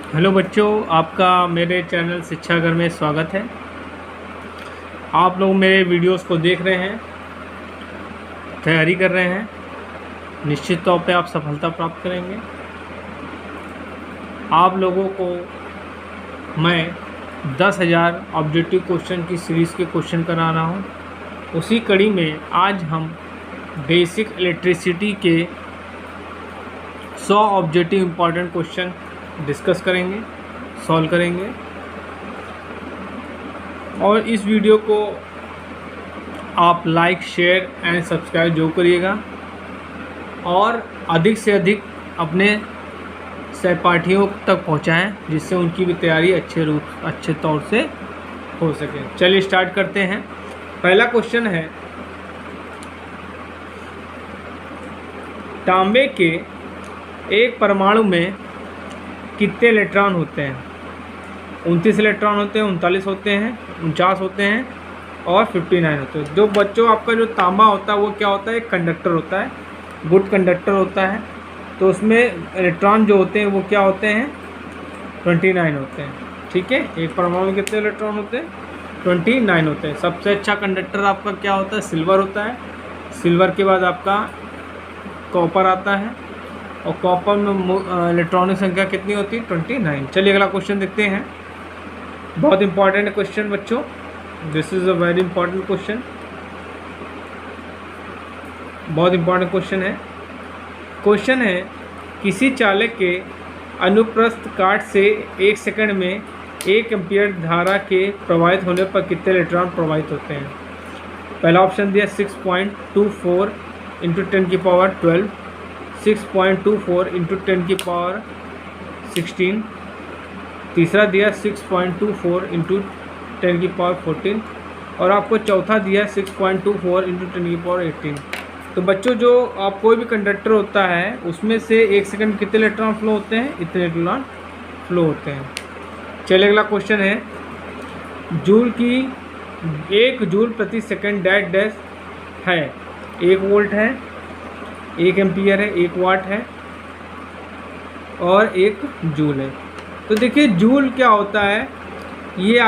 Hello बच्चों, आपका मेरे चैनल शिक्षा घर में स्वागत है। आप लोग मेरे वीडियोस को देख रहे हैं, तैयारी कर रहे हैं। निश्चित तौर पे आप सफलता प्राप्त करेंगे। आप लोगों को मैं 10,000 ऑब्जेक्टिव क्वेश्चन की सीरीज़ के क्वेश्चन करा रहा हूँ। उसी कड़ी में आज हम बेसिक इलेक्ट्रिसिटी के 100 ऑब्जेक्टिव इम्पॉर्टेंट क्वेश्चन डिस्कस करेंगे, सॉल्व करेंगे। और इस वीडियो को आप लाइक, शेयर एंड सब्सक्राइब जरूर करिएगा और अधिक से अधिक अपने सहपाठियों तक पहुंचाएं, जिससे उनकी भी तैयारी अच्छे तौर से हो सके। चलिए स्टार्ट करते हैं। पहला क्वेश्चन है, तांबे के एक परमाणु में कितने इलेक्ट्रॉन होते हैं? 29 इलेक्ट्रॉन होते हैं, 39 होते हैं, 49 होते हैं और 59 होते हैं। जो बच्चों आपका जो तांबा होता है वो क्या होता है? एक कंडक्टर होता है, गुड कंडक्टर होता है। तो उसमें इलेक्ट्रॉन जो होते हैं वो क्या होते हैं? 29 होते हैं। ठीक है, एक परमाणु में कितने इलेक्ट्रॉन होते हैं? 29 होते हैं। सबसे अच्छा कंडक्टर आपका क्या होता है? सिल्वर होता है। सिल्वर के बाद आपका कॉपर आता है और कॉपर में इलेक्ट्रॉनिक संख्या कितनी होती है? 29। चलिए अगला क्वेश्चन देखते हैं। बहुत इंपॉर्टेंट क्वेश्चन बच्चों, this is a very important question. बहुत इंपॉर्टेंट क्वेश्चन है। क्वेश्चन है, किसी चालक के अनुप्रस्थ काट से 1 सेकंड में 1 एम्पीयर धारा के प्रवाहित होने पर कितने इलेक्ट्रॉन प्रवाहित होते हैं? पहला ऑप्शन दिया 6.24 इंटू 10 की पावर 12, 6.24 इंटू 10 की पावर 16, तीसरा दिया 6.24 इंटू 10 की पावर 14 और आपको चौथा दिया 6.24 इंटू 10 की पावर 18। तो बच्चों, जो आप कोई भी कंडक्टर होता है उसमें से 1 सेकंड में कितने इलेक्ट्रॉन फ्लो होते हैं? इतने इलेक्ट्रॉन फ्लो होते हैं। चलिए अगला क्वेश्चन है, जूल की 1 जूल प्रति सेकंड डैश डैश है। 1 वोल्ट है, 1 एम्पियर है, 1 वाट है और 1 जूल है। तो देखिए जूल क्या होता है, ये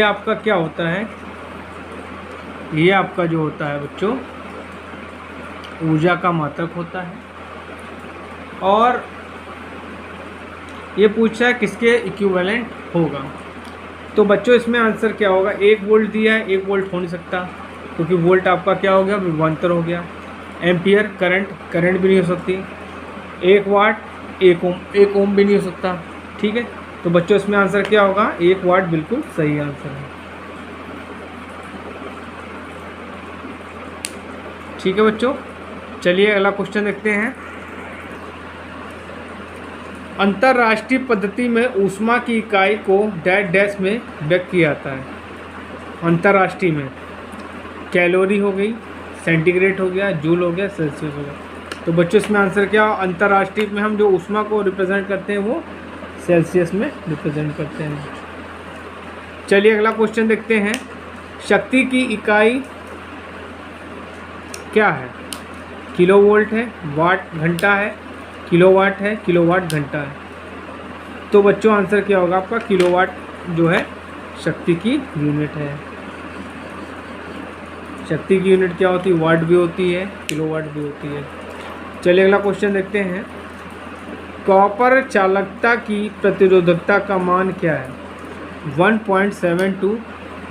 आपका क्या होता है? ये आपका जो होता है बच्चों, ऊर्जा का मात्रक होता है। और ये पूछा है किसके इक्विवेलेंट होगा। तो बच्चों इसमें आंसर क्या होगा? 1 वोल्ट दिया है, 1 वोल्ट हो नहीं सकता क्योंकि वोल्ट आपका क्या हो गया? विभवांतर हो गया। एम्पियर करंट भी नहीं हो सकती। 1 वाट 1 ओम भी नहीं हो सकता। ठीक है, तो बच्चों इसमें आंसर क्या होगा? 1 वाट बिल्कुल सही आंसर है। ठीक है बच्चों, चलिए अगला क्वेश्चन देखते हैं। अंतर्राष्ट्रीय पद्धति में ऊष्मा की इकाई को डैश डैश में व्यक्त किया जाता है। अंतर्राष्ट्रीय में कैलोरी हो गई, सेंटीग्रेड हो गया, जूल हो गया, सेल्सियस हो गया। तो बच्चों इसमें आंसर क्या? अंतर्राष्ट्रीय में हम जो ऊष्मा को रिप्रेजेंट करते हैं वो सेल्सियस में रिप्रेजेंट करते हैं। चलिए अगला क्वेश्चन देखते हैं। शक्ति की इकाई क्या है? किलोवोल्ट है, वाट घंटा है, किलोवाट है, किलोवाट घंटा है। तो बच्चों आंसर क्या होगा आपका? किलोवाट जो है शक्ति की यूनिट है। शक्ति की यूनिट क्या होती है? वाट भी होती है, किलोवाट भी होती है। चलिए अगला क्वेश्चन देखते हैं। कॉपर चालकता की प्रतिरोधकता का मान क्या है? 1.72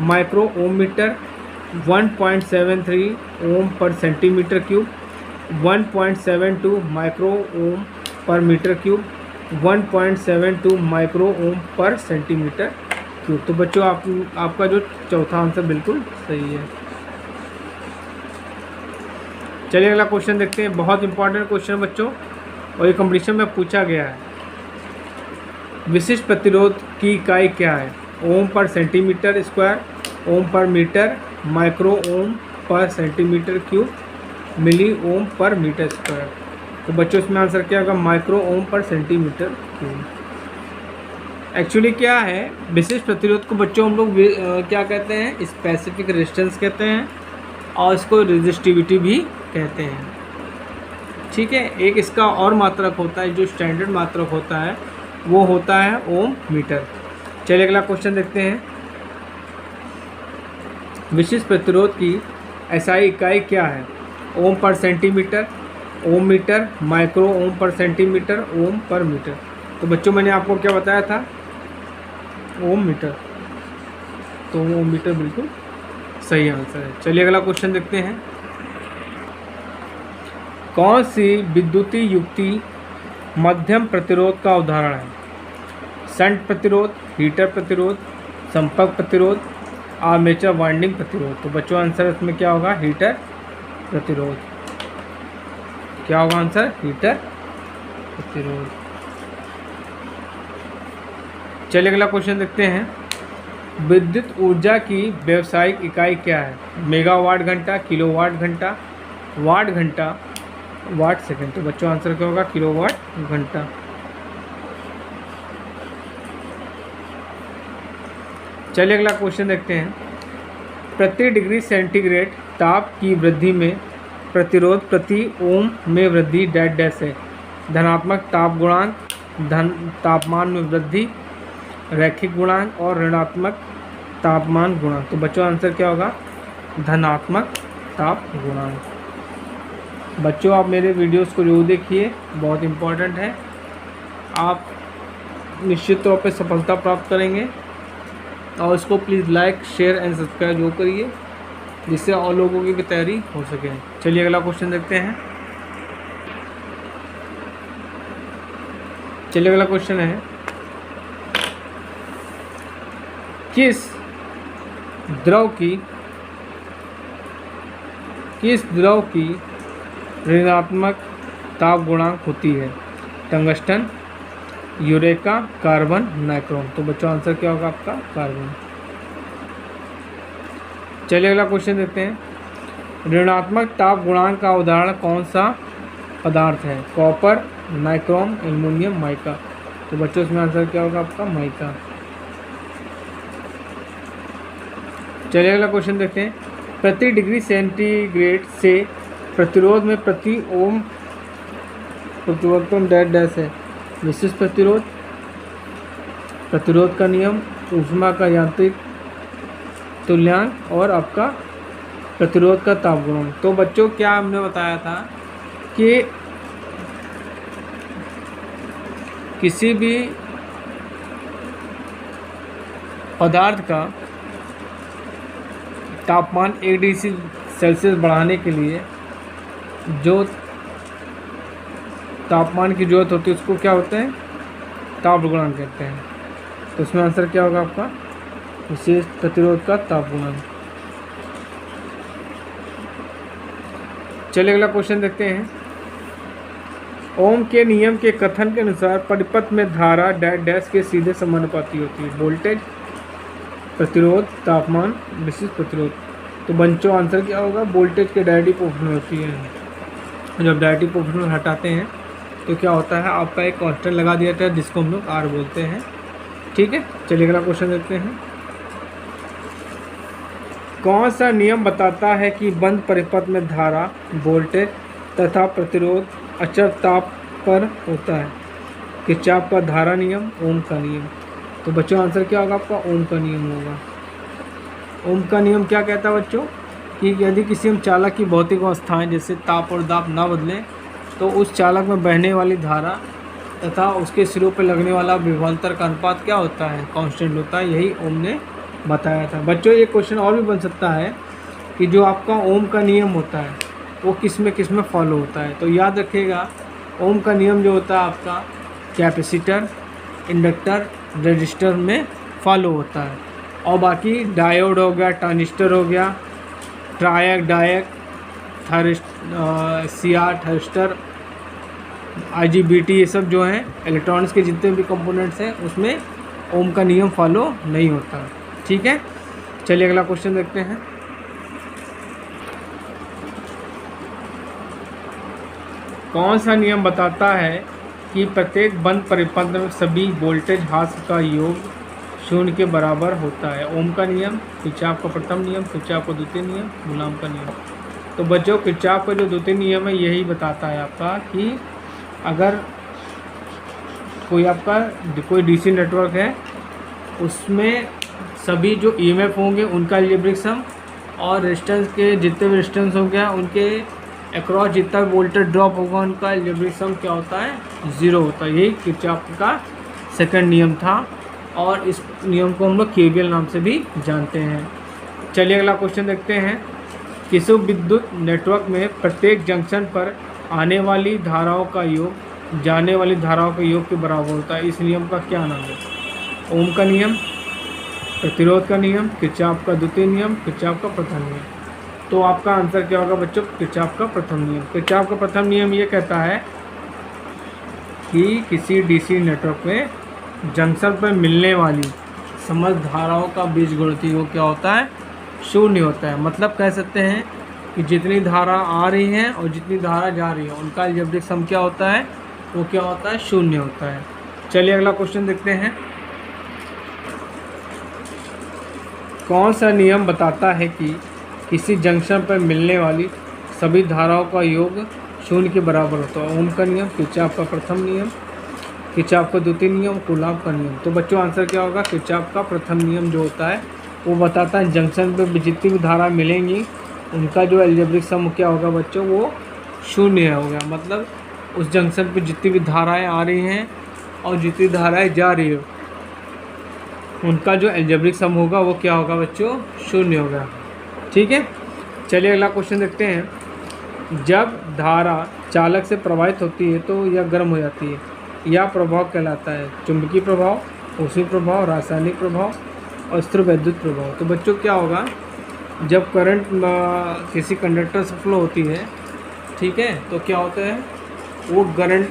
माइक्रो ओम मीटर, 1.73 ओम per centimetre cube, 1.72 micro ohm पर metre cube, 1.72 micro ohm per centimetre cube. तो बच्चों आपका जो चौथा आंसर बिल्कुल सही है। चलिए अगला क्वेश्चन देखते हैं। बहुत इंपॉर्टेंट क्वेश्चन है बच्चों और ये कंपटीशन में पूछा गया है। विशिष्ट प्रतिरोध की इकाई क्या है? ओम पर सेंटीमीटर स्क्वायर, ओम पर metre, micro ohm per centimetre cube, मिली ओम पर मीटर स्क्वायर। तो बच्चों इसमें आंसर क्या होगा? Micro ohm per centimetre cube. Actually क्या है, विशिष्ट प्रतिरोध को बच्चों हम लोग क्या कहते हैं? स्पेसिफिक रेजिस्टेंस कहते हैं और इसको रेजिस्टिविटी भी कहते हैं। ठीक है। एक इसका और मात्रक होता है, जो स्टैंडर्ड मात्रक होता है वो होता है ओम मीटर। चलिए अगला क्वेश्चन देखते हैं। विशिष्ट प्रतिरोध की एसआई इकाई क्या है? ओम पर सेंटीमीटर, ओम metre, micro ohm per centimetre, ओम पर मीटर। तो बच्चों मैंने आपको क्या बताया था? ओम मीटर। तो ओम मीटर बिल्कुल सही आंसर है। चलिए अगला क्वेश्चन देखते हैं। कौन सी विद्युतीय युक्ति मध्यम प्रतिरोध का उदाहरण है? शंट प्रतिरोध, हीटर प्रतिरोध, संपर्क प्रतिरोध, आर्मेचर वाइंडिंग प्रतिरोध। तो बच्चों आंसर इसमें क्या होगा? हीटर प्रतिरोध। क्या होगा आंसर? हीटर प्रतिरोध। चलिए अगला क्वेश्चन देखते हैं। विद्युत ऊर्जा की व्यावसायिक इकाई क्या है? मेगावाट घंटा, किलोवाट घंटा, वाट घंटा, वाट सेकंड। तो बच्चों आंसर क्या होगा? किलोवाट घंटा। चलिए अगला क्वेश्चन देखते हैं। प्रति डिग्री सेंटीग्रेड ताप की वृद्धि में प्रतिरोध प्रति ओम में वृद्धि डैश डैश है। धनात्मक ताप गुणांक, तापमान में वृद्धि, रैखिक गुणांक और ऋणात्मक तापमान गुणांक। तो बच्चों आंसर क्या होगा? धनात्मक ताप गुणांक। बच्चों आप मेरे वीडियोस को जरूर देखिए, बहुत इम्पोर्टेंट है। आप निश्चित तौर पे सफलता प्राप्त करेंगे। और इसको please like, share and subscribe जरूर करिए, जिससे और लोगों की भी तैयारी हो सके। चलिए अगला क्वेश्चन देखते हैं। चलिए अगला क्वेश्चन है। किस द्रव की ऋणात्मक ताप गुणांक होती है? Tungsten, eureka, carbon, nichrome. तो बच्चों आंसर क्या होगा आपका? कार्बन। चलिए अगला क्वेश्चन देखते हैं। ऋणात्मक ताप गुणांक का उदाहरण कौन सा पदार्थ है? Copper, nichrome, aluminium, mica. तो बच्चों इसमें आंसर क्या होगा आपका? माइका। चलिए अगला क्वेश्चन देखते हैं। प्रति डिग्री सेंटीग्रेड से प्रतिरोध में प्रति ओम प्रतिरोध डैश डैश है। विशिष्ट प्रतिरोध, प्रतिरोध का नियम, ऊष्मा का यांत्रिक तुल्यांक और आपका प्रतिरोध का ताप गुणांक। तो बच्चों क्या हमने बताया था कि किसी भी पदार्थ का तापमान 1 डिग्री सेल्सियस बढ़ाने के लिए जो तापमान की जरूरत होती है उसको क्या होते हैं? ताप गुणांक कहते हैं। तो उसमें आंसर क्या होगा आपका? विशेष प्रतिरोध का ताप गुणांक। चलिए अगला क्वेश्चन देखते हैं। ओम के नियम के कथन के अनुसार परिपथ में धारा डैश डैश के सीधे समानुपाती होती है। वोल्टेज, प्रतिरोध, तापमान, विशिष्ट प्रतिरोध। तो बच्चों आंसर क्या होगा? वोल्टेज के डायरेक्टली प्रोपोर्शनल होती है। जब डायरेक्टली प्रोपोर्शनल हटाते हैं तो क्या होता है? आपका एक कांस्टेंट लगा दिया जाता है जिसको हम लोग आर बोलते हैं। ठीक है। चलिए अगला क्वेश्चन देखते हैं। कौन सा नियम बताता है कि बंद परिपथ में धारा, वोल्टेज तथा प्रतिरोध अचर ताप पर होता है? किरचॉफ का धारा नियम, ओम का नियम। तो बच्चों आंसर क्या होगा आपका? ओम का नियम होगा। ओम का नियम क्या कहता है बच्चों? कि यदि किसी हम चालक की भौतिक अवस्थाएं जैसे ताप और दाब ना बदलें तो उस चालक में बहने वाली धारा तथा उसके सिरों पर लगने वाला विभवांतर का अनुपात क्या होता है? कांस्टेंट होता है। यही ओम ने बताया था। बच्चों एक क्वेश्चन और भी बन सकता है कि जो आपका ओम का नियम होता है वो किस में फॉलो होता है? तो याद रखिएगा, ओम का नियम जो होता है आपका कैपेसिटर, इंडक्टर, रजिस्टर में फॉलो होता है। और बाकी डायोड हो गया, ट्रांजिस्टर हो गया, ट्रायक, डायक, सीआर, थर्स्टर, IGBT, ये सब जो हैं इलेक्ट्रॉनिक्स के जितने भी कंपोनेंट्स हैं उसमें ओम का नियम फॉलो नहीं होता। ठीक है। चलिए अगला क्वेश्चन देखते हैं। कौन सा नियम बताता है कि प्रत्येक बंद परिपथ में सभी वोल्टेज ह्रास का योग 0 के बराबर होता है? ओम का नियम, किरचॉफ का प्रथम नियम, किरचॉफ का द्वितीय नियम, कूलॉम का नियम। तो बच्चों किरचॉफ का जो द्वितीय नियम है यही बताता है आपका कि अगर कोई डीसी नेटवर्क है उसमें सभी जो ईएमएफ होंगे उनका अलजेब्रिक सम और रेजिस्टेंस के जितने भी रेजिस्टेंस हो गया उनके अक्रॉस जितना भी वोल्टेज ड्रॉप होगा उनका अलजेब्रिक सम क्या होता है, 0 होता है। यही किरचॉफ का सेकंड नियम था और इस नियम को हम लोग केवीएल नाम से भी जानते हैं। चलिए अगला क्वेश्चन देखते हैं। किसी विद्युत नेटवर्क में प्रत्येक जंक्शन पर आने वाली धाराओं का योग जाने वाली धाराओं के योग के बराबर होता है। इस नियम का क्या नाम है? ओम का नियम, प्रतिरोध का नियम, किरचॉफ का द्वितीय नियम, किरचॉफ का प्रथम नियम। तो आपका आंसर क्या होगा बच्चों? किरचॉफ का प्रथम नियम। किरचॉफ का प्रथम नियम ये कहता है कि किसी डीसी नेटवर्क में जंक्शन पर मिलने वाली समस्त धाराओं का बीजगणितीय योग क्या होता है? 0 होता है। मतलब कह सकते हैं कि जितनी धारा आ रही है और जितनी धारा जा रही है उनका अलजेब्रिक सम क्या होता है? वो क्या होता है? 0 होता है। चलिए अगला क्वेश्चन देखते हैं। कौन सा नियम बताता है कि किसी जंक्शन पर मिलने वाली सभी धाराओं का योग 0 के बराबर होता है? ओम का नियम, किरचॉफ का प्रथम नियम, किरचॉफ का द्वितीय नियम, कूलॉम का नियम। तो बच्चों आंसर क्या होगा? किरचॉफ का प्रथम नियम जो होता है वो बताता है जंक्शन पर जितनी भी धारा मिलेंगी उनका जो अलजेब्रिक सम क्या होगा बच्चों? वो 0 होगा। मतलब उस जंक्शन पर जितनी भी धाराएँ आ रही हैं और जितनी धाराएँ जा रही है उनका जो अलजेब्रिक सम होगा वो क्या होगा बच्चों? 0 होगा। ठीक है, चलिए अगला क्वेश्चन देखते हैं। जब धारा चालक से प्रवाहित होती है तो यह गर्म हो जाती है, यह प्रभाव कहलाता है चुंबकीय प्रभाव, ऊष्मीय प्रभाव, रासायनिक प्रभाव और स्थिर वैद्युत प्रभाव। तो बच्चों क्या होगा? जब करंट किसी कंडक्टर से फ्लो होती है, ठीक है, तो क्या होता है? वो करंट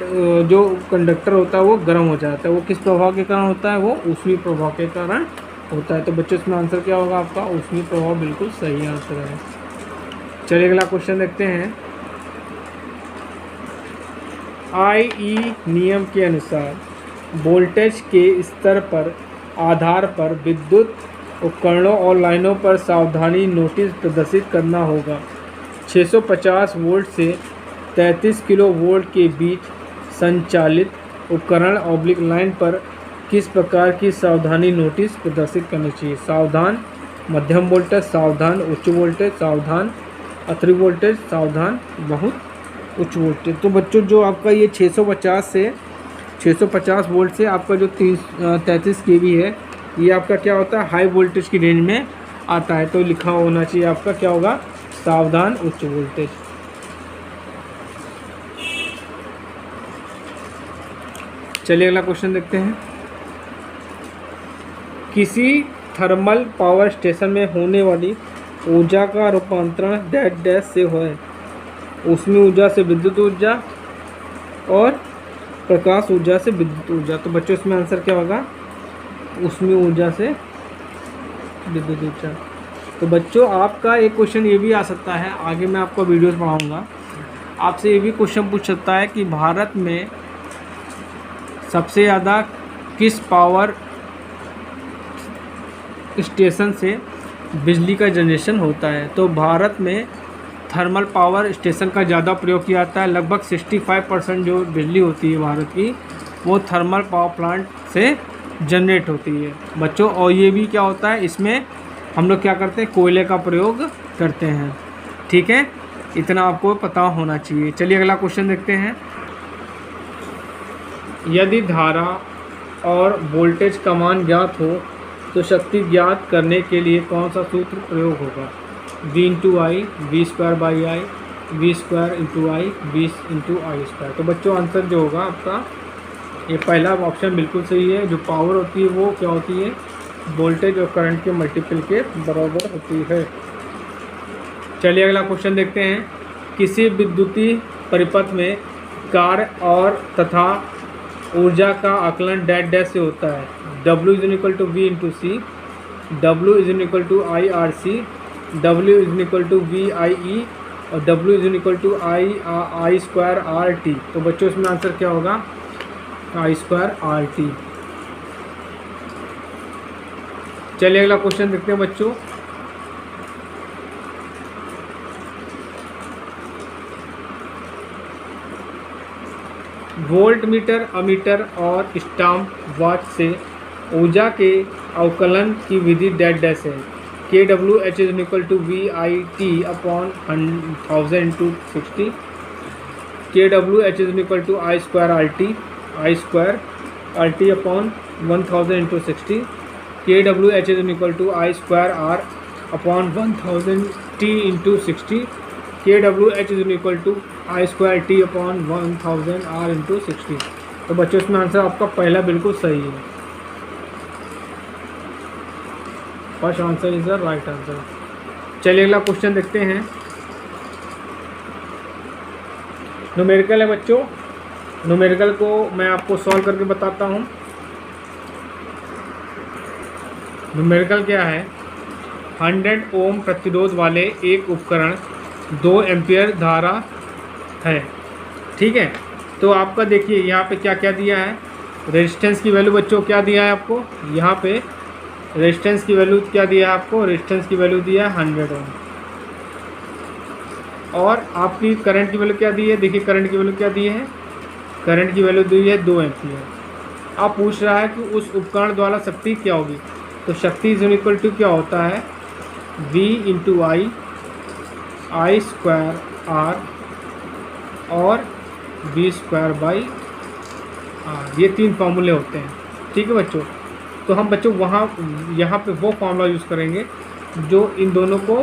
जो कंडक्टर होता है वो गर्म हो जाता है। वो किस प्रभाव के कारण होता है? वो ऊष्मीय प्रभाव के कारण होता है। तो बच्चों इसमें आंसर क्या होगा आपका? ऊष्मीय प्रभाव बिल्कुल सही आंसर है। चलिए अगला क्वेश्चन देखते हैं। IE नियम के अनुसार वोल्टेज के स्तर पर आधार पर विद्युत उपकरणों और लाइनों पर सावधानी नोटिस प्रदर्शित करना होगा। 650 वोल्ट से 33 किलो वोल्ट के बीच संचालित उपकरण ऑब्लिक लाइन पर किस प्रकार की सावधानी नोटिस प्रदर्शित करनी चाहिए? सावधान, मध्यम वोल्टेज, सावधान उच्च वोल्टेज, सावधान अति वोल्टेज, सावधान बहुत उच्च वोल्टेज। तो बच्चों जो आपका ये 650 वोल्ट से आपका जो 33 kV है ये आपका क्या होता है? हाई वोल्टेज की रेंज में आता है। तो लिखा होना चाहिए आपका क्या होगा? सावधान उच्च वोल्टेज। चलिए अगला क्वेश्चन देखते हैं। किसी थर्मल पावर स्टेशन में होने वाली ऊर्जा का रूपांतरण डैश डैश से है। ऊष्मीय ऊर्जा से विद्युत ऊर्जा और प्रकाश ऊर्जा से विद्युत ऊर्जा। तो बच्चों इसमें आंसर क्या होगा? ऊष्मीय ऊर्जा से विद्युत ऊर्जा। तो बच्चों आपका एक क्वेश्चन ये भी आ सकता है, आगे मैं आपको वीडियोस पढ़ाऊँगा, आपसे ये भी क्वेश्चन पूछ सकता है कि भारत में सबसे ज़्यादा किस पावर स्टेशन से बिजली का जनरेशन होता है? तो भारत में थर्मल पावर स्टेशन का ज़्यादा प्रयोग किया जाता है। लगभग 65% जो बिजली होती है भारत की वो थर्मल पावर प्लांट से जनरेट होती है बच्चों। और ये भी क्या होता है, इसमें हम लोग क्या करते हैं? कोयले का प्रयोग करते हैं। ठीक है, इतना आपको पता होना चाहिए। चलिए अगला क्वेश्चन देखते हैं। यदि धारा और वोल्टेज का मान ज्ञात हो तो शक्ति ज्ञात करने के लिए कौन सा सूत्र प्रयोग होगा? V × I, V² V square into I 20 into I square. तो बच्चों आंसर जो होगा आपका ये पहला ऑप्शन बिल्कुल सही है। जो पावर होती है वो क्या होती है, वोल्टेज और करंट के मल्टीपल के बराबर होती है। चलिए अगला क्वेश्चन देखते हैं। किसी विद्युतीय परिपथ में कार्य और तथा ऊर्जा का आकलन डैश डैश से होता है। W = V × C, W = IRC, W = VIE और W = I² RT। तो बच्चों इसमें आंसर क्या होगा, I² RT। चलिए अगला क्वेश्चन देखते हैं बच्चों। वोल्ट मीटर, अमीटर और स्टाम्प वॉच से ऊर्जा के अवकलन की विधि डैश डैश है। KWH is equal to VIT upon 1000 into 60। KWH is equal to I square RT upon 1000 into 60। KWH is equal to I square R upon 1000 T into 60। KWH is equal to I square T upon 1000 R into 60। तो बच्चों इसमें answer आपका पहला बिल्कुल सही है। First answer is the right answer. चलिए अगला क्वेश्चन देखते हैं। न्यूमेरिकल है बच्चों। न्यूमेरिकल को मैं आपको सॉल्व करके बताता हूँ। न्यूमेरिकल क्या है? 100 ओम प्रतिरोध वाले एक उपकरण 2 एम्पियर धारा है, ठीक है। तो आपका देखिए यहाँ पे क्या क्या दिया है। रेजिस्टेंस की वैल्यू बच्चों क्या दिया है आपको? यहाँ पे रेजिस्टेंस की वैल्यू क्या दिया है आपको? रेजिस्टेंस की वैल्यू दिया है 100 ओम। और आपकी करंट की वैल्यू क्या दी है? देखिए करंट की वैल्यू क्या दी है? करंट की वैल्यू दी है 2 एम्पियर। आप पूछ रहा है कि उस उपकरण द्वारा शक्ति क्या होगी। तो शक्ति इज इक्वल टू क्या होता है? V into I square R और V स्क्वायर बाई R। ये 3 फार्मूले होते हैं, ठीक है बच्चों। तो हम बच्चों यहाँ पे वो फार्मूला यूज़ करेंगे जो इन दोनों को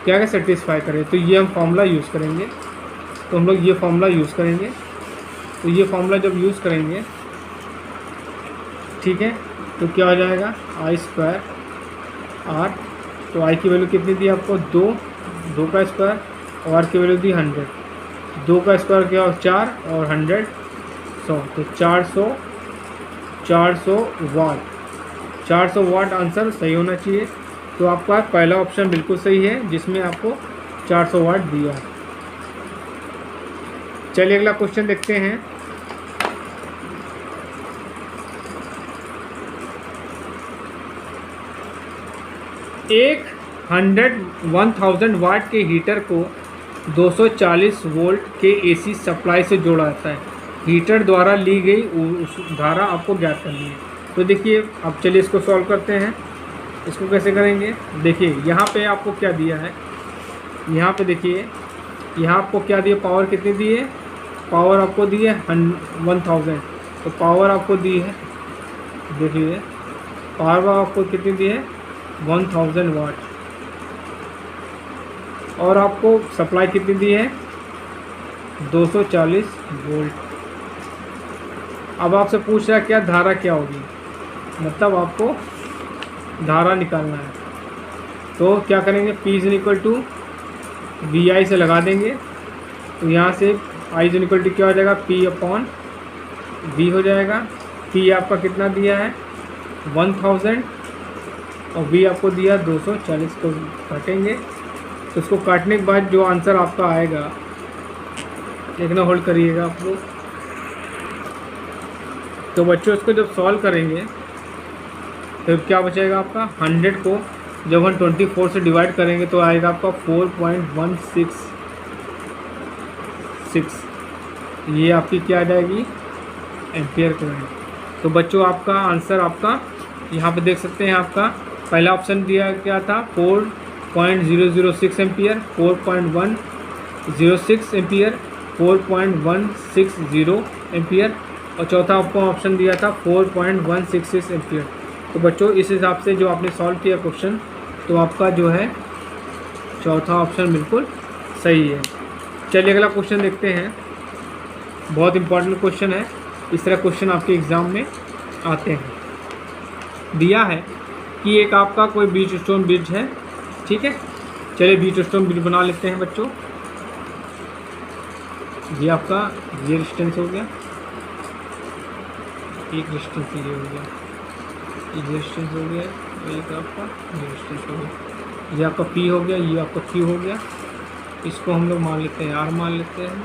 क्या क्या सेटिस्फाई करे। तो ये हम फार्मूला यूज़ करेंगे। तो हम लोग ये फार्मूला यूज़ करेंगे। तो ये फार्मूला जब यूज़ करेंगे, ठीक है, तो क्या हो जाएगा? I square R। तो I की वैल्यू कितनी दी आपको? 2 का स्क्वायर और R की वैल्यू दी 100। 2 का स्क्वायर क्या हो? 4 और 100 100। तो 400 वाट। 400 वाट आंसर सही होना चाहिए। तो आपका पहला ऑप्शन बिल्कुल सही है जिसमें आपको 400 वाट दिया है। चलिए अगला क्वेश्चन देखते हैं। एक 1000 वाट के हीटर को 240 वोल्ट के AC सप्लाई से जोड़ा जाता है। हीटर द्वारा ली गई उस धारा आपको ज्ञात करनी है। तो देखिए अब चलिए इसको सॉल्व करते हैं। इसको कैसे करेंगे? देखिए यहाँ पे आपको क्या दिया है। यहाँ पे देखिए यहाँ आपको क्या दिया? पावर कितनी दी है? पावर आपको दी है 1000। तो पावर आपको दी है, देखिए पावर आपको कितनी दी है? 1000 वाट। और आपको सप्लाई कितनी दी है? 240 वोल्ट। अब आपसे पूछ रहा है क्या धारा क्या होगी, मतलब आपको धारा निकालना है। तो क्या करेंगे? P is equal to VI से लगा देंगे। तो यहाँ से I इज इक्वल टू क्या हो जाएगा? P अपॉन V हो जाएगा। P आपका कितना दिया है? 1000 और V आपको दिया 240। को काटेंगे तो उसको काटने के बाद जो आंसर आपका आएगा, देखना, होल्ड करिएगा आप लोग। तो बच्चों इसको जब सॉल्व करेंगे तो क्या बचेगा आपका? 100 को जब 124 से डिवाइड करेंगे तो आएगा आपका 4.166। ये आपकी क्या आ जाएगी? Ampere current. तो बच्चों आपका आंसर आपका यहाँ पे देख सकते हैं। आपका पहला ऑप्शन दिया क्या था? 4.006 एम्पियर, 4.106 एम्पियर, 4.160 एम्पियर और चौथा आपको ऑप्शन दिया था 4.166 एम्पियर। तो बच्चों इस हिसाब से जो आपने सॉल्व किया क्वेश्चन, तो आपका जो है चौथा ऑप्शन बिल्कुल सही है। चलिए अगला क्वेश्चन देखते हैं। बहुत इंपॉर्टेंट क्वेश्चन है। इस तरह क्वेश्चन आपके एग्ज़ाम में आते हैं। दिया है कि एक आपका कोई बीच स्टोन ब्रिज है, ठीक है। चलिए बीच स्टोन ब्रिज बना लेते हैं बच्चों। ये आपका ये रेजिस्टेंस हो गया, एक रेजिस्टेंस ये हो गया, एक रेजिस्टेंस हो गया, एक आपका रेजिस्टेंस हो गया, ये आपका P हो गया, ये आपका Q हो गया। इसको हम लोग मान लेते हैं R मान लेते हैं,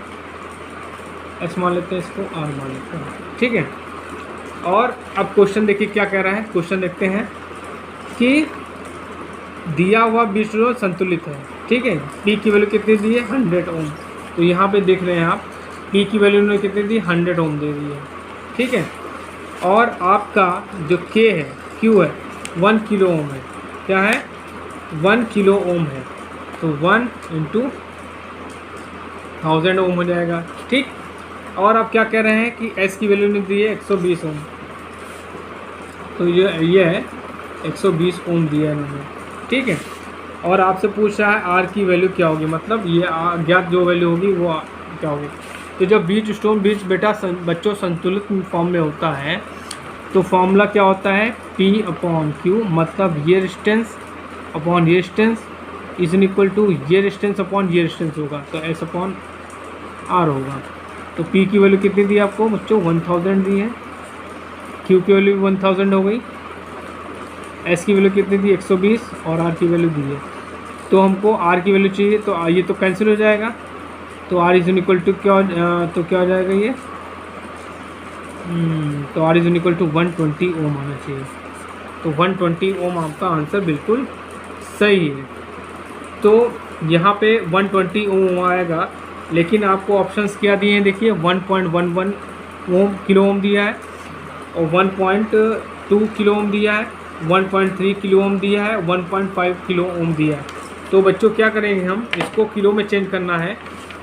S मान लेते हैं, इसको R मान लेते हैं, ठीक है। और अब क्वेश्चन देखिए क्या कह रहा है। क्वेश्चन देखते हैं कि दिया हुआ विद्युत संतुलित है, ठीक है। P की वैल्यू कितनी दी है? 100 ओम। तो यहाँ पे देख रहे हैं आप पी की वैल्यू उन्होंने कितनी दी, 100 ओम दे दी है, ठीक है। और आपका जो के है, क्यू है, 1 किलो ओम है, क्या है, 1 किलो ओम है, तो 1 इंटू 1000 ओम हो जाएगा, ठीक। और आप क्या कह रहे हैं कि एस की वैल्यू ने दी है 120 ओम, तो ये है 120 ओम दिया है इन्होंने, ठीक है। और आपसे पूछ रहा है आर की वैल्यू क्या होगी, मतलब ये अज्ञात जो वैल्यू होगी वो क्या होगी। तो जब बीज स्टोन बीज बेटा बच्चों संतुलित फॉर्म में होता है तो फॉर्मूला क्या होता है, P अपॉन Q, मतलब ये रेजिस्टेंस अपॉन ये रेजिस्टेंस इज इक्वल टू ये रेजिस्टेंस अपॉन ये रेजिस्टेंस होगा, तो S अपॉन R होगा। तो P की वैल्यू कितनी दी आपको बच्चों, 1000 दी है, Q की वैल्यू 1000 हो गई, S की वैल्यू कितनी दी 120 और R की वैल्यू दी है। तो हमको R की वैल्यू चाहिए, तो ये तो कैंसिल हो जाएगा, तो R इज इक्वल टू क्या, तो क्या हो जाएगा ये, तो R इज इक्वल टू 120 ओम आना चाहिए। तो 120 ओम आपका आंसर बिल्कुल सही है। तो यहाँ पे 120 ओम आएगा, लेकिन आपको ऑप्शंस क्या दिए हैं, देखिए 1.11 ओम किलो ओम दिया है, और 1.2 किलो ओम दिया है, 1.3 किलो ओम दिया है, 1.5 किलो ओम दिया है। तो बच्चों क्या करेंगे, हम इसको किलो में चेंज करना है,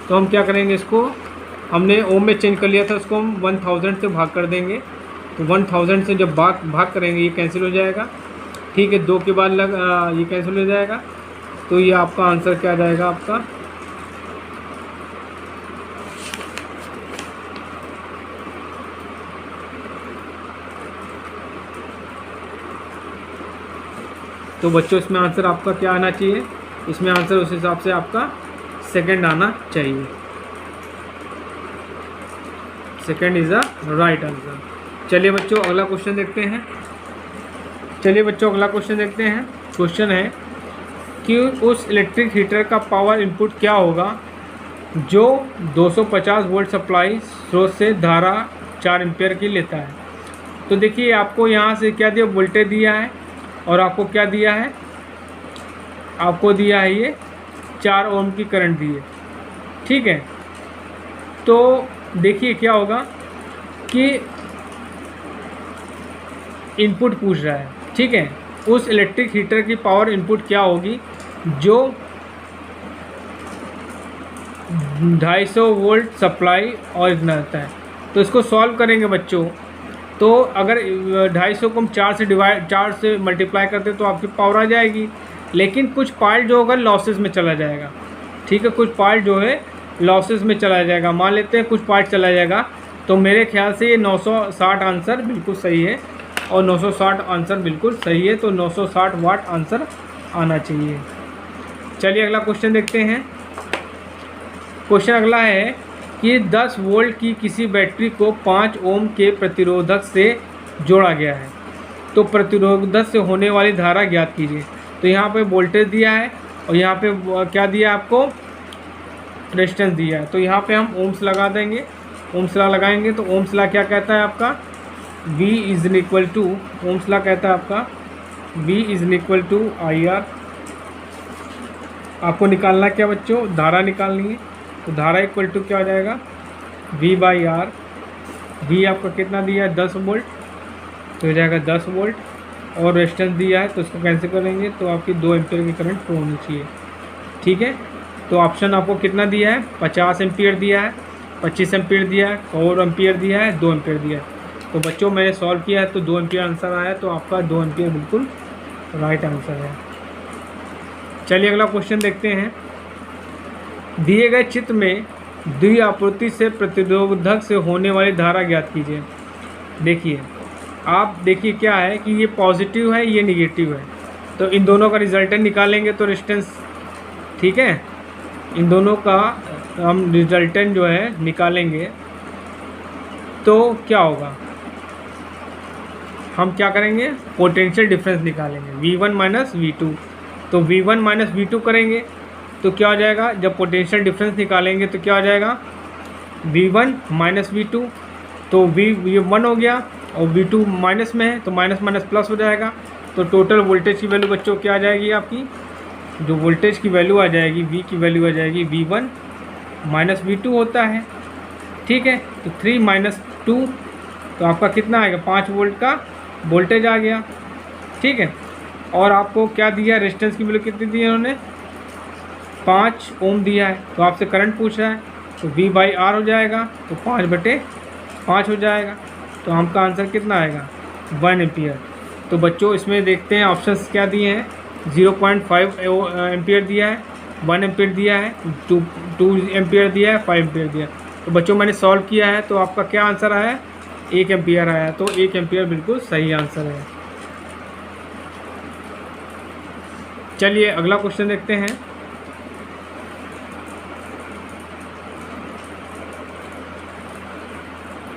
तो हम क्या करेंगे, इसको हमने ओम में चेंज कर लिया था, उसको हम 1000 से भाग कर देंगे। तो 1000 से जब भाग करेंगे ये कैंसिल हो जाएगा, ठीक है, 2 के बाद ये कैंसिल हो जाएगा। तो ये आपका आंसर क्या आ जाएगा आपका, तो बच्चों इसमें आंसर आपका क्या आना चाहिए, इसमें आंसर उस हिसाब से आपका सेकंड आना चाहिए, second is the right answer. चलिए बच्चों अगला क्वेश्चन देखते हैं। क्वेश्चन है कि उस इलेक्ट्रिक हीटर का पावर इनपुट क्या होगा जो 250 वोल्ट सप्लाई स्रोत से धारा 4 एम्पियर की लेता है। तो देखिए आपको यहाँ से क्या दिया, वोल्टेज दिया है, और आपको क्या दिया है, आपको दिया है ये 4 ओम की करंट दी है, ठीक है। तो देखिए क्या होगा कि इनपुट पूछ रहा है, ठीक है, उस इलेक्ट्रिक हीटर की पावर इनपुट क्या होगी जो 250 वोल्ट सप्लाई और इतना रहता है। तो इसको सॉल्व करेंगे बच्चों, तो अगर 250 को हम 4 से मल्टीप्लाई करते तो आपकी पावर आ जाएगी, लेकिन कुछ पार्ट जो होगा लॉसेस में चला जाएगा, ठीक है, कुछ पार्ट जो है लॉसेस में चला जाएगा, मान लेते हैं कुछ पार्ट चला जाएगा। तो मेरे ख्याल से ये 960 आंसर बिल्कुल सही है, और 960 आंसर बिल्कुल सही है, तो 960 वाट आंसर आना चाहिए। चलिए अगला क्वेश्चन देखते हैं। क्वेश्चन अगला है कि 10 वोल्ट की किसी बैटरी को 5 ओम के प्रतिरोधक से जोड़ा गया है, तो प्रतिरोधक से होने वाली धारा ज्ञात कीजिए। तो यहाँ पे वोल्टेज दिया है, और यहाँ पे क्या दिया आपको, रेजिस्टेंस दिया है। तो यहाँ पे हम ओम्स लगा देंगे, ओम्स लॉ लगाएंगे। तो ओम्स लॉ क्या कहता है आपका, V is equal to, ohm's law कहता है आपका V is equal to IR। आपको निकालना क्या बच्चों, धारा निकालनी है। तो धारा इक्वल टू क्या हो जाएगा, V/R। V आपका कितना दिया है, 10 वोल्ट, तो हो जाएगा 10 वोल्ट, और रेजिस्टेंस दिया है तो इसको कैंसिल करेंगे, तो आपकी 2 एम्पियर की करंट फ्लो होनी चाहिए, ठीक है। तो ऑप्शन आपको कितना दिया है, 50 एम्पियर दिया है, 25 एम्पियर दिया है, 4 एम्पियर दिया है, 2 एम्पियर दिया है। तो बच्चों मैंने सॉल्व किया है तो 2 एम्पियर आंसर आया, तो आपका 2 एम्पियर बिल्कुल राइट आंसर है। चलिए अगला क्वेश्चन देखते हैं। दिए गए चित्र में द्वि आपूर्ति से प्रतिरोधक से होने वाली धारा ज्ञात कीजिए। देखिए आप देखिए क्या है कि ये पॉजिटिव है, ये निगेटिव है, तो इन दोनों का रिजल्टेंट निकालेंगे तो रेजिस्टेंस, ठीक है, इन दोनों का हम रिजल्टेंट जो है निकालेंगे तो क्या होगा, हम क्या करेंगे, पोटेंशियल डिफरेंस निकालेंगे, V1 माइनस V2। तो V1 माइनस V2 करेंगे तो क्या हो जाएगा, जब पोटेंशियल डिफरेंस निकालेंगे तो क्या हो जाएगा, V1 माइनस V2। तो V1 हो गया और V2 माइनस में है तो माइनस माइनस प्लस हो जाएगा। तो टोटल वोल्टेज की वैल्यू बच्चों क्या आ जाएगी, आपकी जो वोल्टेज की वैल्यू आ जाएगी, V की वैल्यू आ जाएगी V1 माइनस V2 होता है, ठीक है। तो 3 माइनस 2 तो आपका कितना आएगा, 5 वोल्ट का वोल्टेज आ गया, ठीक है। और आपको क्या दिया, रेजिस्टेंस की वैल्यू कितनी दी है उन्होंने, 5 ओम दिया है। तो आपसे करंट पूछ रहा है, तो V/R हो जाएगा, तो 5/5 हो जाएगा। तो हमका आंसर कितना आएगा, 1 एम्पियर। तो बच्चों इसमें देखते हैं ऑप्शंस क्या दिए हैं। 0.5 एम्पियर दिया है, 1 एम्पियर दिया है, 2 एम्पियर दिया है, 5 एम्पियर दिया है। तो बच्चों मैंने सॉल्व किया है, तो आपका क्या आंसर आया, 1 एम्पियर आया। तो 1 एम्पियर बिल्कुल सही आंसर है। चलिए अगला क्वेश्चन देखते हैं।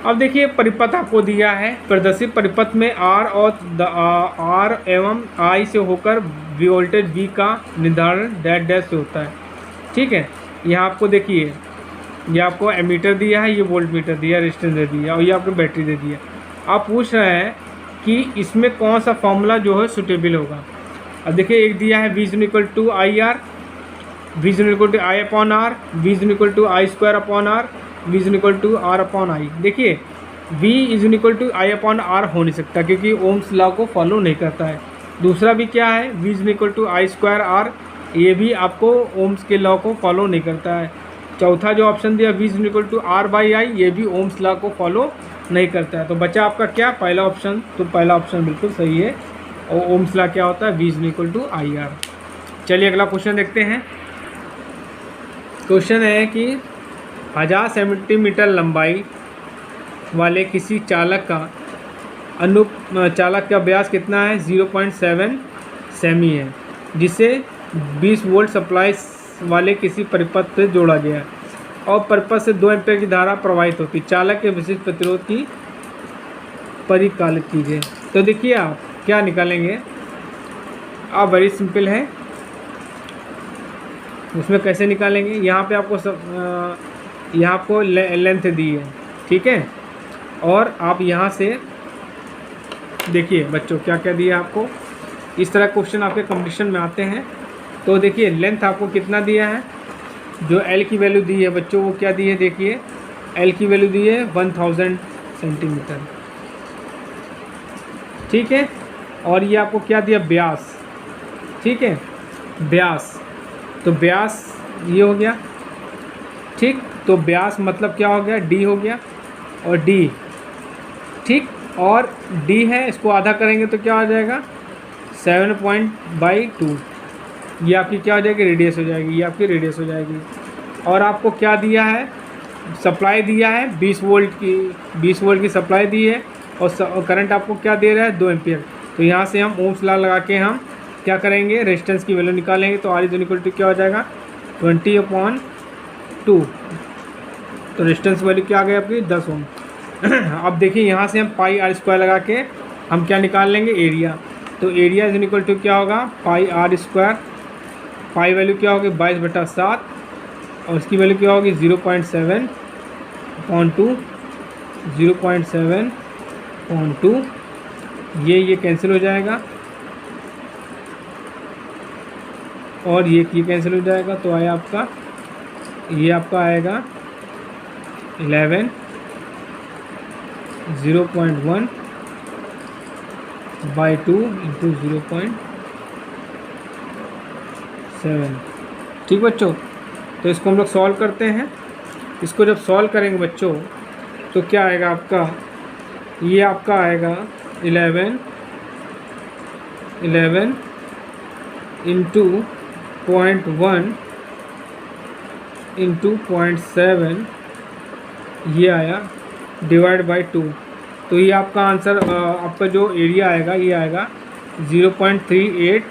अब देखिए परिपथ आपको दिया है, प्रदर्शित परिपथ में R एवं I से होकर वोल्टेज V का निर्धारण डैश डैश से होता है, ठीक है। यहाँ आपको देखिए, ये आपको एमीटर दिया है, ये वोल्ट मीटर दिया है, रेजिस्टेंस दे दिया और ये आपको बैटरी दे दिया। आप पूछ रहे हैं कि इसमें कौन सा फॉर्मूला जो है सुटेबल होगा। अब देखिए एक दिया है V = IR, V = I/R, V = I² V = R/I। देखिए V = I/R हो नहीं सकता क्योंकि ओम्स लॉ को फॉलो नहीं करता है। दूसरा भी क्या है, V = I²R, ये भी आपको ओम्स के लॉ को फॉलो नहीं करता है। चौथा जो ऑप्शन दिया V = R/I, ये भी ओम्स लॉ को फॉलो नहीं करता है। तो बचा आपका क्या, पहला ऑप्शन। तो पहला ऑप्शन बिल्कुल सही है। और ओम्स लॉ क्या होता है, V = IR। चलिए अगला क्वेश्चन देखते हैं। क्वेश्चन है कि 1000 सेंटीमीटर लंबाई वाले किसी चालक का व्यास कितना है, 0.7 सेमी है, जिसे 20 वोल्ट सप्लाई वाले किसी परिपथ से जोड़ा गया है और परिपथ से 2 एम्पीयर की धारा प्रवाहित होती है। चालक के विशिष्ट प्रतिरोध की परिकलित कीजिए। तो देखिए आप क्या निकालेंगे, आप वेरी सिंपल है, उसमें कैसे निकालेंगे। यहाँ पे आपको यहाँ आपको लेंथ दी है, ठीक है। और आप यहाँ से देखिए बच्चों क्या क्या दिया आपको, इस तरह क्वेश्चन आपके कंपटीशन में आते हैं। तो देखिए लेंथ आपको कितना दिया है, जो L की वैल्यू दी है बच्चों वो क्या दी है, देखिए L की वैल्यू दी है 1000 सेंटीमीटर, ठीक है। और ये आपको क्या दिया, व्यास, ठीक है, व्यास। तो व्यास ये हो गया, ठीक। तो व्यास मतलब क्या हो गया, D हो गया और D, ठीक। और D है, इसको आधा करेंगे तो क्या हो जाएगा, 7/2। ये आपकी क्या हो जाएगी, रेडियस हो जाएगी, ये आपकी रेडियस हो जाएगी। और आपको क्या दिया है, सप्लाई दिया है 20 वोल्ट की सप्लाई दी है और करंट आपको क्या दे रहा है, 2 एम्पियर। तो यहाँ से हम ओम्स लॉ लगा के हम क्या करेंगे, रेजिस्टेंस की वैल्यू निकालेंगे। तो R = क्या हो जाएगा, 20/2। तो रेजिस्टेंस वैल्यू क्या आ गई आपकी, 10 ओम। अब देखिए यहाँ से हम πr² लगा के हम क्या निकाल लेंगे, एरिया। तो एरिया = क्या होगा, πr²। पाई वैल्यू क्या होगी, 22/7 और इसकी वैल्यू क्या होगी, 0.7/2, 0.7/2। ये कैंसिल हो जाएगा और ये कैंसिल हो जाएगा। तो आया आपका, ये आपका आएगा 11, 0.1/2 × 0.7, ठीक बच्चों। तो इसको हम लोग सॉल्व करते हैं। इसको जब सॉल्व करेंगे बच्चों तो क्या आएगा आपका, ये आपका आएगा 11 × 0.1 × 0.7, ये आया /2। तो ये आपका आंसर, आपका जो एरिया आएगा ये आएगा 0.38,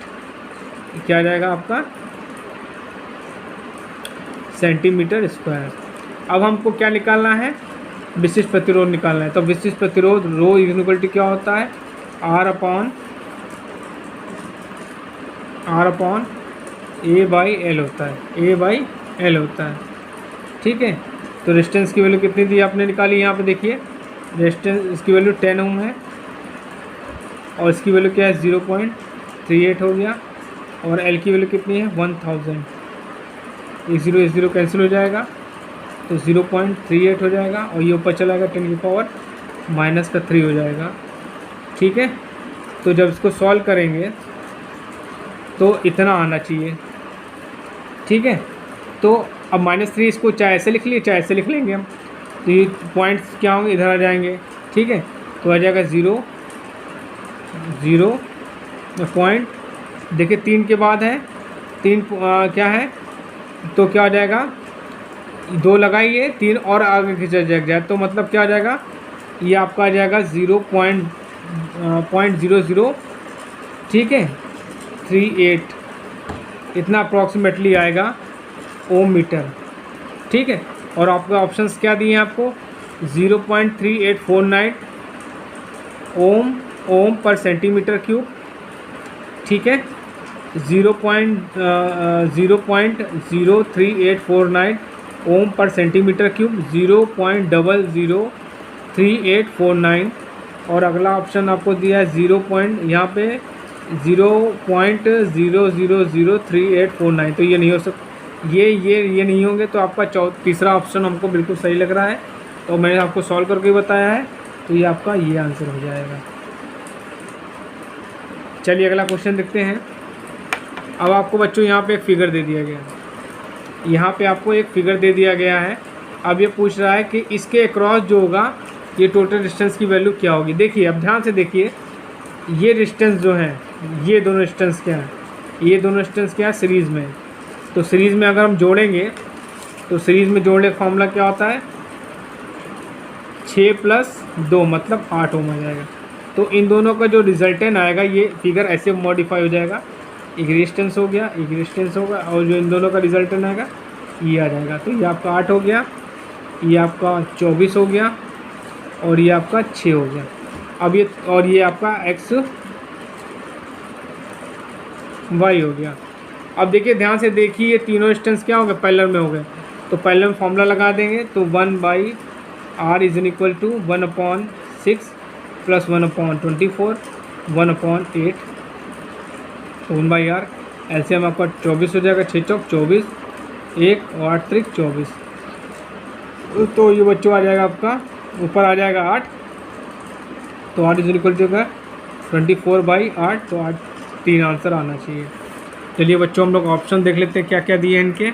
क्या आ जाएगा आपका, सेंटीमीटर स्क्वायर। अब हमको क्या निकालना है, विशिष्ट प्रतिरोध निकालना है। तो विशिष्ट प्रतिरोध ρ = क्या होता है, R/A/L होता है, A/L होता है, ठीक है। तो रेजिस्टेंस की वैल्यू कितनी दी आपने निकाली, यहाँ पे देखिए रेजिस्टेंस, इसकी वैल्यू 10 ओम है और इसकी वैल्यू क्या है, 0.38 हो गया। और L की वैल्यू कितनी है, 1000। 0 कैंसिल हो जाएगा तो 0.38 हो जाएगा और ये ऊपर चला जाएगा 10⁻³ हो जाएगा। ठीक है, तो जब इसको सॉल्व करेंगे तो इतना आना चाहिए। ठीक है, तो अब -3 इसको चाहे ऐसे लिख लिए चाहे ऐसे लिख लेंगे हम, तो ये पॉइंट्स क्या होंगे, इधर आ जाएंगे। ठीक है, तो आ जाएगा 0 0 पॉइंट, देखिए 3 के बाद है 3 क्या है, तो क्या हो जाएगा 2 लगाइए 3 और आगे खींचा जाए तो मतलब क्या आ जाएगा, ये आपका आ जाएगा 0.00, ठीक है 38 इतना अप्रॉक्सीमेटली आएगा ओम मीटर। ठीक है, और आपके ऑप्शंस क्या दिए हैं आपको, 0.3849 ओम पर सेंटीमीटर क्यूब। ठीक है, 0.03849 ओम पर सेंटीमीटर क्यूब, 0.003849। और अगला ऑप्शन आपको दिया है 0. यहाँ पे 0.000389, तो ये नहीं हो सकता, ये नहीं होंगे, तो आपका तीसरा ऑप्शन हमको बिल्कुल सही लग रहा है, तो मैंने आपको सॉल्व करके बताया है, तो ये आपका ये आंसर हो जाएगा। चलिए अगला क्वेश्चन देखते हैं। अब आपको बच्चों यहाँ पे एक फिगर दे दिया गया है, यहाँ पे आपको एक फिगर दे दिया गया है। अब ये पूछ रहा है कि इसके अक्रॉस जो होगा ये टोटल डिस्टेंस की वैल्यू क्या होगी। देखिए अब ध्यान से देखिए, ये डिस्टेंस जो है, ये दोनों डिस्टेंस क्या है, ये दोनों डिस्टेंस क्या है सीरीज़ में, तो सीरीज़ में अगर हम जोड़ेंगे तो सीरीज़ में जोड़ने का फॉर्मूला क्या होता है, 6 + 2 मतलब 8 ओम आ जाएगा। तो इन दोनों का जो रिजल्टेंट आएगा, ये फिगर ऐसे मॉडिफाई हो जाएगा, एक रेजिस्टेंस हो गया, एक रेजिस्टेंस होगा, और जो इन दोनों का रिजल्टेंट आएगा ये आ जाएगा। तो ये आपका 8 हो गया, ये आपका 24 हो गया, और ये आपका 6 हो गया। अब ये और ये आपका x y हो गया। अब देखिए ध्यान से देखिए, ये तीनों डिस्टेंस क्या हो गए, पैरेलल में हो गए, तो पैरेलल में फॉर्मूला लगा देंगे, तो 1/r = 1/6 + 1/24 1/8 1/r। एलसीएम आपका 24 हो जाएगा, 6 चौक 24, 1 और 8 त्रिक 24, तो ये बच्चों आ जाएगा आपका, ऊपर आ जाएगा 8, तो 8 = 24/8, तो 8 3 आंसर आना चाहिए। चलिए बच्चों हम लोग ऑप्शन देख लेते हैं क्या क्या दिए हैं इनके।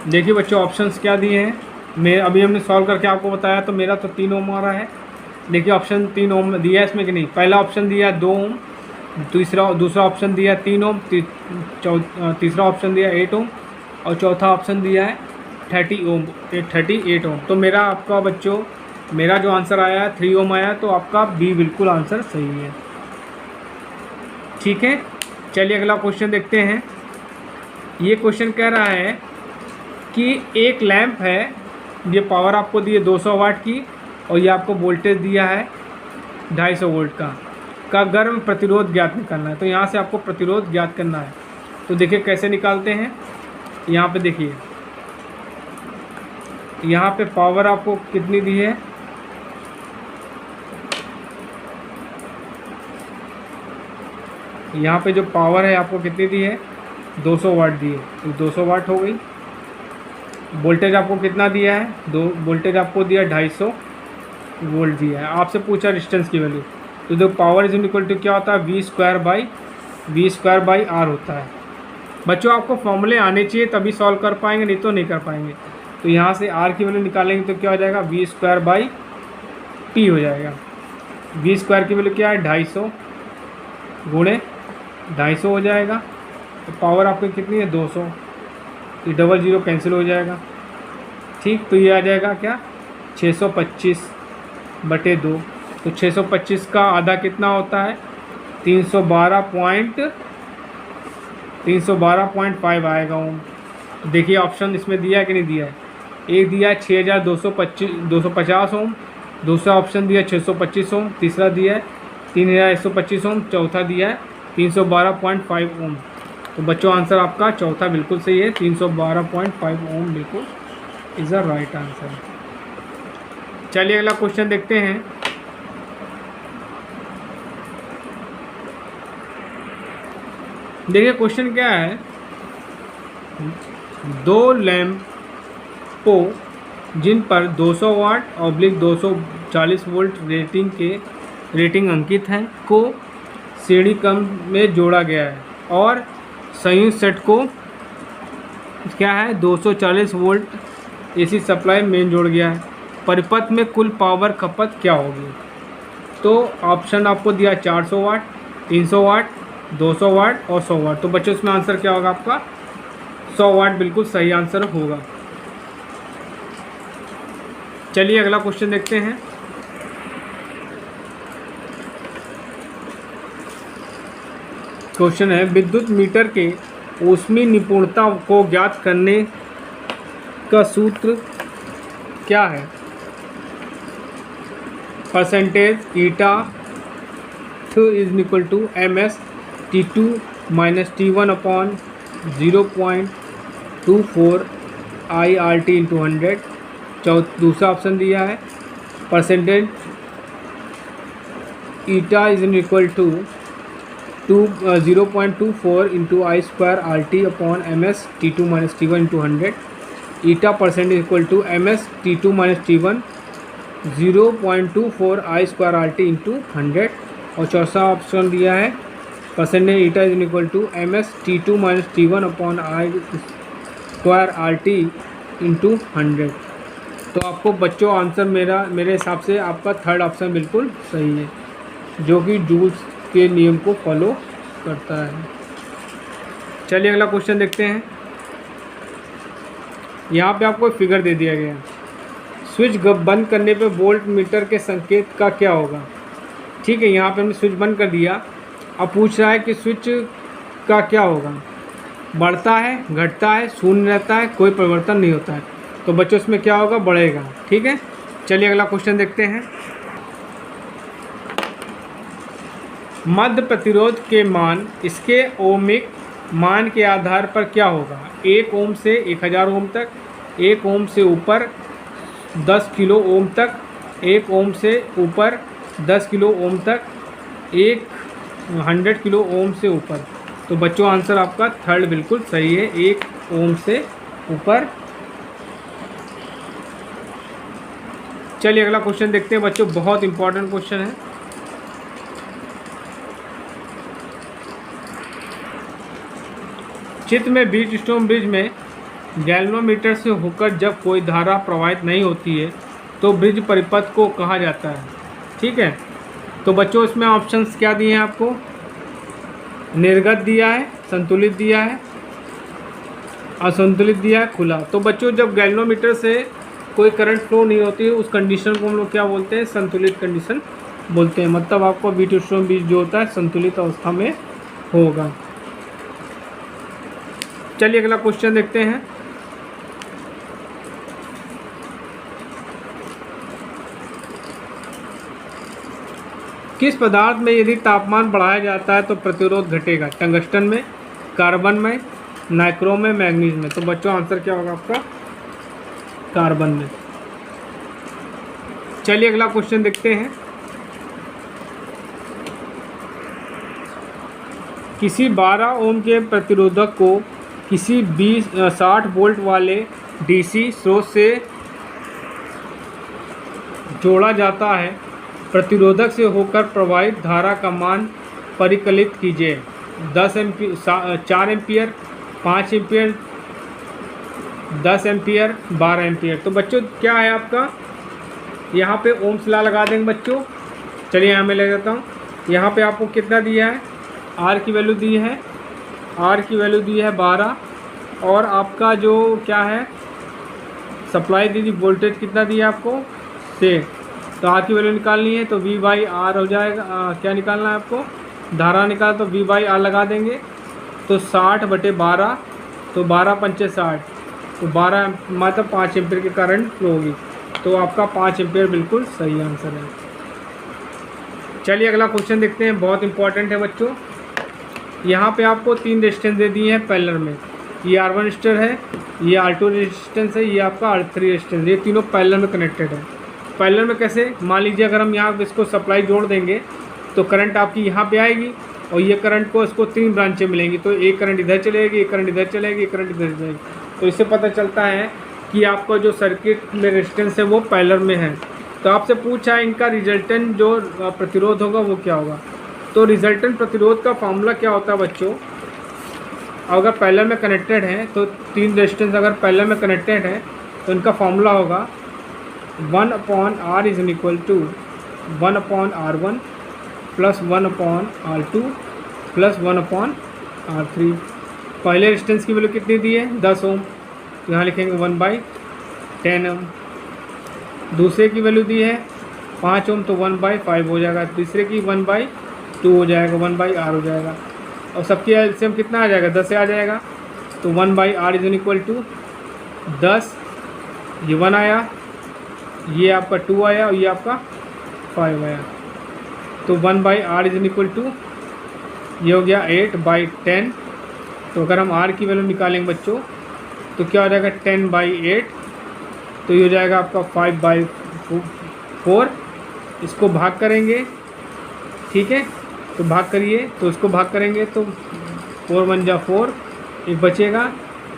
देखिए बच्चों ऑप्शंस क्या दिए हैं, मैं अभी हमने सॉल्व करके आपको बताया, तो मेरा तो 3 ओम आ रहा है। देखिए ऑप्शन 3 ओम दिया है इसमें कि नहीं, पहला ऑप्शन दिया है 2 ओम, दूसरा ऑप्शन दिया है 3 ओम, तीसरा ऑप्शन दिया है 8 ओम, और चौथा ऑप्शन दिया है 38 ओम। तो मेरा आपका बच्चों मेरा जो आंसर आया है 3 ओम आया, तो आपका बी बिल्कुल आंसर सही है। ठीक है, चलिए अगला क्वेश्चन देखते हैं। ये क्वेश्चन कह रहा है कि एक लैंप है, ये पावर आपको दी है 200 वाट की, और ये आपको वोल्टेज दिया है 250 वोल्ट का गर्म प्रतिरोध ज्ञात करना है। तो यहाँ से आपको प्रतिरोध ज्ञात करना है, तो देखिए कैसे निकालते हैं। यहाँ पे देखिए, यहाँ पे पावर आपको कितनी दी है, यहाँ पे जो पावर है आपको कितनी दी है, 200 वाट दी है, तो 200 वाट हो गई। वोल्टेज आपको कितना दिया है, वोल्टेज आपको दिया 250 वोल्ट दिया है। आपसे पूछा डिस्टेंस की वैल्यू, तो जो पावर इज इक्वल टू क्या होता है, v² होता है। बच्चों आपको फॉर्मूले आने चाहिए तभी सॉल्व कर पाएंगे, नहीं तो नहीं कर पाएंगे। तो यहाँ से r की वैल्यू निकालेंगे तो क्या हो जाएगा, v² हो जाएगा। v² की वैल्यू क्या है, 250 गुणे 250 हो जाएगा, तो पावर आपकी कितनी है 200, ये 00 कैंसिल हो जाएगा। ठीक, तो ये आ जाएगा क्या, 625/2, तो 625 का आधा कितना होता है, 312.5 आएगा ओम। तो देखिए ऑप्शन इसमें दिया है कि नहीं दिया है, एक दिया है 6250 ओम, दूसरा ऑप्शन दिया है 625 ओम, तीसरा दिया है 3125 ओम, चौथा दिया है 312.5 ओम। तो बच्चों आंसर आपका चौथा बिल्कुल सही है, 312.5 ओम बिल्कुल इज़ अ राइट आंसर। चलिए अगला क्वेश्चन देखते हैं। देखिए क्वेश्चन क्या है, दो लैंप बल्बों जिन पर 200 वाट ऑब्लिक 240 वोल्ट रेटिंग अंकित है को श्रेणी क्रम में जोड़ा गया है और संयुक्त सेट को क्या है 240 वोल्ट एसी सप्लाई मेन जोड़ गया है। परिपथ में कुल पावर खपत क्या होगी? तो ऑप्शन आपको दिया 400 वाट, 300 वाट, 200 वाट और 100 वाट। तो बच्चों इसमें आंसर क्या होगा आपका? 100 वाट बिल्कुल सही आंसर होगा। चलिए अगला क्वेश्चन देखते हैं। क्वेश्चन है विद्युत मीटर के ऊष्मीय निपुणता को ज्ञात करने का सूत्र क्या है? Percentage eta is equal to MS T2 minus T1 upon 0.24 IRT into 100। दूसरा ऑप्शन दिया है percentage eta is equal to 0.24 into I² RT upon MS T2 minus T1 into 100। Eta percentage equal to MS T2 minus T1 0.24 I² RT into 100। और चौथा option दिया है percentage eta is equal to MS T2 minus T1 upon I² RT into 100। तो आपको बच्चों answer मेरे हिसाब से आपका थर्ड ऑप्शन बिल्कुल सही है, जो कि जूल्स के नियम को फॉलो करता है। चलिए अगला क्वेश्चन देखते हैं। यहाँ पे आपको फिगर दे दिया गया है। स्विच बंद करने पे वोल्ट मीटर के संकेत का क्या होगा? ठीक है, यहाँ पे हमने स्विच बंद कर दिया। अब पूछ रहा है कि स्विच का क्या होगा? बढ़ता है, घटता है, शून्य रहता है, कोई परिवर्तन नहीं होता है। तो बच्चों इसमें क्या होगा? बढ़ेगा। ठीक है, चलिए अगला क्वेश्चन देखते हैं। मध्य प्रतिरोध के मान इसके ओमिक मान के आधार पर क्या होगा? 1 ओम से 1000 ओम तक, 1 ओम से ऊपर 10 किलो ओम तक, 1 ओम से ऊपर 10 किलो ओम तक, 100 किलो ओम से ऊपर। तो बच्चों आंसर आपका थर्ड बिल्कुल सही है, 1 ओम से ऊपर। चलिए अगला क्वेश्चन देखते हैं बच्चों, बहुत इंपॉर्टेंट क्वेश्चन है। चित्र में व्हीटस्टोन ब्रिज में गैल्वेनोमीटर से होकर जब कोई धारा प्रवाहित नहीं होती है तो ब्रिज परिपथ को कहा जाता है। ठीक है, तो बच्चों इसमें ऑप्शंस क्या दिए हैं आपको? निर्गत दिया है, संतुलित दिया है, असंतुलित दिया है, खुला। तो बच्चों जब गैल्वेनोमीटर से कोई करंट फ्लो नहीं होती है उस कंडीशन को हम लोग क्या बोलते हैं? संतुलित कंडीशन बोलते हैं। मतलब आपको व्हीटस्टोन ब्रिज जो होता है संतुलित अवस्था में होगा। चलिए अगला क्वेश्चन देखते हैं। किस पदार्थ में यदि तापमान बढ़ाया जाता है तो प्रतिरोध घटेगा? टंगस्टन में, कार्बन में, नाइक्रोम में, मैग्नीज में। तो बच्चों आंसर क्या होगा आपका? कार्बन में। चलिए अगला क्वेश्चन देखते हैं। किसी 12 ओम के प्रतिरोधक को किसी 60 वोल्ट वाले डीसी स्रोत से जोड़ा जाता है। प्रतिरोधक से होकर प्रवाहित धारा का मान परिकलित कीजिए। 10 ampere, 4 ampere, 5 ampere, 10 ampere, 12 ampere. तो बच्चों क्या है आपका? यहाँ पे ओम्स लॉ लगा देंगे बच्चों। चलिए यहाँ मैं ले जाता हूँ। यहाँ पे आपको कितना दिया है? आर की वैल्यू दी है, आर की वैल्यू दी है 12। और आपका जो क्या है सप्लाई दी थी वोल्टेज कितना दिया आपको? से। तो आर की वैल्यू निकालनी है तो V/R हो जाएगा। क्या निकालना है आपको? धारा निकाल तो V/R लगा देंगे। तो 60/12, तो 12 पंचे 60, तो 12 मतलब 5 एम्पीयर के करंट फ्लो होगी। तो आपका 5 एम्पीयर बिल्कुल सही आंसर है। चलिए अगला क्वेश्चन देखते हैं, बहुत इंपॉर्टेंट है बच्चों। यहाँ पे आपको 3 रेजिस्टेंस दे दिए हैं पैरेलल में। ये R1 रेजिस्टर है, ये R2 रेजिस्टेंस है, ये आपका R3 रेजिस्टेंस। ये तीनों पैरेलल में कनेक्टेड है। पैरेलल में कैसे? मान लीजिए अगर हम यहाँ इसको सप्लाई जोड़ देंगे तो करंट आपकी यहाँ पे आएगी और ये करंट को इसको 3 ब्रांचें मिलेंगी। तो एक करंट इधर चलेगी, एक करंट इधर चलेगी, एक करंट इधर जाएगी। तो इससे पता चलता है कि आपका जो सर्किट में रेजिस्टेंस है वो पैरेलल में है। तो आपसे पूछा है इनका रिजल्टेंट जो प्रतिरोध होगा वो क्या होगा। तो रिजल्टेंट प्रतिरोध का फॉर्मूला क्या होता है बच्चों, अगर पैरेलल में कनेक्टेड है तो 3 रेजिस्टेंस अगर पैरेलल में कनेक्टेड है तो इनका फॉर्मूला होगा 1/R is equal to 1/R1 plus 1/R2 plus 1/R3। पहले रेजिस्टेंस की वैल्यू कितनी दी है 10 ओम, तो यहाँ लिखेंगे 1/10 ओम। दूसरे की वैल्यू दी है 5 ओम, तो 1/5 हो जाएगा। तीसरे की 1/2 हो जाएगा, 1/R हो जाएगा। और सबकी एलसीएम कितना आ जाएगा 10 से आ जाएगा, तो 1/R इज इक्वल टू 10, ये 1 आया, ये आपका 2 आया और ये आपका 5 आया। तो 1/R इज इक्वल टू ये हो गया 8/10। तो अगर हम R की वैल्यू निकालेंगे बच्चों तो क्या हो जाएगा 10/8, तो ये हो जाएगा आपका 5/4। इसको भाग करेंगे, ठीक है, तो भाग करिए, तो इसको भाग करेंगे तो 4 1 जा 4, एक बचेगा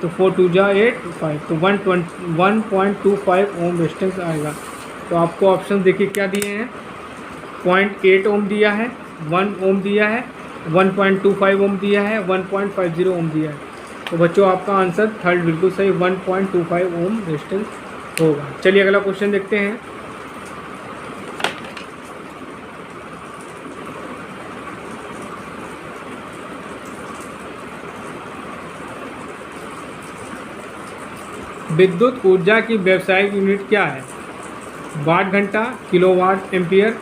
तो 4 2 जा 8 5, तो 1.25 ओम रेजिस्टेंस आएगा। तो आपको ऑप्शन देखिए क्या दिए हैं, 0.8 ओम दिया है, 1 ओम दिया है, 1.25 ओम दिया है, 1.50 ओम दिया है। तो बच्चों आपका आंसर थर्ड बिल्कुल सही 1.25 ओम रेजिस्टेंस होगा। चलिए अगला क्वेश्चन देखते हैं। विद्युत ऊर्जा की व्यावसायिक यूनिट क्या है, वाट घंटा, किलोवाट एम्पियर,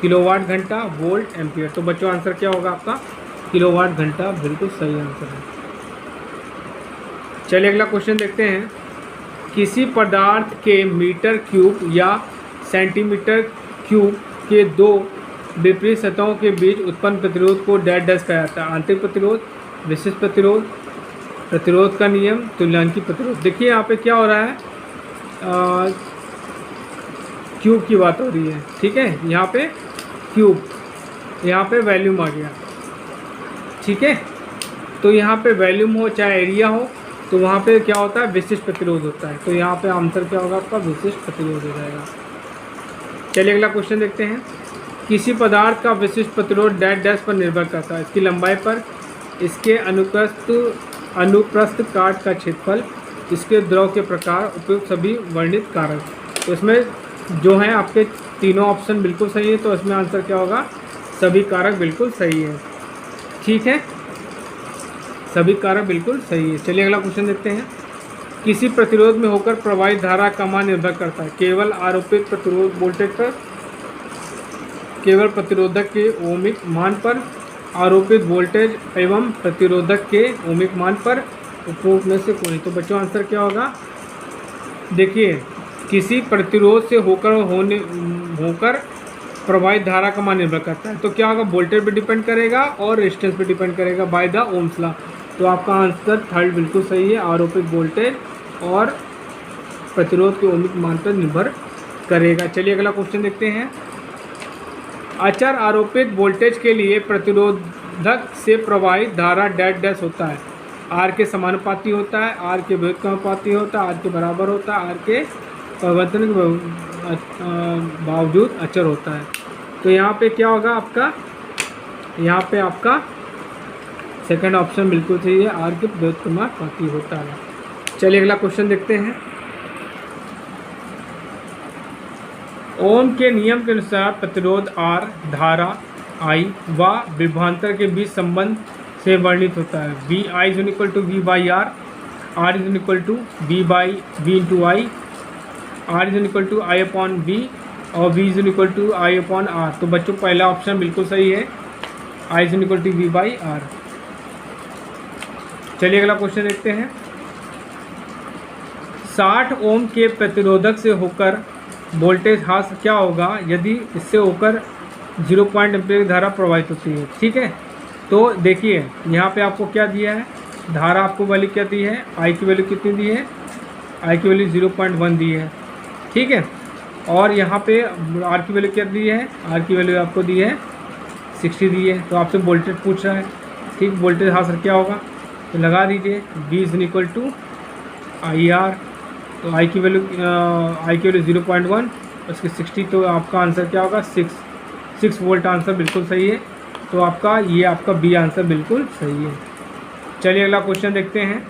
किलोवाट घंटा, वोल्ट एम्पियर। तो बच्चों आंसर क्या होगा आपका किलोवाट घंटा, बिल्कुल सही आंसर है। चलिए अगला क्वेश्चन देखते हैं। किसी पदार्थ के मीटर क्यूब या सेंटीमीटर क्यूब के 2 विपरीत सतहों के बीच उत्पन्न प्रतिरोध को डैश डैश कहा जाता है, आंतरिक प्रतिरोध, विशिष्ट प्रतिरोध, प्रतिरोध का नियम, तुल्यांकी प्रतिरोध। देखिए यहाँ पे क्या हो रहा है, क्यूब की बात हो रही है, ठीक है, यहाँ पे क्यूब, यहाँ पे वॉल्यूम आ गया, ठीक है। तो यहाँ पे वॉल्यूम हो चाहे एरिया हो तो वहाँ पे क्या होता है विशिष्ट प्रतिरोध होता है। तो यहाँ पे आंसर क्या होगा आपका विशिष्ट प्रतिरोध हो जाएगा। चलिए अगला क्वेश्चन देखते हैं। किसी पदार्थ का विशिष्ट प्रतिरोध डैश डैश पर निर्भर करता है, इसकी लंबाई पर, इसके अनुप्रस्थ काट का क्षेत्रफल, इसके द्रव के प्रकार, उपयुक्त सभी वर्णित कारक। तो इसमें जो है आपके तीनों ऑप्शन बिल्कुल सही है, तो इसमें आंसर क्या होगा सभी कारक बिल्कुल सही है, ठीक है, सभी कारक बिल्कुल सही है। चलिए अगला क्वेश्चन देखते हैं। किसी प्रतिरोध में होकर प्रवाहित धारा का मान निर्भर करता है, केवल आरोपित प्रतिरोध वोल्टेज पर, केवल प्रतिरोधक के ओमिक मान पर, आरोपित वोल्टेज एवं प्रतिरोधक के ओमिक मान पर, उपरोक्त में से कोई। तो बच्चों आंसर क्या होगा, देखिए किसी प्रतिरोध से होकर प्रवाहित धारा का मान निर्भर करता है, तो क्या होगा वोल्टेज पे डिपेंड करेगा और रेजिस्टेंस पे डिपेंड करेगा बाय द ओम्स लॉ। तो आपका आंसर थर्ड बिल्कुल सही है, आरोपित वोल्टेज और प्रतिरोध के ओमिक मान पर निर्भर करेगा। चलिए अगला क्वेश्चन देखते हैं। अचर आरोपित वोल्टेज के लिए प्रतिरोधक से प्रवाहित धारा डैश डैश होता है, आर के समानुपाती होता है, आर के व्युत्क्रमानुपाती होता है, आर के बराबर होता है, आर के परिवर्तन के बावजूद अचर होता है। तो यहाँ पे क्या होगा आपका, यहाँ पे आपका सेकंड ऑप्शन बिल्कुल सही है, आर के व्युत्क्रमानुपाती होता है। चलिए अगला क्वेश्चन देखते हैं। ओम के नियम के अनुसार प्रतिरोध R, धारा I व विभवांतर के बीच संबंध से वर्णित होता है। V I is equal to V by R, R is equal to V by V into I, R is equal to I upon V और V is equal to I upon R। तो बच्चों पहला option बिल्कुल सही है, I is equal to V by R। चलिए अगला question देखते हैं। 60 ओम के प्रतिरोधक से होकर वोल्टेज ह्रास क्या होगा यदि इससे होकर 0 पॉइंट एम्पीयर धारा प्रवाहित होती है, ठीक है। तो देखिए यहाँ पे आपको क्या दिया है, धारा आपको वैल्यू क्या दी है, I की वैल्यू कितनी दी है, I की वैल्यू 0.1 दी है, ठीक है। और यहाँ पे R की वैल्यू क्या दी है, R की वैल्यू आपको दी है 60 दी है। तो आपसे वोल्टेज पूछ रहा है, ठीक, वोल्टेज ह्रास क्या होगा, तो लगा दीजिए V is equal to IR तो आई की वैल्यू 0.1, उसकी 60, तो आपका आंसर क्या होगा 6 वोल्ट। आंसर बिल्कुल सही है। तो आपका ये आपका बी आंसर बिल्कुल सही है। चलिए अगला क्वेश्चन देखते हैं।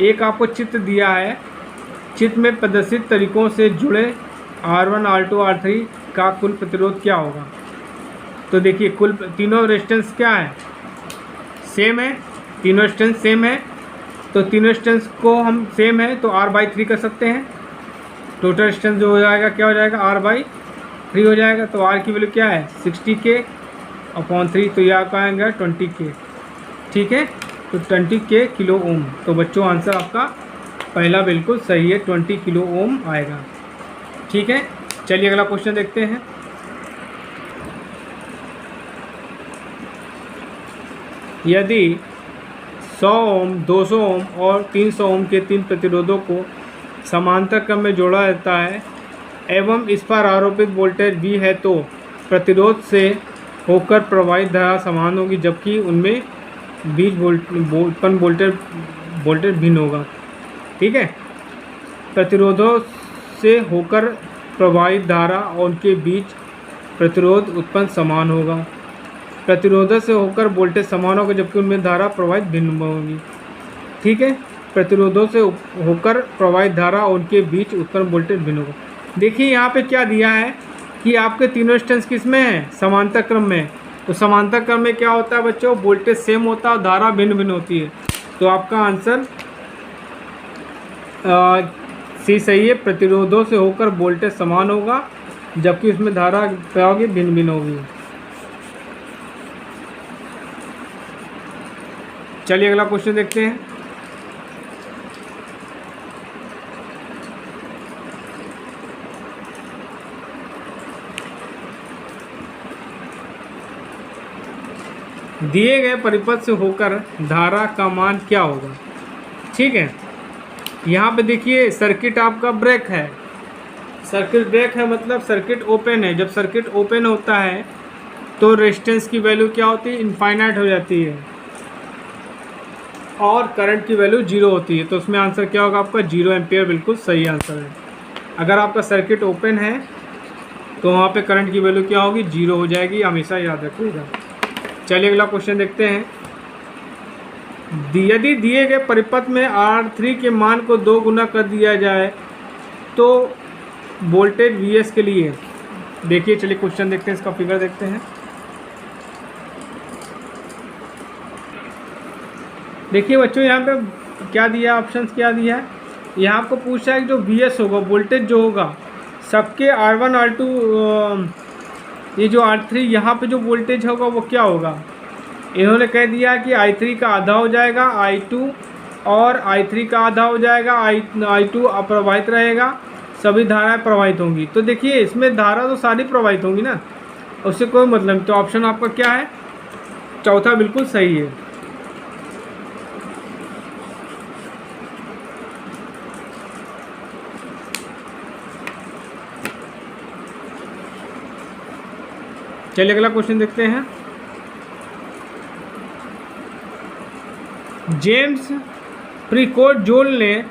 एक आपको चित्र दिया है, चित्र में प्रदर्शित तरीकों से जुड़े R1, R2, R3 का कुल प्रतिरोध क्या होगा। तो देखिए कुल तीनों रेजिस्टेंस क्या है, सेम है, तीनों रेजिस्टेंस सेम है। तो तीनों रेजिस्टेंस को हम सेम है तो R/3 कर सकते हैं। टोटल रेजिस्टेंस जो हो जाएगा क्या हो जाएगा, R/3 हो जाएगा। तो R की वैल्यू क्या है 60K/3, तो यह आपका आएगा 20K। ठीक है, तो 20K किलो ओम। तो बच्चों आंसर आपका पहला बिल्कुल सही है, 20 किलो ओम आएगा। ठीक है, चलिए अगला क्वेश्चन देखते हैं। यदि 100 ओम, 200 ओम और 300 ओम के 3 प्रतिरोधों को समांतर क्रम में जोड़ा जाता है एवं इस पर आरोपित वोल्टेज V है, तो प्रतिरोध से होकर प्रवाहित धारा समान होगी, जबकि उनमें बीच उत्पन्न वोल्टेज भिन्न होगा। ठीक है, प्रतिरोधों से होकर प्रवाहित धारा और उनके बीच प्रतिरोध उत्पन्न समान होगा। प्रतिरोधों से होकर वोल्टेज समान होगा, जबकि उनमें धारा प्रवाहित भिन्न होगी। ठीक है, प्रतिरोधों से होकर प्रवाहित धारा और उनके बीच उत्पन्न वोल्टेज भिन्न होगा। देखिए यहाँ पे क्या दिया है कि आपके तीनों रेजिस्टेंस किस में है, समांतर क्रम में। तो समांतर क्रम में क्या होता है बच्चों, वोल्टेज सेम होता है और धारा भिन्न भिन्न होती है। तो आपका आंसर सी सही है, प्रतिरोधों से होकर वोल्टेज समान होगा, जबकि उसमें धारा क्या होगी, भिन्न भिन्न होगी। चलिए अगला क्वेश्चन देखते हैं। दिए गए परिपथ से होकर धारा का मान क्या होगा। ठीक है, यहाँ पे देखिए सर्किट आपका ब्रेक है, सर्किट ब्रेक है मतलब सर्किट ओपन है। जब सर्किट ओपन होता है तो रेजिस्टेंस की वैल्यू क्या होती है, इनफाइनाइट हो जाती है और करंट की वैल्यू 0 होती है। तो उसमें आंसर क्या होगा आपका 0 एम्पियर बिल्कुल सही आंसर है। अगर आपका सर्किट ओपन है तो वहाँ पे करंट की वैल्यू क्या होगी, 0 हो जाएगी, हमेशा याद रखिएगा। चलिए अगला क्वेश्चन देखते हैं। यदि दिए गए परिपथ में R3 के मान को 2 गुना कर दिया जाए तो वोल्टेज Vs के लिए, देखिए चलिए क्वेश्चन देखते हैं, इसका फिगर देखते हैं। देखिए बच्चों यहाँ पे क्या दिया, ऑप्शंस क्या दिया है। यहाँ आपको पूछा है कि जो Vs होगा, वोल्टेज जो होगा सबके R1 R2 ये जो R3 यहाँ पे जो वोल्टेज होगा वो क्या होगा। इन्होंने कह दिया कि I3 का आधा हो जाएगा I2 और I3 का आधा हो जाएगा I2 अप्रवाहित रहेगा, सभी धाराएं प्रवाहित होंगी। तो देखिए इसमें धारा तो सारी प्रवाहित होंगी ना, उससे कोई मतलब नहीं। तो ऑप्शन आपका क्या है, चौथा बिल्कुल सही है। चलिए अगला क्वेश्चन देखते हैं। जेम्स प्रिकोट जोल ने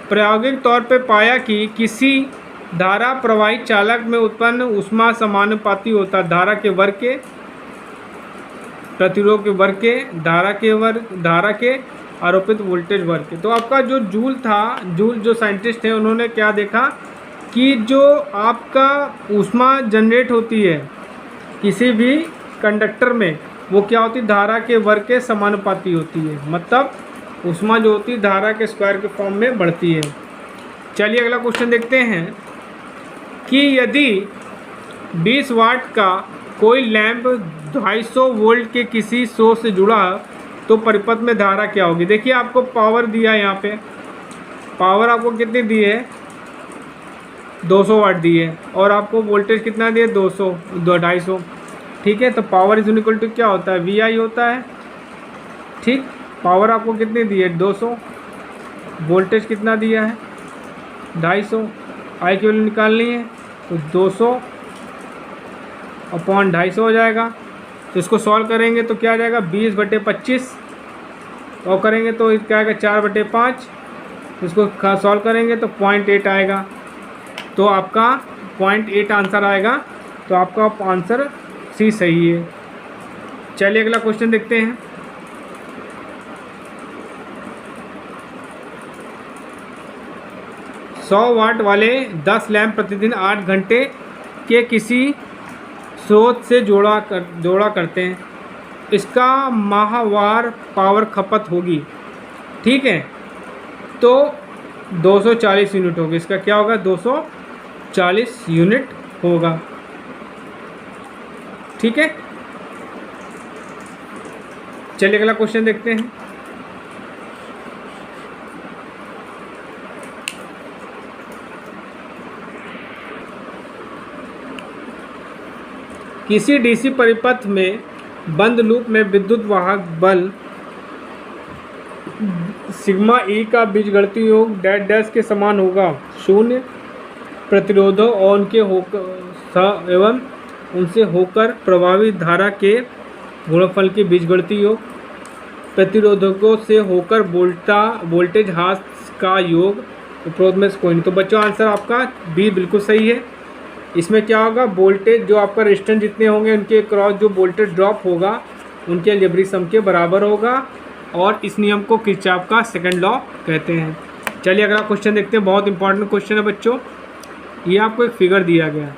प्रायोगिक तौर पर पाया कि किसी धारा प्रवाहित चालक में उत्पन्न ऊष्मा समानुपाती होता है धारा के वर्ग के, प्रतिरोध के वर्ग के, धारा के आरोपित वोल्टेज वर्ग के। तो आपका जो जूल था, जूल जो साइंटिस्ट थे, उन्होंने क्या देखा कि जो आपका ऊष्मा जनरेट होती है किसी भी कंडक्टर में, वो क्या होती है, धारा के वर्ग के समानुपाती होती है। मतलब ऊष्मा जो होती है धारा के स्क्वायर के फॉर्म में बढ़ती है। चलिए अगला क्वेश्चन देखते हैं कि यदि 20 वाट का कोई लैंप 250 वोल्ट के किसी सोर्स से जुड़ा तो परिपथ में धारा क्या होगी। देखिए आपको पावर दिया है, यहाँ पे पावर आपको कितनी दी है, 200 वाट दी है, और आपको वोल्टेज कितना दिया, 250। ठीक है, तो पावर इज इक्वल टू क्या होता है, VI होता है। ठीक, पावर आपको कितनी दी है, 200, वोल्टेज कितना दिया है, 250। आई की वैल्यू निकालनी है तो 200/250 हो जाएगा। तो इसको सॉल्व करेंगे तो क्या आ जाएगा, 20/25, और करेंगे तो क्या आएगा 4/5, इसको सॉल्व करेंगे तो 0.8 आएगा, तो आपका 0.8 आंसर आएगा, तो आपका आंसर सी सही है। चलिए अगला क्वेश्चन देखते हैं। सौ वाट वाले 10 लैंप प्रतिदिन 8 घंटे के किसी स्रोत से जोड़ा करते हैं, इसका माहवार पावर खपत होगी, ठीक है, तो 240 यूनिट होगी। इसका क्या होगा, 240 यूनिट होगा, ठीक है। चलिए अगला क्वेश्चन देखते हैं। किसी डीसी परिपथ में बंद लूप में विद्युत वाहक बल सिग्मा ई का बीजगणितीय योग डैश डैश के समान होगा। शून्य प्रतिरोधों और एवं उनसे होकर प्रभावित धारा के गुणनफल के बीजगणितीय योग, प्रतिरोधकों से होकर वोल्टेज ह्रास का योग, उपरोक्त में से कोई नहीं। तो बच्चों आंसर आपका बी बिल्कुल सही है। इसमें क्या होगा, वोल्टेज जो आपका रेजिस्टेंस जितने होंगे उनके क्रॉस जो वोल्टेज ड्रॉप होगा उनके लेबरी सम के बराबर होगा, और इस नियम को किरचॉफ का सेकंड लॉ कहते हैं। चलिए अगला क्वेश्चन देखते हैं। बहुत इंपॉर्टेंट क्वेश्चन है बच्चों। ये आपको एक फिगर दिया गया है,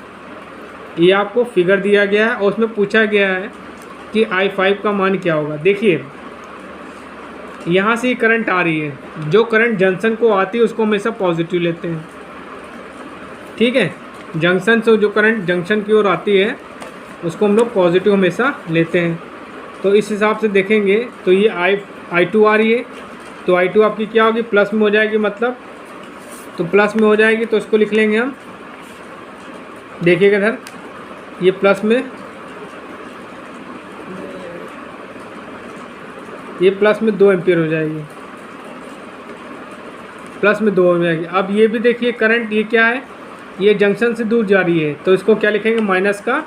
ये आपको फिगर दिया गया है और उसमें पूछा गया है कि I5 का मान क्या होगा। देखिए यहाँ से करंट आ रही है, जो करंट जंक्शन को आती है उसको हमेशा पॉजिटिव लेते हैं, ठीक है। जंक्शन से जो करंट जंक्शन की ओर आती है उसको हम लोग पॉजिटिव हमेशा लेते हैं। तो इस हिसाब से देखेंगे तो ये I2 आ रही है, तो I2 आपकी क्या होगी, प्लस में हो जाएगी, मतलब तो प्लस में हो जाएगी, तो इसको लिख लेंगे हम। देखिएगा इधर, ये प्लस में, ये प्लस में 2 एम्पियर हो जाएगी, प्लस में 2 हो जाएगी। अब ये भी देखिए करंट, ये क्या है, ये जंक्शन से दूर जा रही है, तो इसको क्या लिखेंगे, माइनस का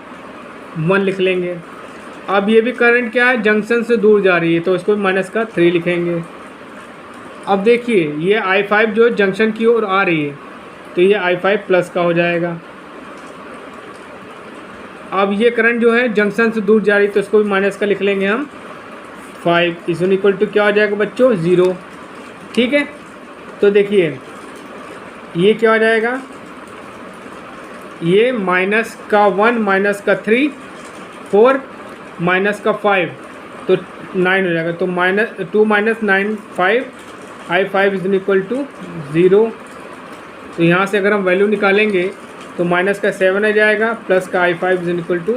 1 लिख लेंगे। अब ये भी करंट क्या है, जंक्शन से दूर जा रही है, तो इसको माइनस का 3 लिखेंगे। अब देखिए ये I5 जो जंक्शन की ओर आ रही है, तो ये I5 प्लस का हो जाएगा। अब ये करंट जो है जंक्शन से दूर जा रही है, तो इसको भी माइनस का लिख लेंगे हम 5 इज इक्वल टू क्या हो जाएगा बच्चों, 0, ठीक है। तो देखिए ये क्या हो जाएगा, ये माइनस का 1 माइनस का 3 4 माइनस का 5 तो 9 हो जाएगा। तो -2 - 9 5 I5 इज इक्वल टू 0। तो यहाँ से अगर हम वैल्यू निकालेंगे तो माइनस का 7 आ जाएगा, प्लस का I5 इज इक्वल टू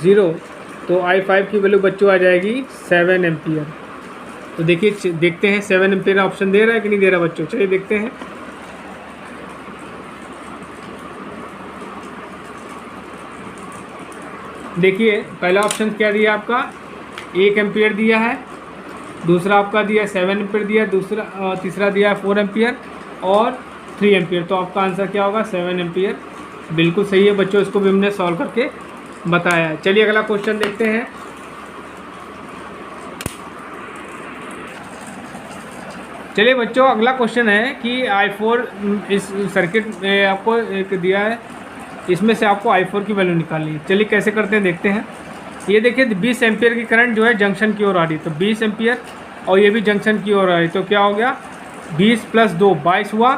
0। तो I5 की वैल्यू बच्चों आ जाएगी 7 एम्पियर। तो देखिए देखते हैं 7 एम्पियर ऑप्शन दे रहा है कि नहीं दे रहा बच्चों, चलिए देखते हैं। देखिए पहला ऑप्शन क्या दिया आपका, 1 एम्पियर दिया है, दूसरा आपका दिया 7 एम्पियर दिया, तीसरा दिया 4 एम्पियर और 3 एम्पियर। तो आपका आंसर क्या होगा, 7 एम्पियर। बिल्कुल सही है बच्चों, इसको भी हमने सॉल्व करके बताया है। चलिए अगला क्वेश्चन देखते हैं। चलिए बच्चों अगला क्वेश्चन है कि I4 इस सर्किट में आपको एक दिया है, इसमें से आपको I4 की वैल्यू निकालनी है। चलिए कैसे करते हैं देखते हैं। ये देखिए 20 एम्पियर की करंट जो है जंक्शन की ओर आ रही है, तो 20 एम्पियर और ये भी जंक्शन की ओर आ रही है, तो क्या हो गया 20 + 2 22 हुआ,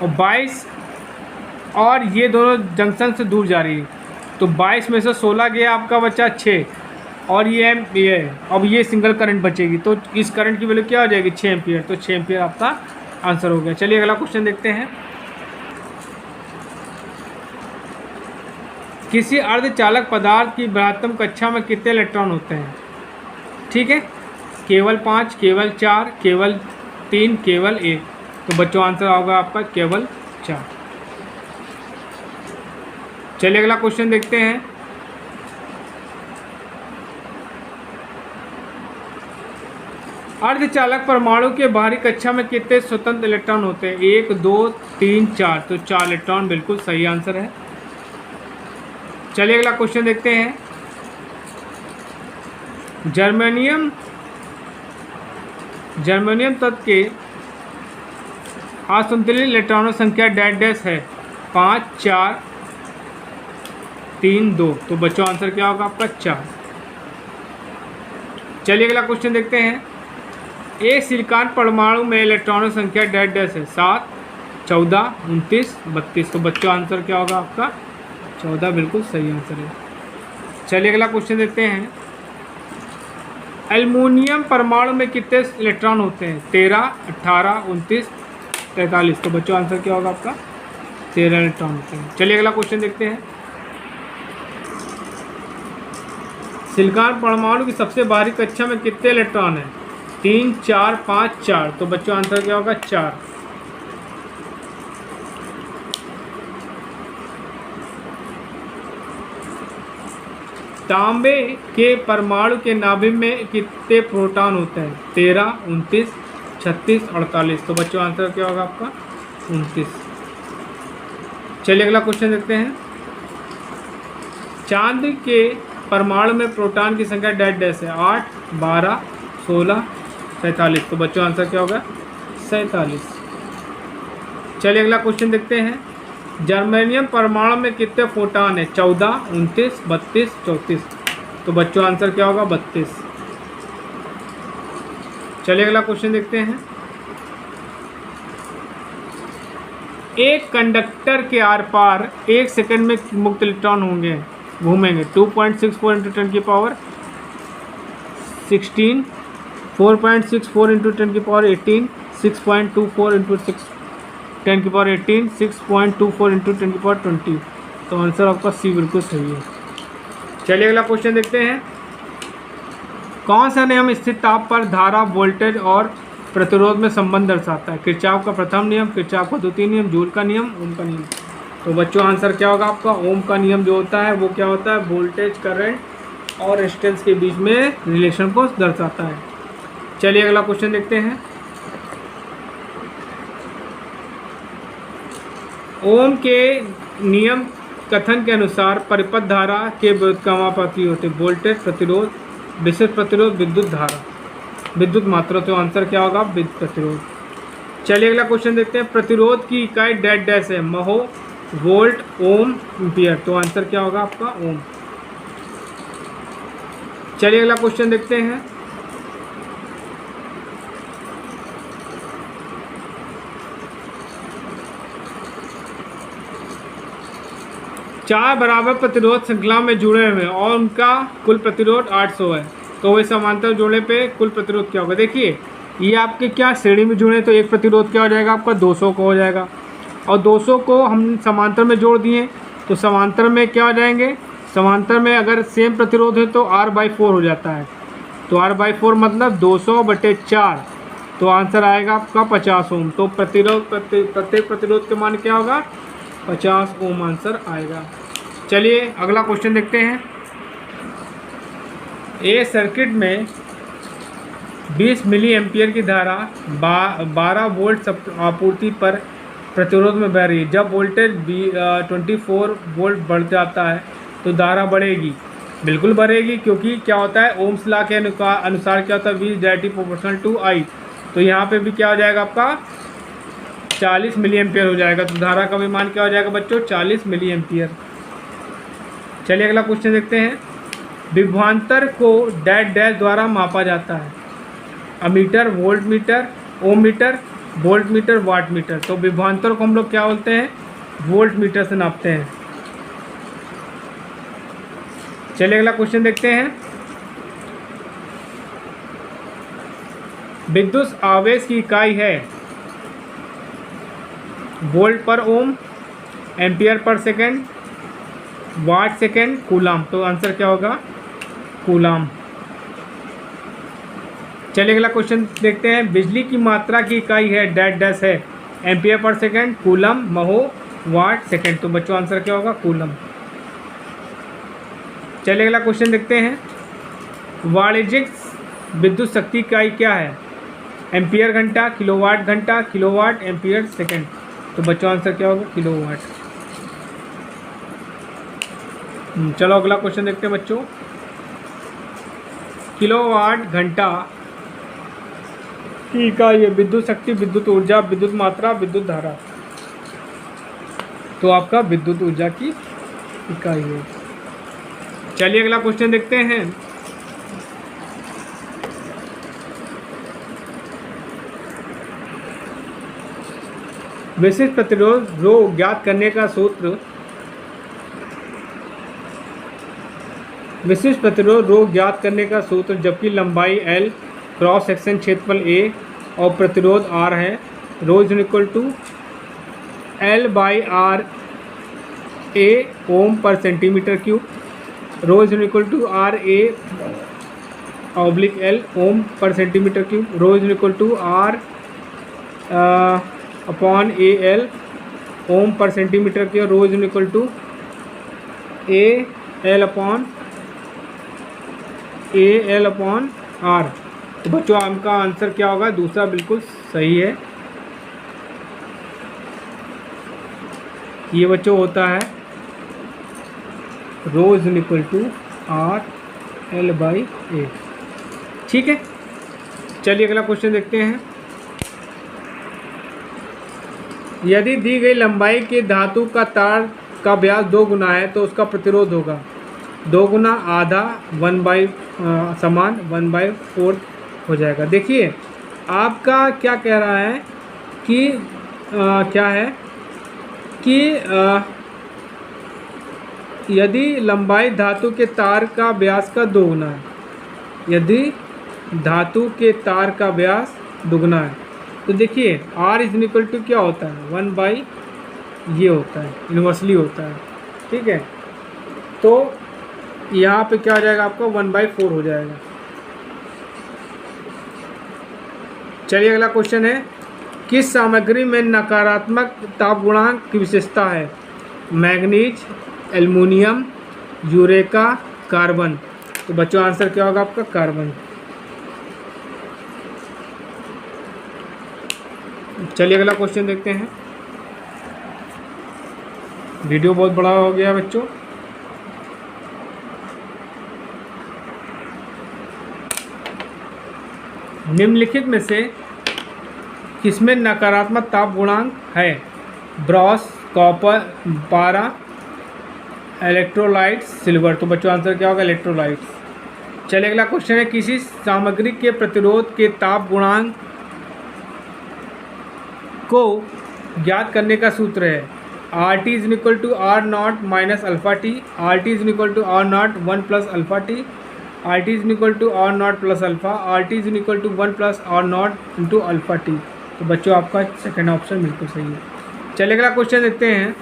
और 22 और ये दोनों जंक्शन से दूर जा रही है, तो 22 में से 16 गया आपका बच्चा 6 और ये अब ये सिंगल करंट बचेगी, तो इस करंट की वैल्यू क्या हो जाएगी 6 एम्पियर। तो 6 एम्पियर आपका आंसर हो गया। चलिए अगला क्वेश्चन देखते हैं। किसी अर्धचालक पदार्थ की बृहत्तम कक्षा में कितने इलेक्ट्रॉन होते हैं, ठीक है, केवल 5, केवल 4, केवल 3, केवल 1। तो बच्चों आंसर होगा आपका केवल 4। चलिए अगला क्वेश्चन देखते हैं। अर्धचालक परमाणु के बाहरी कक्षा में कितने स्वतंत्र इलेक्ट्रॉन होते हैं, 1 2 3 4। तो 4 इलेक्ट्रॉन बिल्कुल सही आंसर है। चलिए अगला क्वेश्चन देखते हैं। जर्मेनियम तत्व के असंतुलित इलेक्ट्रॉनों संख्या डैश डैश है 5 4 3 2। तो बच्चों आंसर क्या होगा आपका 4। चलिए अगला क्वेश्चन देखते हैं। एक सिलिकॉन परमाणु में इलेक्ट्रॉनों संख्या डैश डैश है 7 14 29 32। तो बच्चों आंसर क्या होगा आपका 14 बिल्कुल सही आंसर है। चलिए अगला क्वेश्चन देखते हैं। एल्युमिनियम परमाणु में कितने इलेक्ट्रॉन होते हैं 13 18 29 43। तो बच्चों आंसर क्या होगा आपका 13 इलेक्ट्रॉन होते हैं। चलिए अगला क्वेश्चन देखते हैं। सिलिकॉन परमाणु की सबसे बाहरी कक्षा में कितने इलेक्ट्रॉन हैं 3 4 5 4। तो बच्चों आंसर क्या होगा 4। तांबे के परमाणु के नाभिक में कितने प्रोटॉन होते हैं 13 29 36 48। तो बच्चों आंसर क्या होगा आपका 29। चलिए अगला क्वेश्चन देखते हैं। चांद के परमाणु में प्रोटॉन की संख्या डैश डैश है 8 12 16 47। तो बच्चों आंसर क्या होगा 47। चलिए अगला क्वेश्चन देखते हैं। जर्मेनियम परमाणु में कितने प्रोटॉन है 14 29 32 34। तो बच्चों आंसर क्या होगा 32। चलिए अगला क्वेश्चन देखते हैं। एक कंडक्टर के आर पार 1 सेकंड में मुक्त इलेक्ट्रॉन होंगे घूमेंगे 2.64 इंटू 10 की पावर 16 4.64 इंटू 10 की पावर 18 6.24 इंटू 10 की पावर 18 6.24 इंटू 10 की पावर 20। तो आंसर आपका सी बिल्कुल सही है। चलिए अगला क्वेश्चन देखते हैं। कौन सा नियम स्थिर ताप पर धारा वोल्टेज और प्रतिरोध में संबंध दर्शाता है किरचॉफ का प्रथम नियम किरचॉफ का द्वितीय नियम जूल का नियम ओम का नियम। तो बच्चों आंसर क्या होगा आपका ओम का नियम जो होता है वो क्या होता है वोल्टेज करंट और रेजिस्टेंस के बीच में रिलेशन को दर्शाता है। चलिए अगला क्वेश्चन देखते हैं। ओम के नियम कथन के अनुसार परिपथ धारा के व्युत्क्रमानुपाती होते वोल्टेज प्रतिरोध विशेष प्रतिरोध विद्युत धारा विद्युत मात्रा। तो आंसर क्या होगा विद्युत प्रतिरोध। चलिए अगला क्वेश्चन देखते हैं। प्रतिरोध की इकाई डैश डैश है महो वोल्ट ओम एम्पियर। तो आंसर क्या होगा आपका ओम। चलिए अगला क्वेश्चन देखते हैं। चार बराबर प्रतिरोध श्रृंखला में जुड़े हुए हैं और उनका कुल प्रतिरोध 800 है। तो वही समांतर जोड़ने पे कुल प्रतिरोध क्या होगा। देखिए ये आपके क्या श्रेणी में जुड़े तो एक प्रतिरोध क्या हो जाएगा आपका 200 का हो जाएगा और 200 को हम समांतर में जोड़ दिए तो समांतर में क्या हो जाएंगे समांतर में अगर सेम प्रतिरोध है तो R/4 हो जाता है। तो R/4 मतलब 200/4। तो आंसर आएगा आपका 50 ओम। तो प्रत्येक प्रतिरोध के मान क्या होगा 50 ओम आंसर आएगा। चलिए अगला क्वेश्चन देखते हैं। ए सर्किट में 20 मिली एम्पियर की धारा 12 वोल्ट आपूर्ति पर प्रतिरोध में बह रही है। जब वोल्टेज 24 वोल्ट बढ़ जाता है तो धारा बढ़ेगी बिल्कुल बढ़ेगी क्योंकि क्या होता है ओम्स लॉ के अनुसार क्या होता है V directly proportional to I। तो यहाँ पे भी क्या हो जाएगा आपका 40 मिली एम्पियर हो जाएगा। तो धारा का भी मान क्या हो जाएगा बच्चों 40 मिली एम्पियर। चलिए अगला क्वेश्चन देखते हैं। विभवांतर को डैश डैश द्वारा मापा जाता है ammeter voltmeter ohmmeter voltmeter wattmeter. तो विभवांतर को हम लोग क्या बोलते हैं वोल्ट मीटर से नापते हैं। चलिए अगला क्वेश्चन देखते हैं। विद्युत आवेश की इकाई है वोल्ट पर ओम एम्पियर पर सेकेंड वाट सेकेंड कूलाम। तो आंसर क्या होगा कूलाम। चलिए अगला क्वेश्चन देखते हैं। बिजली की मात्रा की इकाई है डैश डैश है एम्पियर पर सेकेंड कूलम महो वाट सेकेंड। तो बच्चों आंसर क्या होगा कूलम। चलिए अगला क्वेश्चन देखते हैं। वाणिज्यिक विद्युत शक्ति की इकाई क्या है एम्पियर घंटा किलोवाट घंटा किलोवाट एम्पियर सेकेंड। तो बच्चों आंसर क्या होगा किलोवाट। चलो अगला क्वेश्चन देखते हैं बच्चों। किलोवाट घंटा की इकाई है विद्युत शक्ति, विद्युत ऊर्जा, विद्युत मात्रा, विद्युत धारा। तो आपका विद्युत ऊर्जा की इकाई है। चलिए अगला क्वेश्चन देखते हैं। विशिष्ट प्रतिरोध रो ज्ञात करने का सूत्र। विशिष्ट प्रतिरोध रो ज्ञात करने का सूत्र, जबकि लंबाई L, क्रॉस सेक्शन क्षेत्रफल A और प्रतिरोध R है। Rho is equal to L by R A ohm per centimetre cube. Rho is equal to R A oblique L ohm per centimetre cube. Rho is equal to R upon A L ohm per centimetre cube. Rho is equal to A L upon R। तो बच्चों आपका answer क्या होगा? दूसरा बिल्कुल सही है। ये बच्चों होता है rho is equal to R L by A। ठीक है, चलिए अगला क्वेश्चन देखते हैं। यदि दी गई लंबाई के धातु का तार का व्यास 2 गुना है तो उसका प्रतिरोध होगा 2 गुना आधा 1/, समान 1/4 हो जाएगा। देखिए आपका क्या कह रहा है कि क्या है कि यदि लंबाई धातु के तार का व्यास का 2 गुना है, यदि धातु के तार का व्यास दुगना है, तो देखिए R इज इक्वल टू क्या होता है? 1/, ये होता है, इन्वर्सली होता है। ठीक है, तो यहाँ पे क्या हो जाएगा? आपका 1/4 हो जाएगा। चलिए अगला क्वेश्चन है, किस सामग्री में नकारात्मक ताप गुणांक की विशेषता है? Manganese, aluminium, eureka, carbon. तो बच्चों आंसर क्या होगा आपका? कार्बन। चलिए अगला क्वेश्चन देखते हैं। वीडियो बहुत बड़ा हो गया बच्चों। निम्नलिखित में से किसमें नकारात्मक ताप गुणांक है? ब्रॉस, कॉपर, पारा, इलेक्ट्रोलाइट्स, सिल्वर। तो बच्चों आंसर क्या होगा? इलेक्ट्रोलाइट्स। चलिए अगला क्वेश्चन है, किसी सामग्री के प्रतिरोध के ताप गुणांक को ज्ञात करने का सूत्र है। RT is equal to R0 minus alpha T. RT is equal to R0 1 plus alpha T. RT is equal to R0 plus alpha. RT is equal to 1 plus R0 into alpha T. तो बच्चों आपका second option बिल्कुल सही है। चलिए अगला question देखते हैं।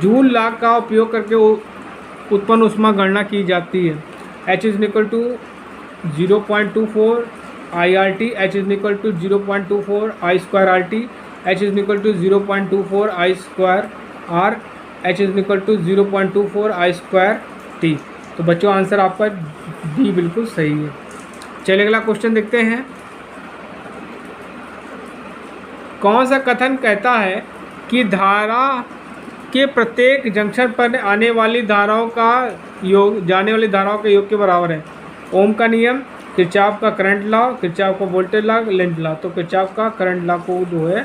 जूल लॉ का उपयोग करके उत्पन्न ऊष्मा गणना की जाती है। H is equal to 0.24 IRT, H is equal to 0.24 I square RT, H is equal to 0.24 I square R, H is equal to 0.24 I square T। तो बच्चों आंसर आपका डी बिल्कुल सही है। चलिए अगला क्वेश्चन देखते हैं। कौन सा कथन कहता है कि धारा के प्रत्येक जंक्शन पर आने वाली धाराओं का योग जाने वाली धाराओं के योग के बराबर है? ओम का नियम, किरचॉफ का करंट लॉ, किरचॉफ का वोल्टेज लॉ, लेंज लॉ। तो किरचॉफ का करंट लॉ को जो है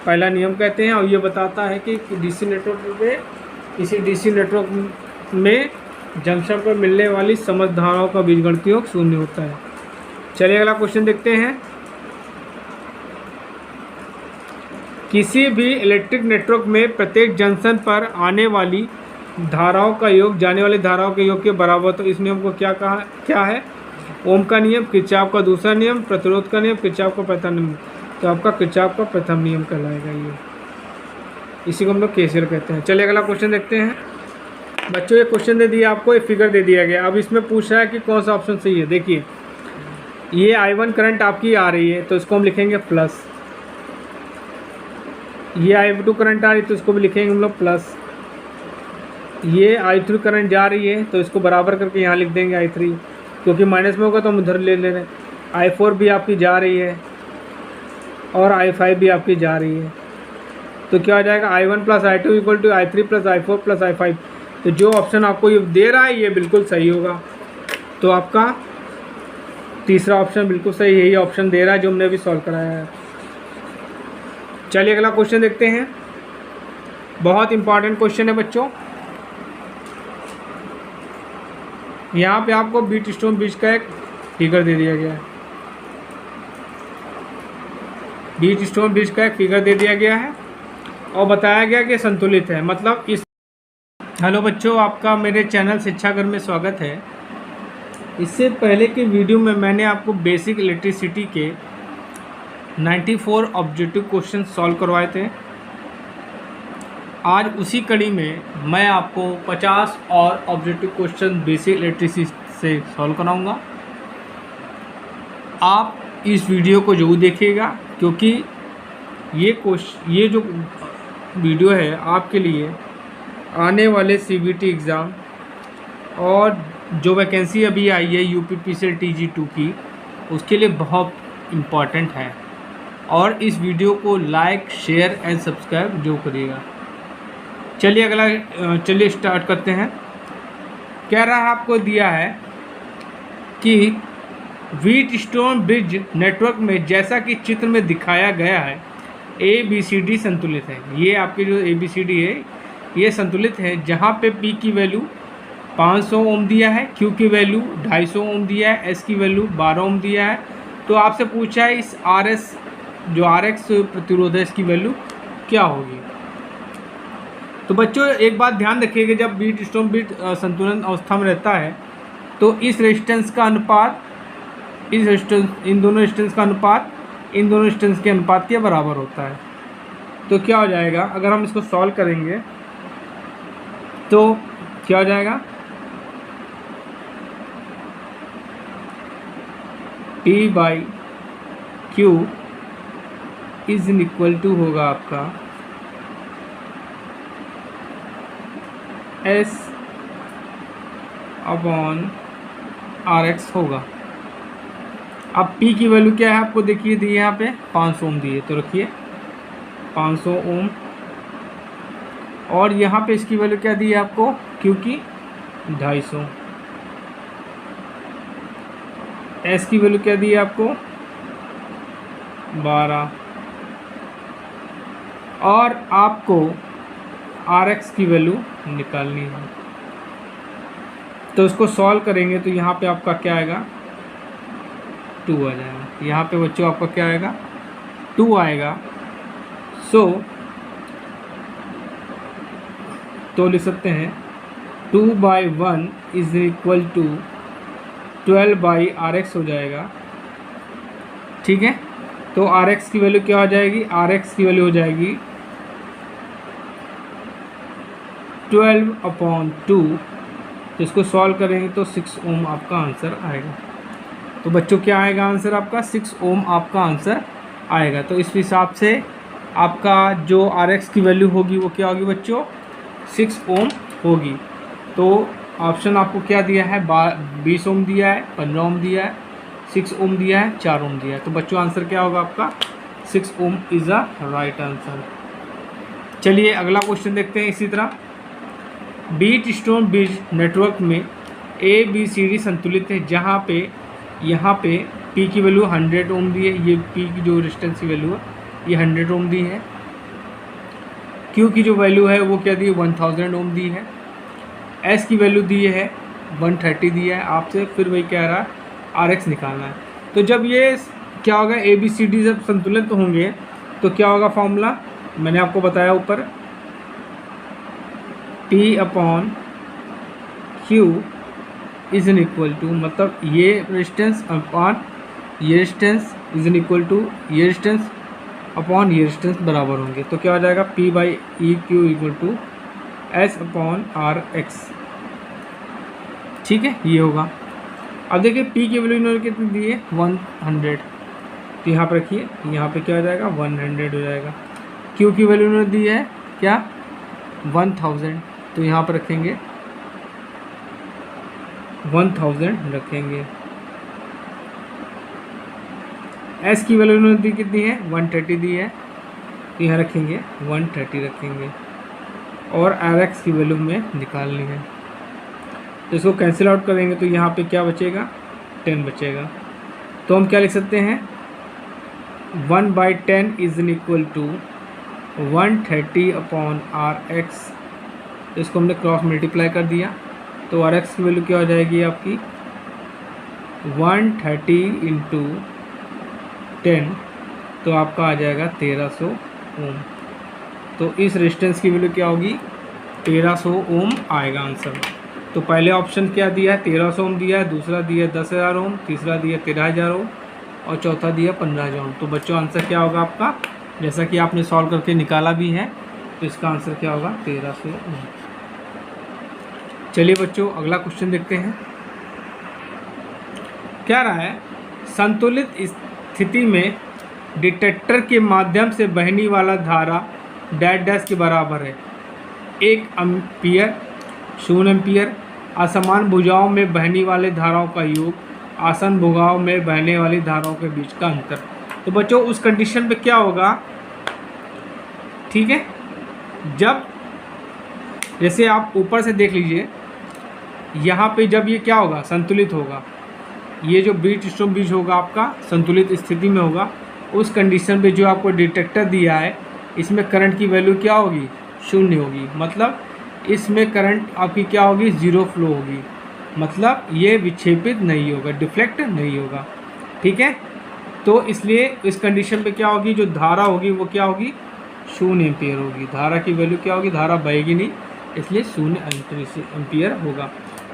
पहला नियम कहते हैं, और ये बताता है कि डीसी नेटवर्क में, इसी डीसी नेटवर्क में जंक्शन पर मिलने वाली समस्त धाराओं का बीजगणितीय योग 0 होता है। चलिए अगला क्वेश्चन देखते हैं। किसी भी इलेक्ट्रिक नेटवर्क में प्रत्येक जंक्शन पर आने वाली धाराओं का योग जाने वाली धाराओं के योग के बराबर। तो इस नियम को क्या है? ओम का नियम, किरचॉफ का दूसरा नियम, प्रतिरोध का नियम, किरचॉफ का प्रथम नियम। तो आपका किरचॉफ का प्रथम नियम कहलाएगा ये। इसी को हम लोग केसीएल कहते हैं। चलिए अगला क्वेश्चन देखते हैं। बच्चों ये क्वेश्चन दे दिया आपको, एक फिगर दे दिया गया। अब इसमें पूछ रहा है कि कौन सा ऑप्शन सही है। देखिए ये I1 करंट आपकी आ रही है तो इसको हम लिखेंगे प्लस। ये I2 करंट आ रही है तो इसको भी लिखेंगे हम लोग प्लस। ये I3 करंट जा रही है तो इसको बराबर करके यहाँ लिख देंगे I3, क्योंकि माइनस में होगा तो हम उधर ले रहे हैं। I4 भी आपकी जा रही है और I5 भी आपकी जा रही है। तो क्या हो जाएगा? I1 plus I2 equal to I3 plus I4 plus I5। तो जो ऑप्शन आपको ये दे रहा है ये बिल्कुल सही होगा। तो आपका तीसरा ऑप्शन बिल्कुल सही, यही ऑप्शन दे रहा है जो हमने अभी सॉल्व कराया है। चलिए अगला क्वेश्चन देखते हैं। बहुत इंपॉर्टेंट क्वेश्चन है बच्चों। यहाँ पे आपको बीट स्टोन ब्रिज का एक फिगर दे दिया गया है। बीट स्टोन ब्रिज का एक फिगर दे दिया गया है और बताया गया कि संतुलित है, मतलब इस। हेलो बच्चों, आपका मेरे चैनल शिक्षागर में स्वागत है। इससे पहले के वीडियो में मैंने आपको बेसिक इलेक्ट्रिसिटी के 94 ऑब्जेक्टिव क्वेश्चन सॉल्व करवाए थे। आज उसी कड़ी में मैं आपको 50 और ऑब्जेक्टिव क्वेश्चन बेसिक इलेक्ट्रिसिटी से सॉल्व कराऊंगा। आप इस वीडियो को जरूर देखिएगा, क्योंकि ये जो वीडियो है आपके लिए आने वाले CBT एग्ज़ाम और जो वैकेंसी अभी आई है UPPCL TG2 की, उसके लिए बहुत इम्पॉर्टेंट है। और इस वीडियो को लाइक, शेयर एंड सब्सक्राइब जो करिएगा। चलिए स्टार्ट करते हैं। कह रहा है, आपको दिया है कि व्हीट स्टोन ब्रिज नेटवर्क में जैसा कि चित्र में दिखाया गया है ABCD संतुलित है। ये आपके जो ABCD है ये संतुलित है, जहाँ पे P की वैल्यू 500 ओम दिया है, Q की वैल्यू 250 ओम दिया है, S की वैल्यू 12 ओम दिया है। तो आपसे पूछा है इस RS जो RX प्रतिरोध है इसकी वैल्यू क्या होगी। तो बच्चों एक बात ध्यान रखिएगा, जब बीट स्टोन ब्रिज संतुलन अवस्था में रहता है तो इस रेजिस्टेंस का अनुपात इन दोनों रेजिस्टेंस का अनुपात इन दोनों रेजिस्टेंस के अनुपात के बराबर होता है। तो क्या हो जाएगा, अगर हम इसको सॉल्व करेंगे तो क्या हो जाएगा, P/Q इज इक्वल टू होगा आपका S/RX होगा। अब P की वैल्यू क्या है आपको देखिए दी है, यहाँ पे 500 ओम दी है, तो रखिए 500 ओम। और यहाँ पे इसकी वैल्यू क्या दी है आपको, Q की 250। S की वैल्यू क्या दी है आपको 12। और आपको RX की वैल्यू निकालनी है। तो इसको सॉल्व करेंगे तो यहाँ पे आपका क्या आएगा 2 आ जाएगा। यहाँ पे बच्चों आपका क्या आएगा 2 आएगा। तो लिख सकते हैं 2/1 इज इक्वल टू 12/RX हो जाएगा। ठीक है, तो RX की वैल्यू क्या हो जाएगी, RX की वैल्यू हो जाएगी 12/2। तो इसको सॉल्व करेंगे तो 6 ओम आपका आंसर आएगा। तो बच्चों क्या आएगा आंसर आपका 6 ओम आपका आंसर आएगा। तो इस हिसाब से आपका जो RX की वैल्यू होगी वो क्या होगी बच्चों 6 ओम होगी। तो ऑप्शन आपको क्या दिया है 20 ओम दिया है, 15 ओम दिया है, 6 ओम दिया है, 4 ओम दिया है। तो बच्चों आंसर क्या होगा आपका 6 ओम इज़ अ राइट आंसर। चलिए अगला क्वेश्चन देखते हैं। इसी तरह बीट स्टोन ब्रिज नेटवर्क में ABCD संतुलित है, जहाँ पे यहाँ पे P की वैल्यू 100 ओम दी है, ये P की जो रेजिस्टेंस की वैल्यू है ये 100 ओम दी है। Q की जो वैल्यू है वो क्या दी है 1000 ओम दी है। S की वैल्यू दी है 130 दी है। आपसे फिर वही कह रहा है RX निकालना है। तो जब ये क्या होगा ABCD जब संतुलित होंगे तो क्या होगा फॉर्मूला मैंने आपको बताया ऊपर, P/Q is in equal to, मतलब ये रेजिस्टेंस अपॉन ये resistance is in equal to ये रेजिस्टेंस अपॉन ये रेजिस्टेंस बराबर होंगे। तो क्या हो जाएगा P/EQ इक्वल टू S/RX। ठीक है, ये होगा। अब देखिए P की वैल्यू इन्होंने कितनी दी है 100, तो यहाँ पर रखिए, यहाँ पे क्या हो जाएगा 100 हो जाएगा। Q की वैल्यू इन्होंने दी है क्या 1000, तो यहाँ पर रखेंगे 1000 रखेंगे। S की वैल्यू इन्होंने दी कितनी है 130 दी है, तो यहाँ रखेंगे 130 रखेंगे। और RX की वैल्यू में निकालनी है, तो इसको कैंसिल आउट करेंगे तो यहाँ पे क्या बचेगा 10 बचेगा। तो हम क्या लिख सकते हैं, 1/10 इज इक्वल टू 130/RX। इसको हमने क्रॉस मल्टीप्लाई कर दिया तो RX की वैल्यू क्या हो जाएगी आपकी 130 इंटू 10, तो आपका आ जाएगा 1300 ओम। तो इस रेजिस्टेंस की वैल्यू क्या होगी 1300 ओम आएगा आंसर। तो पहले ऑप्शन क्या दिया है 1300 ओम दिया है, दूसरा दिया 10,000 ओम, तीसरा दिया 13,000 ओम और चौथा दिया 15,000 ओम। तो बच्चों आंसर क्या होगा आपका, जैसा कि आपने सॉल्व करके निकाला भी है, तो इसका आंसर क्या होगा 1300 ओम। चलिए बच्चों अगला क्वेश्चन देखते हैं। क्या रहा है, संतुलित स्थिति में डिटेक्टर के माध्यम से बहने वाला धारा डैश डैश के बराबर है 1 एम्पियर, 0 एम्पियर। असमान भुजाओं में बहने वाले धाराओं का योग, आसन भुजाओं में बहने वाली धाराओं के बीच का अंतर। तो बच्चों उस कंडीशन पे क्या होगा, ठीक है, जब जैसे आप ऊपर से देख लीजिए, यहाँ पे जब ये क्या होगा संतुलित होगा, ये जो व्हीटस्टोन ब्रिज होगा आपका संतुलित स्थिति में होगा, उस कंडीशन पे जो आपको डिटेक्टर दिया है इसमें करंट की वैल्यू क्या होगी 0 होगी। मतलब इसमें करंट आपकी क्या होगी 0 फ्लो होगी, मतलब ये विक्षेपित नहीं होगा, डिफ्लेक्ट नहीं होगा, ठीक है। तो इसलिए इस कंडीशन पे क्या होगी, जो धारा होगी वो क्या होगी 0 एम्पियर होगी। धारा की वैल्यू क्या होगी, धारा बहेगी नहीं, इसलिए 0 एम्पियर होगा।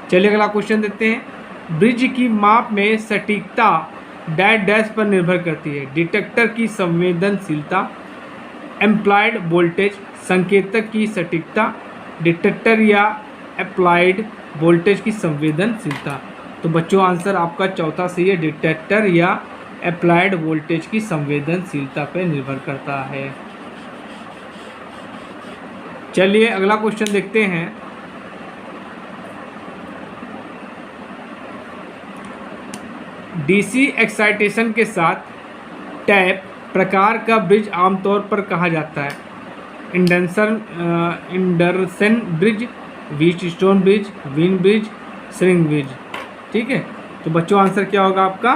चलिए अगला क्वेश्चन देखते हैं। ब्रिज की माप में सटीकता डैश डैश पर निर्भर करती है, डिटेक्टर की संवेदनशीलता, एम्प्लॉयड वोल्टेज, संकेतक की सटीकता, डिटेक्टर या अप्लाइड वोल्टेज की संवेदनशीलता। तो बच्चों आंसर आपका चौथा सही है, डिटेक्टर या अप्लाइड वोल्टेज की संवेदनशीलता पर निर्भर करता है। चलिए अगला क्वेश्चन देखते हैं। डीसी एक्साइटेशन के साथ टैप प्रकार का ब्रिज आमतौर पर कहा जाता है Anderson bridge, Wheatstone bridge, Wien bridge, spring bridge, ठीक है। तो बच्चों आंसर क्या होगा आपका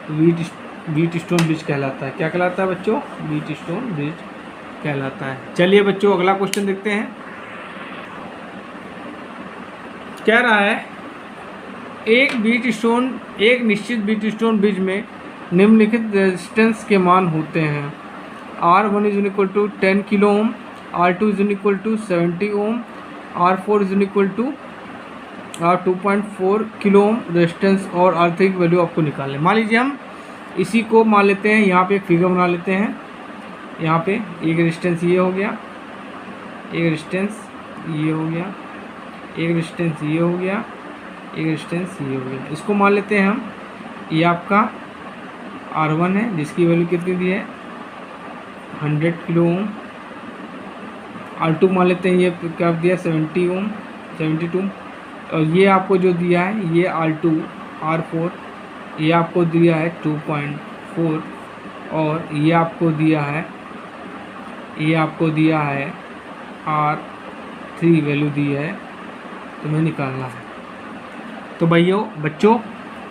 व्हीटस्टोन ब्रिज कहलाता है। क्या कहलाता है बच्चों, व्हीटस्टोन ब्रिज कहलाता है। चलिए बच्चों अगला क्वेश्चन देखते हैं। क्या रहा है, एक निश्चित व्हीटस्टोन ब्रिज में निम्नलिखित रेजिस्टेंस के मान होते हैं। R1 is equal to 10 kilo ohm, R2 is equal to 70 ohm, R4 is equal to 2.4 kilo ohm resistance और R3 की वैल्यू आपको निकालने। मान लीजिए हम इसी को मान लेते हैं, यहाँ पे एक फिगर बना लेते हैं। यहाँ पे एक रेजिस्टेंस ये हो गया, एक रेजिस्टेंस ये हो गया, एक रेजिस्टेंस ये हो गया, एक रेजिस्टेंस ये हो गया। इसको मान लेते हैं हम, ये आपका R1 है जिसकी वैल्यू कितनी दी है 100 किलो ओम। R2 मान लेते हैं, ये क्या दिया 70 ओम, 72। और ये आपको जो दिया है ये R2 R4 ये आपको दिया है 2.4 और ये आपको दिया है R3 वैल्यू दी है, तुम्हें निकालना है। तो भाइयों बच्चों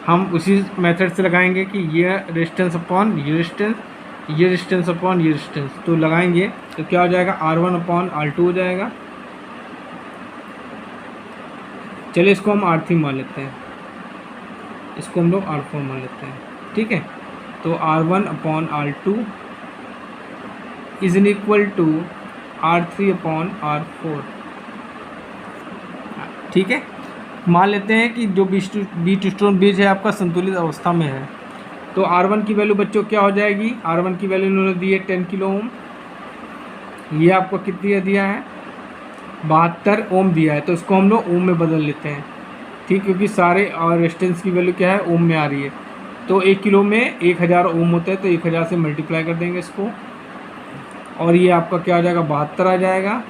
हम उसी मेथड से लगाएंगे कि ये रेजिस्टेंस अपॉन ये रेजिस्टेंस, ये रेजिस्टेंस अपॉन ये रेजिस्टेंस, तो लगाएंगे तो क्या हो जाएगा R1 अपॉन R2 हो जाएगा। चलिए इसको हम R3 मान लेते हैं, इसको हम लोग R4 मान लेते हैं, ठीक है। तो R1 upon R2 is in equal to R3 upon R4, ठीक है। मान लेते हैं कि जो व्हीटस्टोन ब्रिज है आपका संतुलित अवस्था में है, तो R1 की वैल्यू बच्चों क्या हो जाएगी, R1 की वैल्यू इन्होंने दी है 10 किलो ओम, ये आपको कितनी दिया है 72 ओम दिया है, तो इसको हम लोग ओम में बदल लेते हैं, ठीक, क्योंकि सारे और रेजिस्टेंस की वैल्यू क्या है ओम में आ रही है। तो 1 किलो में 1000 ओम होता है, तो 1000 से मल्टीप्लाई कर देंगे इसको, और ये आपका क्या आ जाएगा 72 आ जाएगा।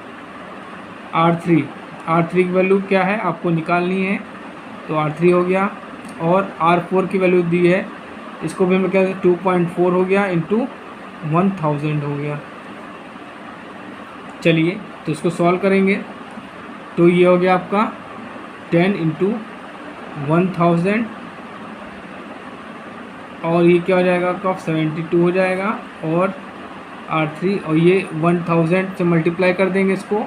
R3 की वैल्यू क्या है आपको निकालनी है, तो R3 हो गया, और R4 की वैल्यू दी है, इसको भी मैं क्या 2.4 हो गया इंटू 1000 हो गया। चलिए तो इसको सॉल्व करेंगे, तो ये हो गया आपका 10 इंटू 1000 और ये क्या हो जाएगा आपका 72 हो जाएगा, और R3 और ये 1000 से मल्टीप्लाई कर देंगे इसको,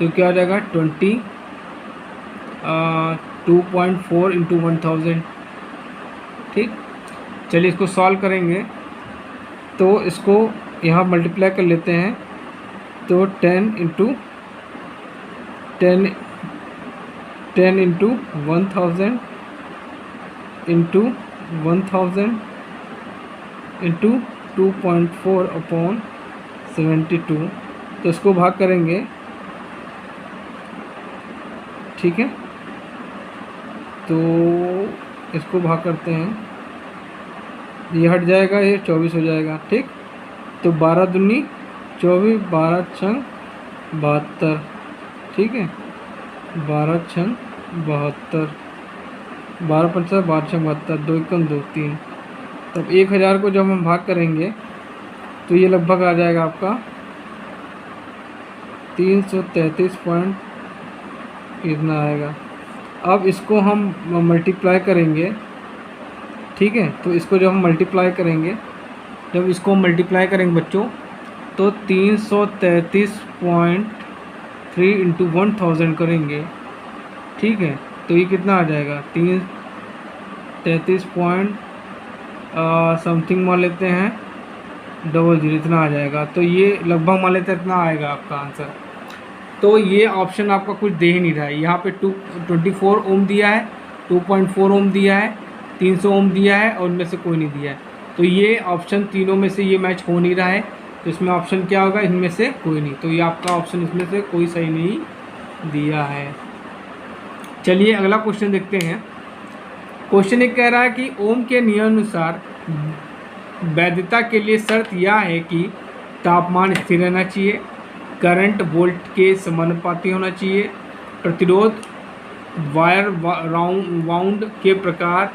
तो क्या हो जाएगा 2.4 इंटू 1000। ठीक, चलिए इसको सॉल्व करेंगे, तो इसको यहाँ मल्टीप्लाई कर लेते हैं, तो 10 into 10 into 1000 into 1000 into 2.4 upon 72, तो इसको भाग करेंगे। ठीक है, तो इसको भाग करते हैं, ये हट जाएगा, ये 24 हो जाएगा। ठीक, तो 12 दूनी 24, 12 छंग 72। ठीक है, 12 छंग 72, 12 पंचा 12 छंग 72, 2 एकम 2 3। तब 1000 को जब हम भाग करेंगे तो ये लगभग आ जाएगा आपका 333 पॉइंट इतना आएगा। अब इसको हम मल्टीप्लाई करेंगे। ठीक है, तो इसको जब हम मल्टीप्लाई करेंगे, जब इसको मल्टीप्लाई करेंगे बच्चों, तो 333.3 इंटू 1000 करेंगे। ठीक है, तो ये कितना आ जाएगा 333 पॉइंट समथिंग मान लेते हैं 00, इतना आ जाएगा। तो ये लगभग मान लेते हैं इतना आएगा आपका आंसर। तो ये ऑप्शन आपका कुछ दे ही नहीं रहा है। यहाँ पे 24 ओम दिया है, 2.4 ओम दिया है, 300 ओम दिया है, और उनमें से कोई नहीं दिया है। तो ये ऑप्शन तीनों में से ये मैच हो नहीं रहा है, तो इसमें ऑप्शन क्या होगा, इनमें से कोई नहीं। तो ये आपका ऑप्शन इसमें से कोई सही नहीं दिया है। चलिए अगला क्वेश्चन देखते हैं। क्वेश्चन एक कह रहा है कि ओम के नियमानुसार वैधता के लिए शर्त यह है कि तापमान स्थिर रहना चाहिए, करंट वोल्ट के समानुपाती होना चाहिए, प्रतिरोध वायर वाउंड के प्रकार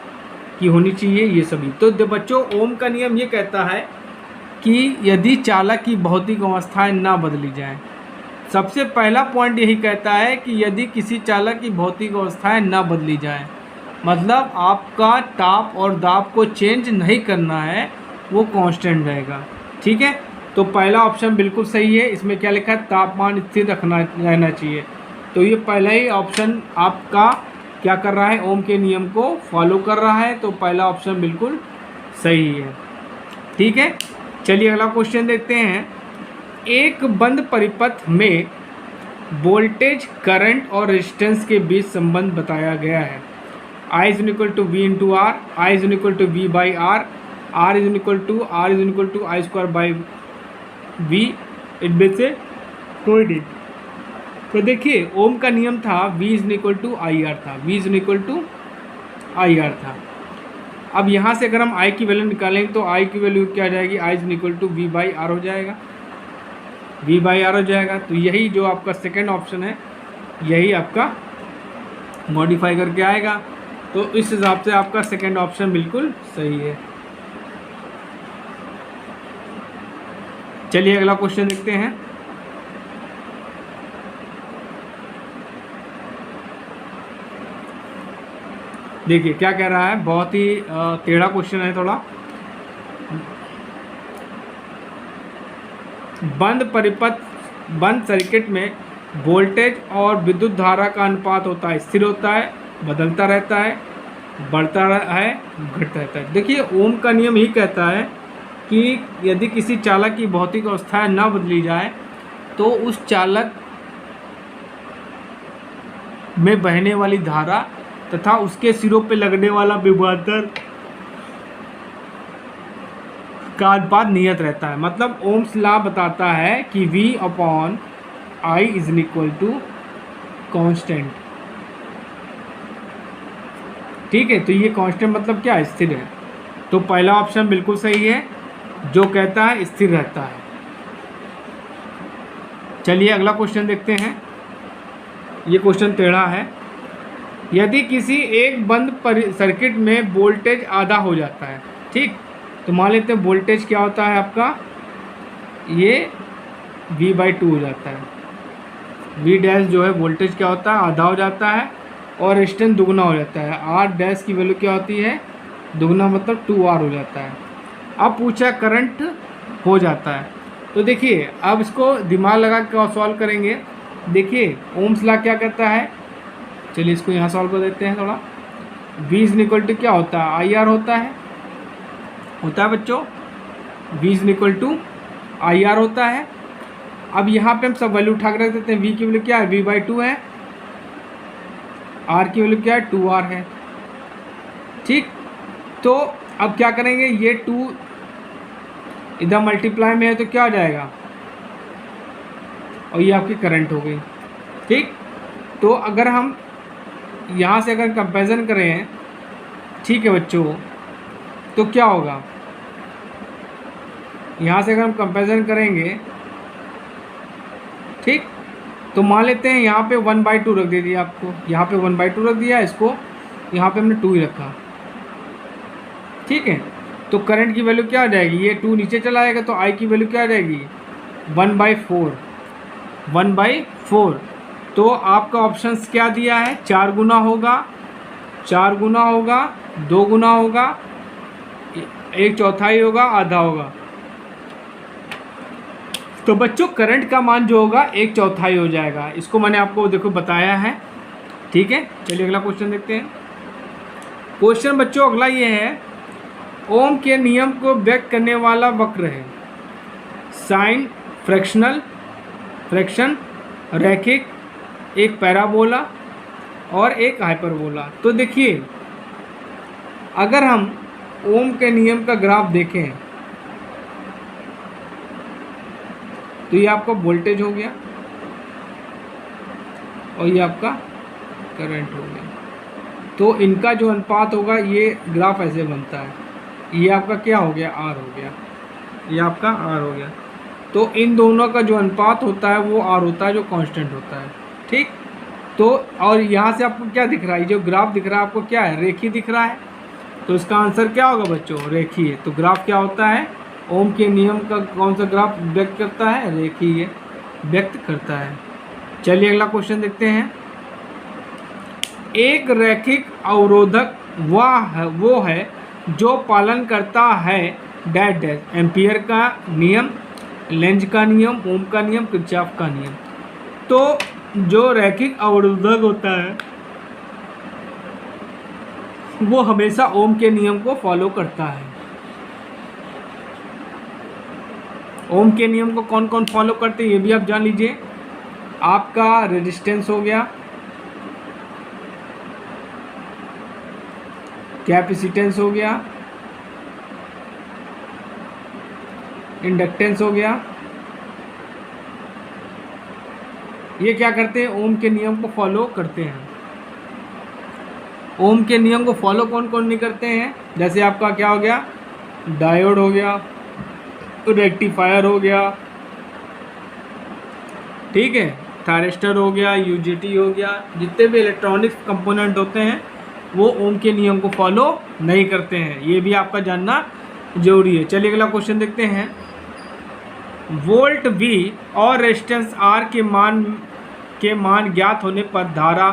की होनी चाहिए, ये सभी। तो बच्चों ओम का नियम ये कहता है कि यदि चालक की भौतिक अवस्थाएं ना बदली जाएं, सबसे पहला पॉइंट यही कहता है कि यदि किसी चालक की भौतिक अवस्थाएं ना बदली जाएं, मतलब आपका ताप और दाब को चेंज नहीं करना है, वो कांस्टेंट रहेगा। ठीक है, तो पहला ऑप्शन बिल्कुल सही है। इसमें क्या लिखा है, तापमान स्थिर रहना चाहिए। तो ये पहला ही ऑप्शन आपका क्या कर रहा है, ओम के नियम को फॉलो कर रहा है, तो पहला ऑप्शन बिल्कुल सही है। ठीक है, चलिए अगला क्वेश्चन देखते हैं। एक बंद परिपथ में वोल्टेज, करंट और रेजिस्टेंस के बीच संबंध बताया गया है। I is equal to V into R, I is equal to V by R, R is equal to I square by V, इनमें से कोई नहीं। तो देखिए ओम का नियम था V is equal to IR था, V is equal to IR था। अब यहाँ से अगर हम I की वैल्यू निकालेंगे तो I की वैल्यू क्या आ जाएगी, I is equal to V by R हो जाएगा, V by R हो जाएगा। तो यही जो आपका सेकेंड ऑप्शन है, यही आपका मॉडिफाई करके आएगा। तो इस हिसाब से आपका सेकेंड ऑप्शन बिल्कुल सही है। चलिए अगला क्वेश्चन देखते हैं। देखिए क्या कह रहा है, बहुत ही टेढ़ा क्वेश्चन है थोड़ा। बंद सर्किट में वोल्टेज और विद्युत धारा का अनुपात होता है, स्थिर होता है, बदलता रहता है, बढ़ता है, घटता रहता है। देखिए ओम का नियम ही कहता है कि यदि किसी चालक की भौतिक अवस्थाएं ना बदली जाए तो उस चालक में बहने वाली धारा तथा उसके सिरों पे लगने वाला विभवांतर का अनुपात नियत रहता है। मतलब ओम्स लॉ बताता है कि V upon I is equal to constant. ठीक है, तो ये कांस्टेंट मतलब क्या, स्थिर है। तो पहला ऑप्शन बिल्कुल सही है, जो कहता है स्थिर रहता है। चलिए अगला क्वेश्चन देखते हैं। ये क्वेश्चन टेढ़ा है। यदि किसी एक बंद सर्किट में वोल्टेज आधा हो जाता है, ठीक, तो मान लेते हैं वोल्टेज क्या होता है आपका, ये V/2 हो जाता है। V डैश जो है वोल्टेज क्या होता है, आधा हो जाता है, और रेजिस्टेंस दुगना हो जाता है। R डैश की वैल्यू क्या होती है, दुगना मतलब 2R हो जाता है। अब पूछा करंट हो जाता है, तो देखिए अब इसको दिमाग लगा के सॉल्व करेंगे। देखिए ओम्स लॉ क्या कहता है, चलिए इसको यहाँ सॉल्व कर देते हैं थोड़ा। V इज इक्वल टू क्या होता है, IR होता है बच्चों, V is equal to IR होता है। अब यहाँ पे हम सब वैल्यू उठा कर रख देते हैं। V की वैल्यू क्या है, V/2 है, R की वैल्यू क्या है, 2R है। ठीक, तो अब क्या करेंगे, ये 2 इधर मल्टीप्लाई में है तो क्या आ जाएगा, और ये आपकी करंट हो गई। ठीक, तो अगर हम यहाँ से अगर कंपैरिजन करें, ठीक है बच्चों, तो क्या होगा, यहाँ से अगर हम कंपैरिजन करेंगे, ठीक, तो मान लेते हैं यहाँ पे 1/2 रख दे दिया आपको, यहाँ पे 1/2 रख दिया, इसको यहाँ पे हमने 2 ही रखा। ठीक है, तो करंट की वैल्यू क्या आ जाएगी, ये 2 नीचे चला आएगा तो I की वैल्यू क्या आ जाएगी, 1/4। तो आपका ऑप्शंस क्या दिया है, 4 गुना होगा, 2 गुना होगा, 1/4 होगा, आधा होगा। तो बच्चों करंट का मान जो होगा 1/4 हो जाएगा। इसको मैंने आपको देखो बताया है। ठीक है, चलिए अगला क्वेश्चन देखते हैं। क्वेश्चन बच्चों अगला ये है, ओम के नियम को व्यक्त करने वाला वक्र है साइन, फ्रैक्शन, रैखिक, एक पैराबोला और एक हाइपरबोला। तो देखिए अगर हम ओम के नियम का ग्राफ देखें तो ये आपका वोल्टेज हो गया और ये आपका करंट हो गया। तो इनका जो अनुपात होगा, ये ग्राफ ऐसे बनता है, ये आपका क्या हो गया, R हो गया, ये आपका R हो गया। तो इन दोनों का जो अनुपात होता है वो R होता है, जो कांस्टेंट होता है। ठीक, तो और यहाँ से आपको क्या दिख रहा है, जो ग्राफ दिख रहा है आपको क्या है, रेखीय दिख रहा है। तो इसका आंसर क्या होगा बच्चों, रेखीय। तो ग्राफ क्या होता है, ओम के नियम का कौन सा ग्राफ व्यक्त करता है, रेखीय व्यक्त करता है। चलिए अगला क्वेश्चन देखते हैं। एक रैखिक अवरोधक वो है जो पालन करता है डैश डैश, एम्पियर का नियम, लेंज का नियम, ओम का नियम, किरचॉफ का नियम। तो जो रैखिक अवरोधक होता है वो हमेशा ओम के नियम को फॉलो करता है। ओम के नियम को कौन कौन फॉलो करते हैं ये भी आप जान लीजिए। आपका रेजिस्टेंस हो गया, कैपेसिटेंस हो गया, इंडक्टेंस हो गया, ये क्या करते हैं, ओम के नियम को फॉलो करते हैं। ओम के नियम को फॉलो कौन कौन नहीं करते हैं, जैसे आपका क्या हो गया, डायोड हो गया, रेक्टिफायर हो गया, ठीक है, थायरिस्टर हो गया, यूजेटी हो गया, जितने भी इलेक्ट्रॉनिक्स कंपोनेंट होते हैं वो ओम के नियम को फॉलो नहीं करते हैं। ये भी आपका जानना जरूरी है। चलिए अगला क्वेश्चन देखते हैं। वोल्ट V और रेजिस्टेंस R के मान ज्ञात होने पर धारा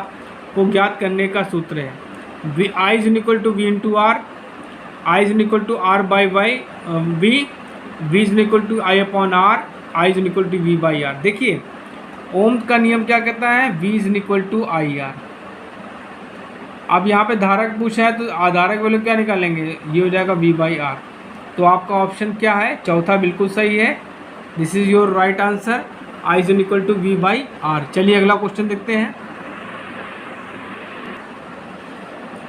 को ज्ञात करने का सूत्र है I is equal to V into R, I is equal to R by V, V is equal to I upon R, I is equal to V by R। देखिए ओम का नियम क्या कहता है, V is equal to IR। अब यहाँ पे धारक पूछा है तो आधारक वैल्यू क्या निकालेंगे, ये हो जाएगा V बाई R। तो आपका ऑप्शन क्या है, चौथा बिल्कुल सही है। This is your right answer, I is equal to V by R। चलिए अगला क्वेश्चन देखते हैं।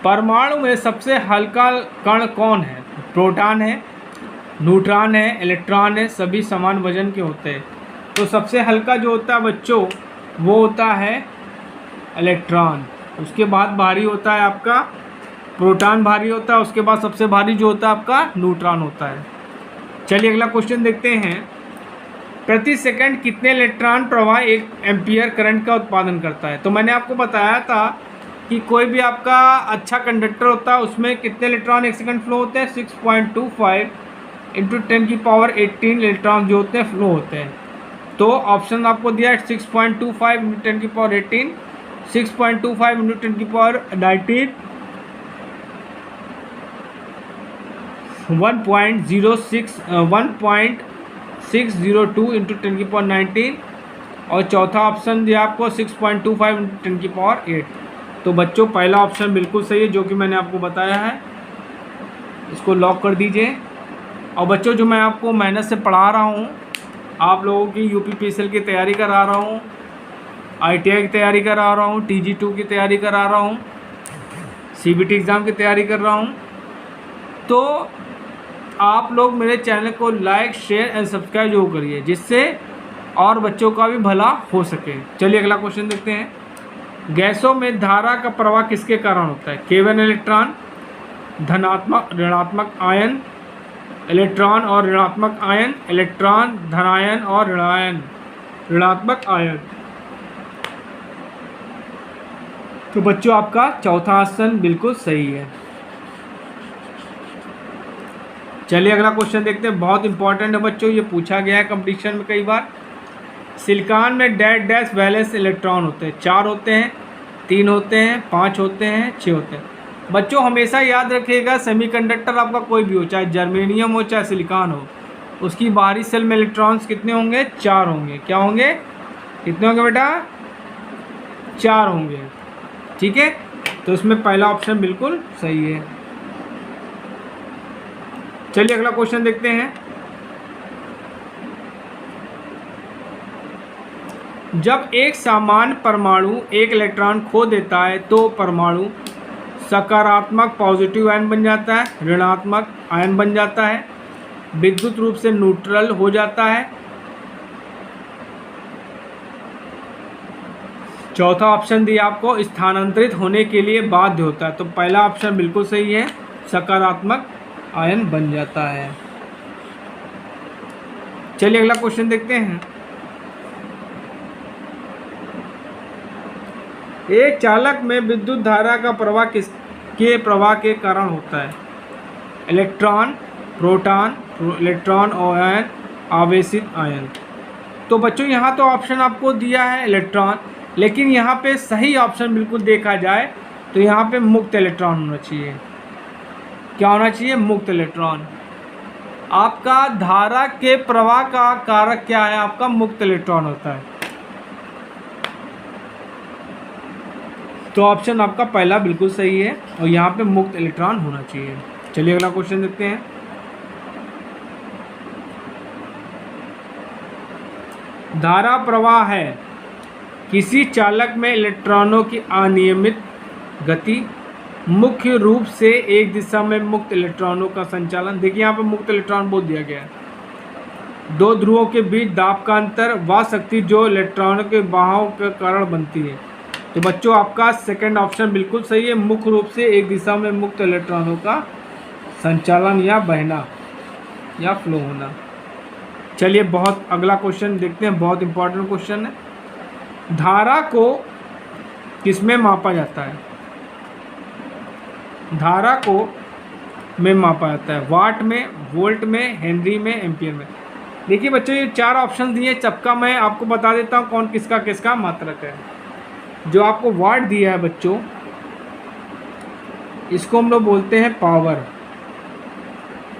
परमाणु में सबसे हल्का कण कौन है, प्रोटॉन है, न्यूट्रॉन है, इलेक्ट्रॉन है, सभी समान वजन के होते हैं। तो सबसे हल्का जो होता है बच्चों वो होता है इलेक्ट्रॉन, उसके बाद भारी होता है आपका प्रोटॉन, भारी होता है, उसके बाद सबसे भारी जो होता है आपका न्यूट्रॉन होता है। चलिए अगला क्वेश्चन देखते हैं। प्रति सेकंड कितने इलेक्ट्रॉन प्रवाह 1 एम्पियर करंट का उत्पादन करता है। तो मैंने आपको बताया था कि कोई भी आपका अच्छा कंडक्टर होता है उसमें कितने इलेक्ट्रॉन 1 सेकंड फ्लो होते हैं, 6.25 इंटू 10⁻18 इलेक्ट्रॉन जो होते हैं फ्लो होते हैं। तो ऑप्शन आपको दिया है 6.25 इंटू 10⁻18, 6.25 इंटू 10⁻19, 1.602 इंटू 10⁻19 और चौथा ऑप्शन दिया आपको 6.25 इंटू 10⁸8। तो बच्चों पहला ऑप्शन बिल्कुल सही है जो कि मैंने आपको बताया है, इसको लॉक कर दीजिए। और बच्चों जो मैं आपको मेहनत से पढ़ा रहा हूँ, आप लोगों की UPPSL की तैयारी करा रहा हूँ, ITI की तैयारी करा रहा हूँ, TG2 की तैयारी करा रहा हूँ, CBT एग्ज़ाम की तैयारी कर रहा हूँ, तो आप लोग मेरे चैनल को लाइक शेयर एंड सब्सक्राइब जरूर करिए, जिससे और बच्चों का भी भला हो सके। चलिए अगला क्वेश्चन देखते हैं। गैसों में धारा का प्रवाह किसके कारण होता है? केवल इलेक्ट्रॉन, धनात्मक ऋणात्मक आयन, इलेक्ट्रॉन और ऋणात्मक आयन, इलेक्ट्रॉन धनायन और ऋणात्मक आयन। तो बच्चों आपका चौथा ऑप्शन बिल्कुल सही है। चलिए अगला क्वेश्चन देखते हैं, बहुत इंपॉर्टेंट है बच्चों, ये पूछा गया है कंपटीशन में कई बार। सिलिकॉन में डैश डैश वैलेंस इलेक्ट्रॉन होते हैं? 4 होते हैं, 3 होते हैं, 5 होते हैं, 6 होते हैं। बच्चों हमेशा याद रखिएगा, सेमीकंडक्टर आपका कोई भी हो, चाहे जर्मेनियम हो चाहे सिलिकॉन हो, उसकी बाहरी सेल में इलेक्ट्रॉन्स कितने होंगे? 4 होंगे। क्या होंगे? कितने होंगे बेटा? 4 होंगे। ठीक है, तो इसमें पहला ऑप्शन बिल्कुल सही है। चलिए अगला क्वेश्चन देखते हैं। जब एक सामान्य परमाणु एक इलेक्ट्रॉन खो देता है तो परमाणु सकारात्मक पॉजिटिव आयन बन जाता है, ऋणात्मक आयन बन जाता है, विद्युत रूप से न्यूट्रल हो जाता है। चौथा ऑप्शन दिया आपको, स्थानांतरित होने के लिए बाध्य होता है। तो पहला ऑप्शन बिल्कुल सही है, सकारात्मक आयन बन जाता है। चलिए अगला क्वेश्चन देखते हैं। एक चालक में विद्युत धारा का प्रवाह किसके प्रवाह के कारण होता है? इलेक्ट्रॉन, प्रोटॉन, इलेक्ट्रॉन और आयन, आवेशित आयन। तो बच्चों यहाँ तो ऑप्शन आपको दिया है इलेक्ट्रॉन, लेकिन यहाँ पे सही ऑप्शन बिल्कुल देखा जाए तो यहाँ पे मुक्त इलेक्ट्रॉन होना चाहिए। क्या होना चाहिए? मुक्त इलेक्ट्रॉन। आपका धारा के प्रवाह का कारक क्या है? आपका मुक्त इलेक्ट्रॉन होता है। तो ऑप्शन आपका पहला बिल्कुल सही है और यहाँ पे मुक्त इलेक्ट्रॉन होना चाहिए। चलिए अगला क्वेश्चन देखते हैं। धारा प्रवाह है किसी चालक में इलेक्ट्रॉनों की अनियमित गति, मुख्य रूप से एक दिशा में मुक्त इलेक्ट्रॉनों का संचालन। देखिए यहाँ पे मुक्त इलेक्ट्रॉन बोल दिया गया है। 2 ध्रुवों के बीच दाब का अंतर, वह शक्ति जो इलेक्ट्रॉनों के बहाव के कारण बनती है। तो बच्चों आपका सेकंड ऑप्शन बिल्कुल सही है, मुख्य रूप से एक दिशा में मुक्त इलेक्ट्रॉनों का संचालन या बहना या फ्लो होना। चलिए बहुत अगला क्वेश्चन देखते हैं, बहुत इंपॉर्टेंट क्वेश्चन है। धारा को किसमें मापा जाता है? धारा को में मापा जाता है वाट में, वोल्ट में, हेनरी में, एम्पियर में। देखिए बच्चों ये 4 ऑप्शन दिए, सबका मैं आपको बता देता हूँ कौन किसका किसका मात्रक है। जो आपको वाट दिया है बच्चों, इसको हम लोग बोलते हैं पावर।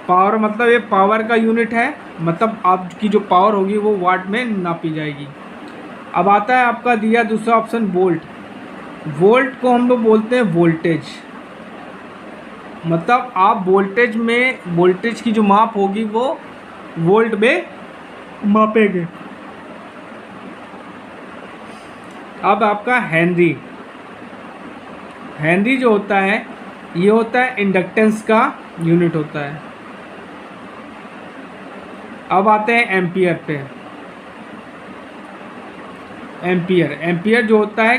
पावर मतलब ये पावर का यूनिट है, मतलब आपकी जो पावर होगी वो वाट में नापी जाएगी। अब आता है आपका दिया दूसरा ऑप्शन वोल्ट। वोल्ट को हम लोग बोलते हैं वोल्टेज, मतलब आप वोल्टेज में वोल्टेज की जो माप होगी वो वोल्ट में मापेंगे। अब आपका हेनरी, हेनरी जो होता है ये होता है इंडक्टेंस का यूनिट होता है। अब आते हैं एम्पियर पे। एम्पियर, एम्पियर जो होता है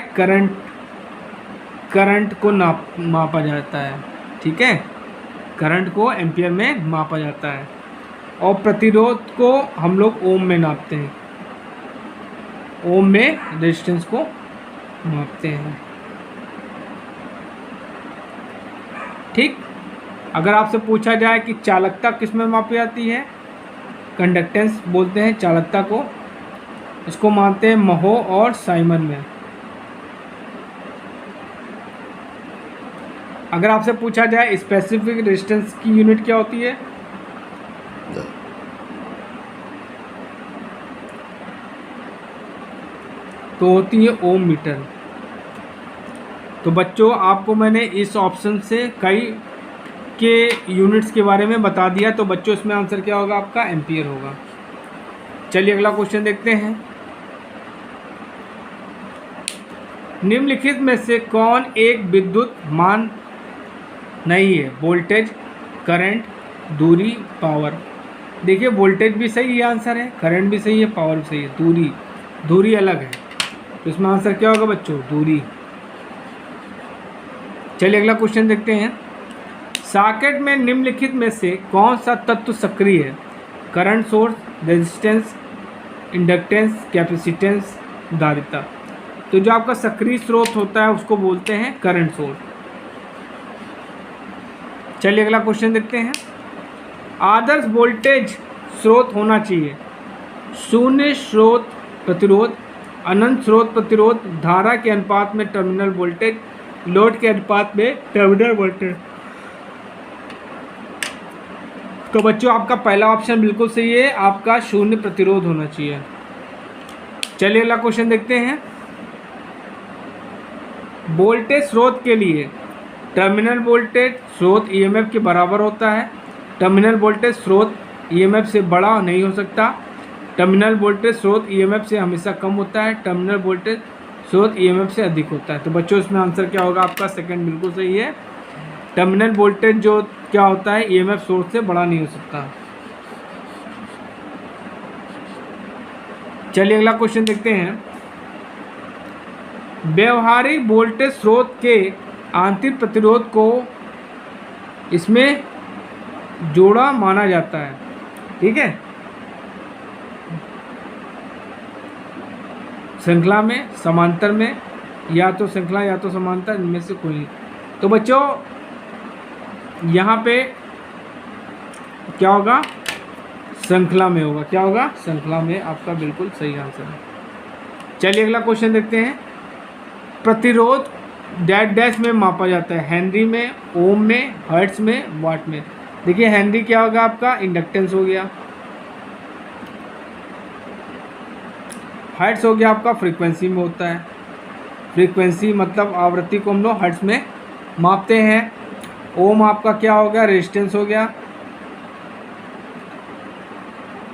करंट को मापा जाता है। ठीक है, करंट को एम्पियर में मापा जाता है। और प्रतिरोध को हम लोग ओम में नापते हैं, ओम में रेजिस्टेंस को मापते हैं। ठीक, अगर आपसे पूछा जाए कि चालकता किस में मापी जाती है, कंडक्टेंस बोलते हैं चालकता को, इसको मानते हैं महो और साइमन में। अगर आपसे पूछा जाए स्पेसिफिक रेजिस्टेंस की यूनिट क्या होती है, तो होती है ओम मीटर। तो बच्चों आपको मैंने इस ऑप्शन से कई के यूनिट्स के बारे में बता दिया, तो बच्चों इसमें आंसर क्या होगा आपका? एम्पियर होगा। चलिए अगला क्वेश्चन देखते हैं। निम्नलिखित में से कौन एक विद्युत मान नहीं है? वोल्टेज, करंट, दूरी, पावर। देखिए वोल्टेज भी सही है आंसर है, करंट भी सही है, पावर भी सही है, दूरी अलग है, तो इसमें आंसर क्या होगा बच्चों? दूरी। चलिए अगला क्वेश्चन देखते हैं। सॉकेट में निम्नलिखित में से कौन सा तत्व सक्रिय है? Current source, resistance, inductance, capacitance, धारिता। तो जो आपका सक्रिय स्रोत होता है उसको बोलते हैं करंट सोर्स। चलिए अगला क्वेश्चन देखते हैं। आदर्श वोल्टेज स्रोत होना चाहिए शून्य स्रोत प्रतिरोध, अनंत स्रोत प्रतिरोध, धारा के अनुपात में टर्मिनल वोल्टेज, लोड के अनुपात में टर्मिनल वोल्टेज। तो बच्चों आपका पहला ऑप्शन बिल्कुल सही है, आपका शून्य प्रतिरोध होना चाहिए। चलिए अगला क्वेश्चन देखते हैं। वोल्टेज स्रोत के लिए टर्मिनल वोल्टेज स्रोत ईएमएफ के बराबर होता है। टर्मिनल वोल्टेज स्रोत ईएमएफ से बड़ा नहीं हो सकता। टर्मिनल वोल्टेज स्रोत ईएमएफ से हमेशा कम होता है। टर्मिनल वोल्टेज स्रोत ईएमएफ से अधिक होता है। तो बच्चों इसमें आंसर क्या होगा आपका? सेकंड बिल्कुल सही है। टर्मिनल वोल्टेज जो क्या होता है ईएमएफ स्रोत से बड़ा नहीं हो सकता। चलिए अगला क्वेश्चन देखते हैं। व्यवहारिक वोल्टेज स्रोत के आंतरिक प्रतिरोध को इसमें जोड़ा माना जाता है, ठीक है, श्रृंखला में, समांतर में, या तो श्रृंखला या तो समांतर, इनमें से कोई। तो बच्चों यहाँ पे क्या होगा? श्रृंखला में होगा। क्या होगा? श्रृंखला में, आपका बिल्कुल सही आंसर है। चलिए अगला क्वेश्चन देखते हैं। प्रतिरोध डैश डैश में मापा जाता है, हेनरी में, ओम में, हर्ट्ज में, वाट में। देखिए हेनरी क्या होगा आपका? इंडक्टेंस हो गया। हर्ट्ज हो गया आपका फ्रीक्वेंसी में होता है। फ्रीक्वेंसी मतलब आवृत्ति को हम लोग हर्ट्ज में मापते हैं। ओम आपका क्या हो गया? रेजिस्टेंस हो गया।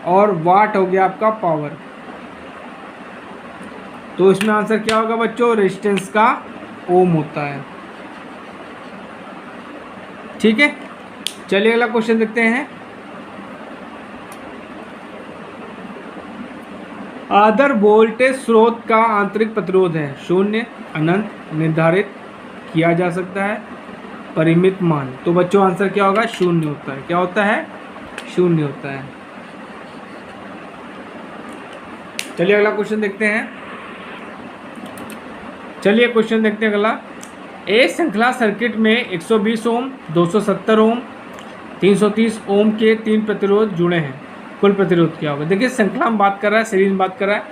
और वाट हो गया आपका पावर। तो इसमें आंसर क्या होगा बच्चों? रेजिस्टेंस का ओम होता है, ठीक है। चलिए अगला क्वेश्चन देखते हैं। आदर्श वोल्टेज स्रोत का आंतरिक प्रतिरोध है शून्य, अनंत, निर्धारित किया जा सकता है, परिमित मान। तो बच्चों आंसर क्या होगा? शून्य होता है। क्या होता है? शून्य होता है। चलिए अगला क्वेश्चन देखते हैं। चलिए क्वेश्चन देखते हैं अगला। एक श्रृंखला सर्किट में 120 ओम, 270 ओम, 330 ओम के 3 प्रतिरोध जुड़े हैं। कुल प्रतिरोध क्या होगा? देखिए श्रृंखला में बात कर रहा है, सीरीज में बात कर रहा है,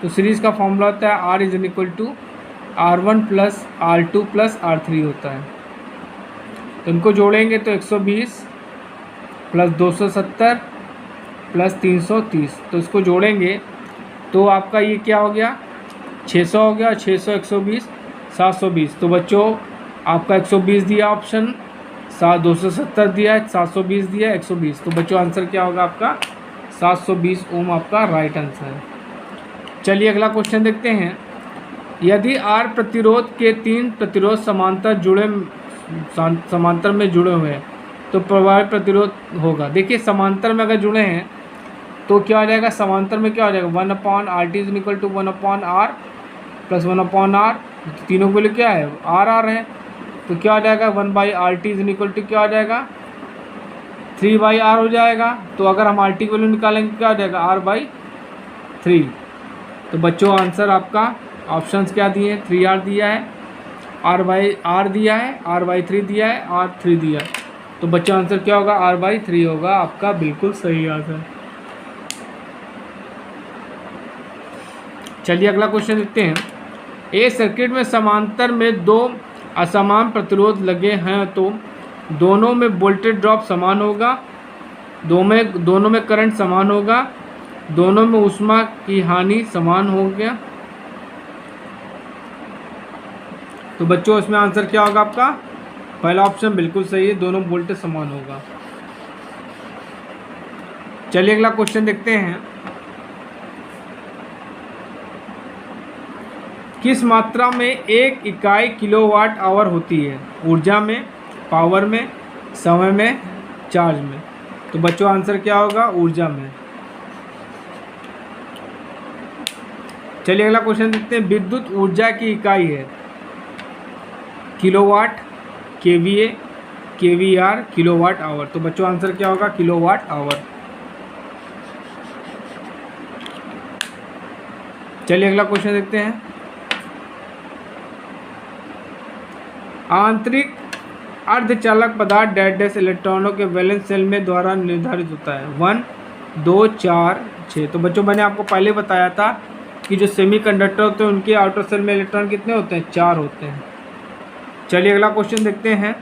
तो सीरीज का फॉर्मूला होता है R is equal to R1 plus R2 plus R3 होता है। तो इनको जोड़ेंगे तो 120 प्लस 270 प्लस 330, तो इसको जोड़ेंगे तो आपका ये क्या हो गया? 600 हो गया। 600 120 720। तो बच्चों आपका 120 दिया ऑप्शन, 270 दिया, 720 दिया, 120। तो बच्चों आंसर क्या होगा आपका? 720 ओम आपका राइट आंसर है। चलिए अगला क्वेश्चन देखते हैं। यदि R प्रतिरोध के 3 प्रतिरोध समांतर में जुड़े हुए हैं तो प्रभावी प्रतिरोध होगा। देखिए समांतर में अगर जुड़े हैं तो क्या हो जाएगा? समांतर में क्या हो जाएगा? 1/RT is equal to 1/R plus 1/R। तीनों के लिए क्या है? R है, तो क्या हो जाएगा? 1/RT इज इक्वल टू क्या हो जाएगा? 3/R हो जाएगा। तो अगर हम RT की वैल्यू निकालेंगे क्या हो जाएगा? R/3। तो बच्चों आंसर आपका ऑप्शंस क्या दिए हैं? 3R दिया है, R/R दिया है, R/3 दिया है, R3 दिया है। तो बच्चों आंसर क्या होगा? R/3 होगा आपका बिल्कुल सही आंसर। चलिए अगला क्वेश्चन देखते हैं। एक सर्किट में समांतर में 2 असमान प्रतिरोध लगे हैं तो दोनों में वोल्टेज ड्रॉप समान होगा, दोनों में करंट समान होगा, दोनों में ऊष्मा की हानि समान हो गया, तो बच्चों इसमें आंसर क्या होगा आपका? पहला ऑप्शन बिल्कुल सही है, दोनों वोल्टेज समान होगा। चलिए अगला क्वेश्चन देखते हैं। किस मात्रा में एक इकाई किलोवाट आवर होती है? ऊर्जा में, पावर में, समय में, चार्ज में? तो बच्चों आंसर क्या होगा? ऊर्जा में। चलिए अगला क्वेश्चन देखते हैं। विद्युत ऊर्जा की इकाई है kilowatt, KVA, KVR, kilowatt hour. तो बच्चों आंसर क्या होगा? Kilowatt hour. चलिए अगला क्वेश्चन देखते हैं। आंतरिक अर्धचालक पदार्थ डैश इलेक्ट्रॉनों के वैलेंस सेल में द्वारा निर्धारित होता है 1, 2, 4, 6। तो बच्चों मैंने आपको पहले बताया था कि जो सेमीकंडक्टर होते हैं उनके आउटर सेल में इलेक्ट्रॉन कितने होते हैं? 4 होते हैं। चलिए अगला क्वेश्चन देखते हैं।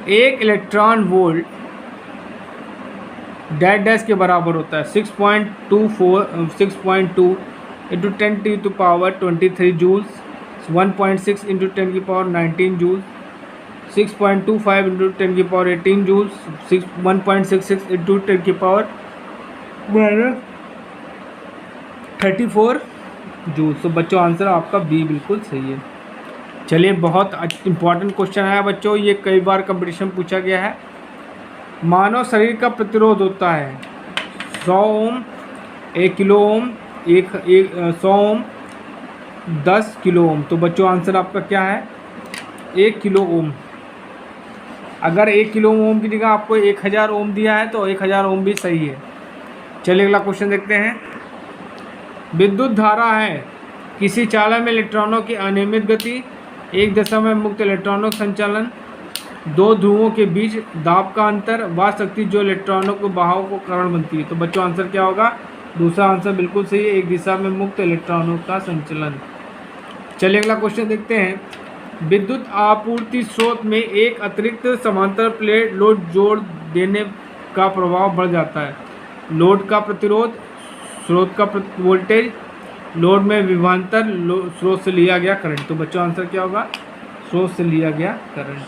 एक इलेक्ट्रॉन वोल्ट डैश के बराबर होता है 6.2 into 10 to the power 23 joules, 1.6 into 10 की पावर 19 जूल्स, 6.25 इंटू 10 की पावर 18 जूल्स, 1.66 इंटू 10 की पावर 34 जूल्स। तो बच्चों आंसर आपका बी बिल्कुल सही है। चलिए बहुत इंपॉर्टेंट क्वेश्चन है बच्चों, ये कई बार कंपटीशन पूछा गया है। मानव शरीर का प्रतिरोध होता है 100 ओम, 1 किलो ओम, 100 ओम, 10 किलो ओम। तो बच्चों आंसर आपका क्या है? 1 किलो ओम। अगर 1 किलो ओम की जगह आपको 1000 ओम दिया है तो 1000 ओम भी सही है। चलिए अगला क्वेश्चन देखते हैं। विद्युत धारा है किसी चालक में इलेक्ट्रॉनों की अनियमित गति, एक दिशा में मुक्त इलेक्ट्रॉनों का संचालन, दो ध्रुवों के बीच दाब का अंतर, वह शक्ति जो इलेक्ट्रॉनों को बहाव को कारण बनती है। तो बच्चों आंसर क्या होगा? दूसरा आंसर बिल्कुल सही है, एक दिशा में मुक्त इलेक्ट्रॉनों का संचलन। चलिए अगला क्वेश्चन देखते हैं। विद्युत आपूर्ति स्रोत में एक अतिरिक्त समांतर प्लेट लोड जोड़ देने का प्रभाव बढ़ जाता है। लोड का प्रतिरोध, स्रोत का वोल्टेज, लोड में विभवांतर, स्रोत से लिया गया करंट। तो बच्चों आंसर क्या होगा? स्रोत से लिया गया करंट।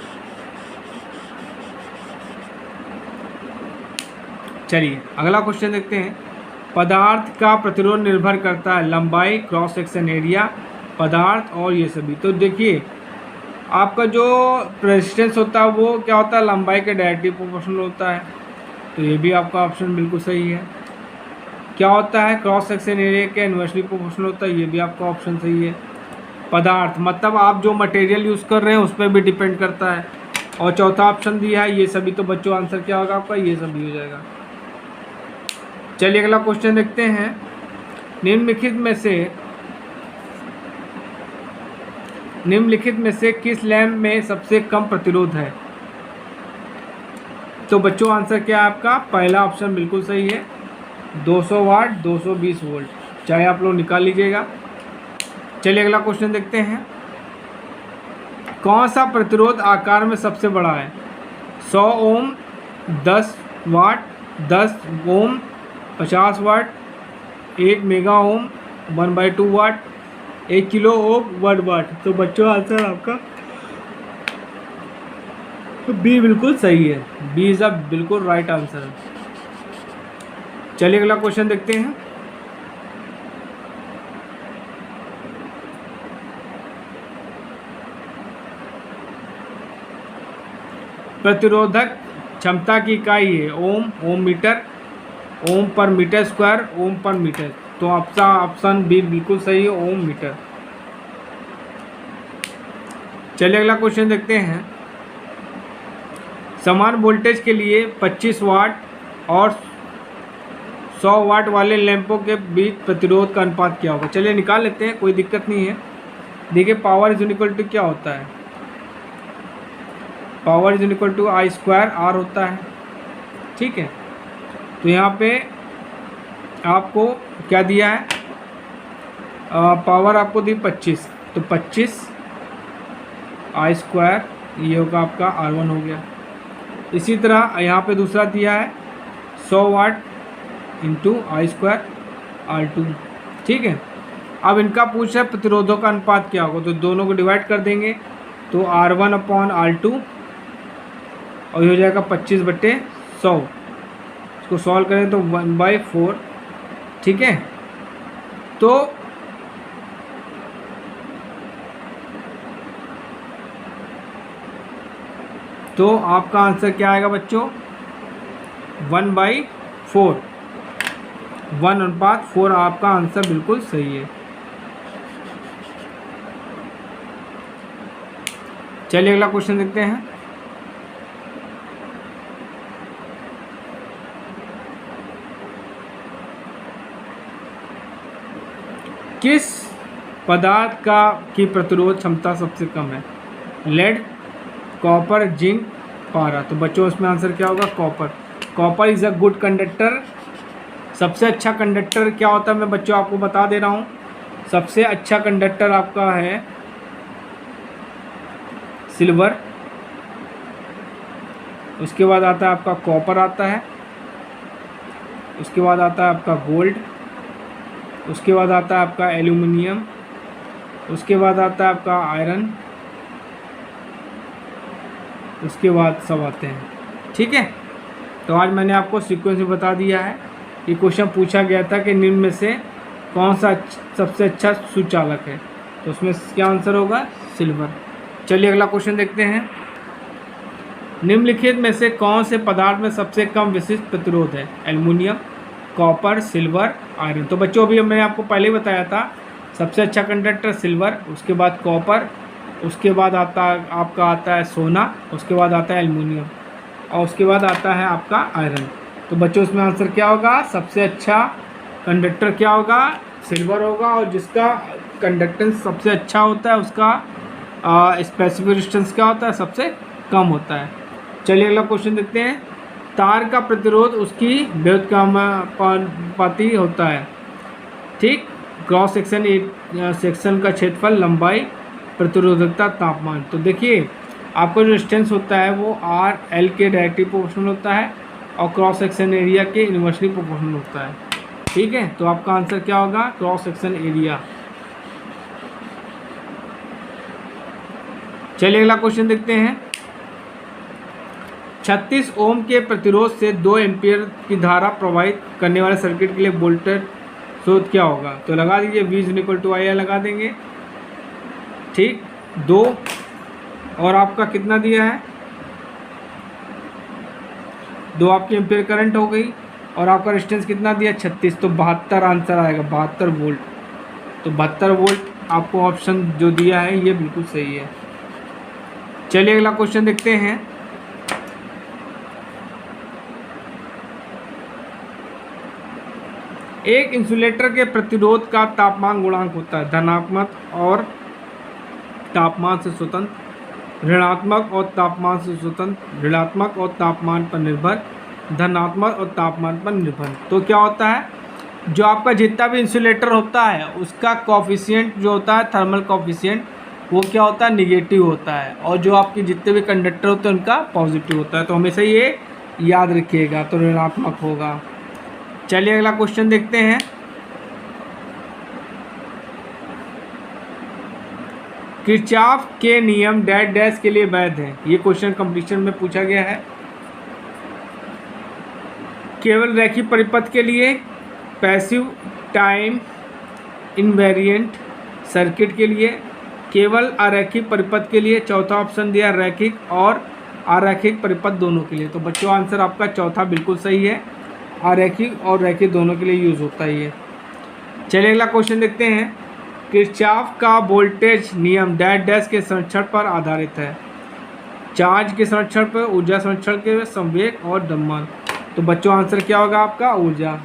चलिए अगला क्वेश्चन देखते हैं। पदार्थ का प्रतिरोध निर्भर करता है लंबाई, क्रॉस सेक्शन एरिया, पदार्थ और ये सभी। तो देखिए आपका जो रेजिस्टेंस होता है वो क्या होता है? लंबाई के डायरेक्टली प्रोपोर्शनल होता है। तो ये भी आपका ऑप्शन बिल्कुल सही है। क्या होता है? क्रॉस सेक्शन एरिया के इन्वर्सली प्रोपोर्शनल होता है। ये भी आपका ऑप्शन सही है। पदार्थ मतलब आप जो मटेरियल यूज़ कर रहे हैं उस पर भी डिपेंड करता है। और चौथा ऑप्शन दिया है ये सभी। तो बच्चों आंसर क्या होगा आपका? ये सभी हो जाएगा। चलिए अगला क्वेश्चन देखते हैं। निम्नलिखित में से किस लैंप में सबसे कम प्रतिरोध है? तो बच्चों आंसर क्या है आपका? पहला ऑप्शन बिल्कुल सही है, 200 वाट, 220 वोल्ट। चाहे आप लोग निकाल लीजिएगा। चलिए अगला क्वेश्चन देखते हैं। कौन सा प्रतिरोध आकार में सबसे बड़ा है? 100 ओम, 10 वाट, 10 ओम, 50 वाट, 1 मेगा ओम, 1/2 वाट, 1 किलो ओम, 1 वाट। तो बच्चों आंसर आपका बी बिल्कुल सही है। बी इज अ बिल्कुल राइट आंसर। चलिए अगला क्वेश्चन देखते हैं। प्रतिरोधक क्षमता की इकाई है ओम, ओम मीटर, ओम पर मीटर स्क्वायर, ओम पर मीटर। तो आपका ऑप्शन बी बिल्कुल सही है, ओम मीटर। चलिए अगला क्वेश्चन देखते हैं। समान वोल्टेज के लिए 25 वाट और 100 वाट वाले लैंपों के बीच प्रतिरोध का अनुपात क्या होगा? चलिए निकाल लेते हैं, कोई दिक्कत नहीं है। देखिए पावर इज इक्वल टू क्या होता है? Power is equal to I square R होता है। ठीक है, तो यहाँ पे आपको क्या दिया है? पावर आपको दी 25, तो 25 I स्क्वायर, ये होगा आपका R1 हो गया। इसी तरह यहाँ पे दूसरा दिया है 100 वाट इंटू I स्क्वायर R2। ठीक है। अब इनका पूछा है प्रतिरोधों का अनुपात क्या होगा, तो दोनों को डिवाइड कर देंगे तो R1/R2 और ये हो जाएगा 25/100। इसको सॉल्व करें तो 1/4। ठीक है, तो आपका आंसर क्या आएगा बच्चों, 1/4। 1/4 आपका आंसर बिल्कुल सही है। चलिए अगला क्वेश्चन देखते हैं। किस पदार्थ की प्रतिरोध क्षमता सबसे कम है, लेड, कॉपर, जिंक, पारा। तो बच्चों इसमें आंसर क्या होगा, copper. Copper is a good conductor. सबसे अच्छा कंडक्टर क्या होता है, मैं बच्चों आपको बता दे रहा हूँ। सबसे अच्छा कंडक्टर आपका है सिल्वर, उसके बाद आता है आपका कॉपर आता है, उसके बाद आता है आपका गोल्ड, उसके बाद आता है आपका एल्यूमिनियम, उसके बाद आता है आपका आयरन, उसके बाद सब आते हैं। ठीक है, तो आज मैंने आपको सीक्वेंस में बता दिया है। ये क्वेश्चन पूछा गया था कि निम्न में से कौन सा सबसे अच्छा सुचालक है, तो उसमें क्या आंसर होगा, सिल्वर। चलिए अगला क्वेश्चन देखते हैं। निम्नलिखित में से कौन से पदार्थ में सबसे कम विशिष्ट प्रतिरोध है, एल्युमिनियम, कॉपर, सिल्वर, आयरन। तो बच्चों अभी मैंने आपको पहले ही बताया था, सबसे अच्छा कंडक्टर सिल्वर, उसके बाद कॉपर, उसके बाद आता है सोना, उसके बाद आता है एल्युमिनियम और उसके बाद आता है आपका आयरन। तो बच्चों इसमें आंसर क्या होगा, सबसे अच्छा कंडक्टर क्या होगा, सिल्वर होगा, और जिसका कंडक्टेंस सबसे अच्छा होता है उसका स्पेसिफिक रेजिस्टेंस क्या होता है, सबसे कम होता है। चलिए अगला क्वेश्चन देखते हैं। तार का प्रतिरोध उसकी व्युत्क्रमानुपाती होता है। ठीक, क्रॉस सेक्शन का क्षेत्रफल, लंबाई, प्रतिरोधकता, तापमान। तो देखिए आपका जो रेजिस्टेंस होता है वो R/L के डायरेक्टली प्रोपोर्शनल होता है और क्रॉस सेक्शन एरिया के इन्वर्सली प्रोपोर्शनल होता है। ठीक है, तो आपका आंसर क्या होगा, क्रॉस सेक्शन एरिया। चलिए अगला क्वेश्चन देखते हैं। 36 ओम के प्रतिरोध से 2 एम्पीयर की धारा प्रवाहित करने वाले सर्किट के लिए वोल्टेज स्रोत क्या होगा। तो लगा दीजिए V=IR लगा देंगे। ठीक, 2 और आपका कितना दिया है, 2 आपकी एम्पीयर करंट हो गई और आपका रेजिस्टेंस कितना दिया, 36, तो 72 आंसर आएगा, 72 वोल्ट। तो 72 वोल्ट आपको ऑप्शन जो दिया है ये बिल्कुल सही है। चलिए अगला क्वेश्चन देखते हैं। एक इंसुलेटर के प्रतिरोध का तापमान गुणांक होता है धनात्मक और तापमान से स्वतंत्र, ऋणात्मक और तापमान से स्वतंत्र, ऋणात्मक और तापमान पर निर्भर, धनात्मक और तापमान पर निर्भर। तो क्या होता है, जो आपका जितना भी इंसुलेटर होता है उसका कॉफिशिएंट जो होता है, थर्मल कॉफिशिएंट, वो क्या होता है, निगेटिव होता है, और जो आपके जितने भी कंडक्टर होते हैं उनका पॉजिटिव होता है। तो हमेशा ये याद रखिएगा, तो ऋणात्मक होगा। चलिए अगला क्वेश्चन देखते हैं। किरचॉफ के नियम डैश डैश के लिए वैध हैं। ये क्वेश्चन कंपटीशन में पूछा गया है। केवल रैखिक परिपथ के लिए, पैसिव टाइम इनवेरिएंट सर्किट के लिए, केवल अरैखिक परिपथ के लिए, चौथा ऑप्शन दिया रैखिक और अरैखिक परिपथ दोनों के लिए। तो बच्चों आंसर आपका चौथा बिल्कुल सही है, अरैखिक और रैखिक दोनों के लिए यूज़ होता है ये। चलिए अगला क्वेश्चन देखते हैं। किरचॉफ का वोल्टेज नियम डैश डैश के संरक्षण पर आधारित है, चार्ज के संरक्षण पर, ऊर्जा संरक्षण के, संवेग और द्रव्यमान। तो बच्चों आंसर क्या होगा आपका, ऊर्जा।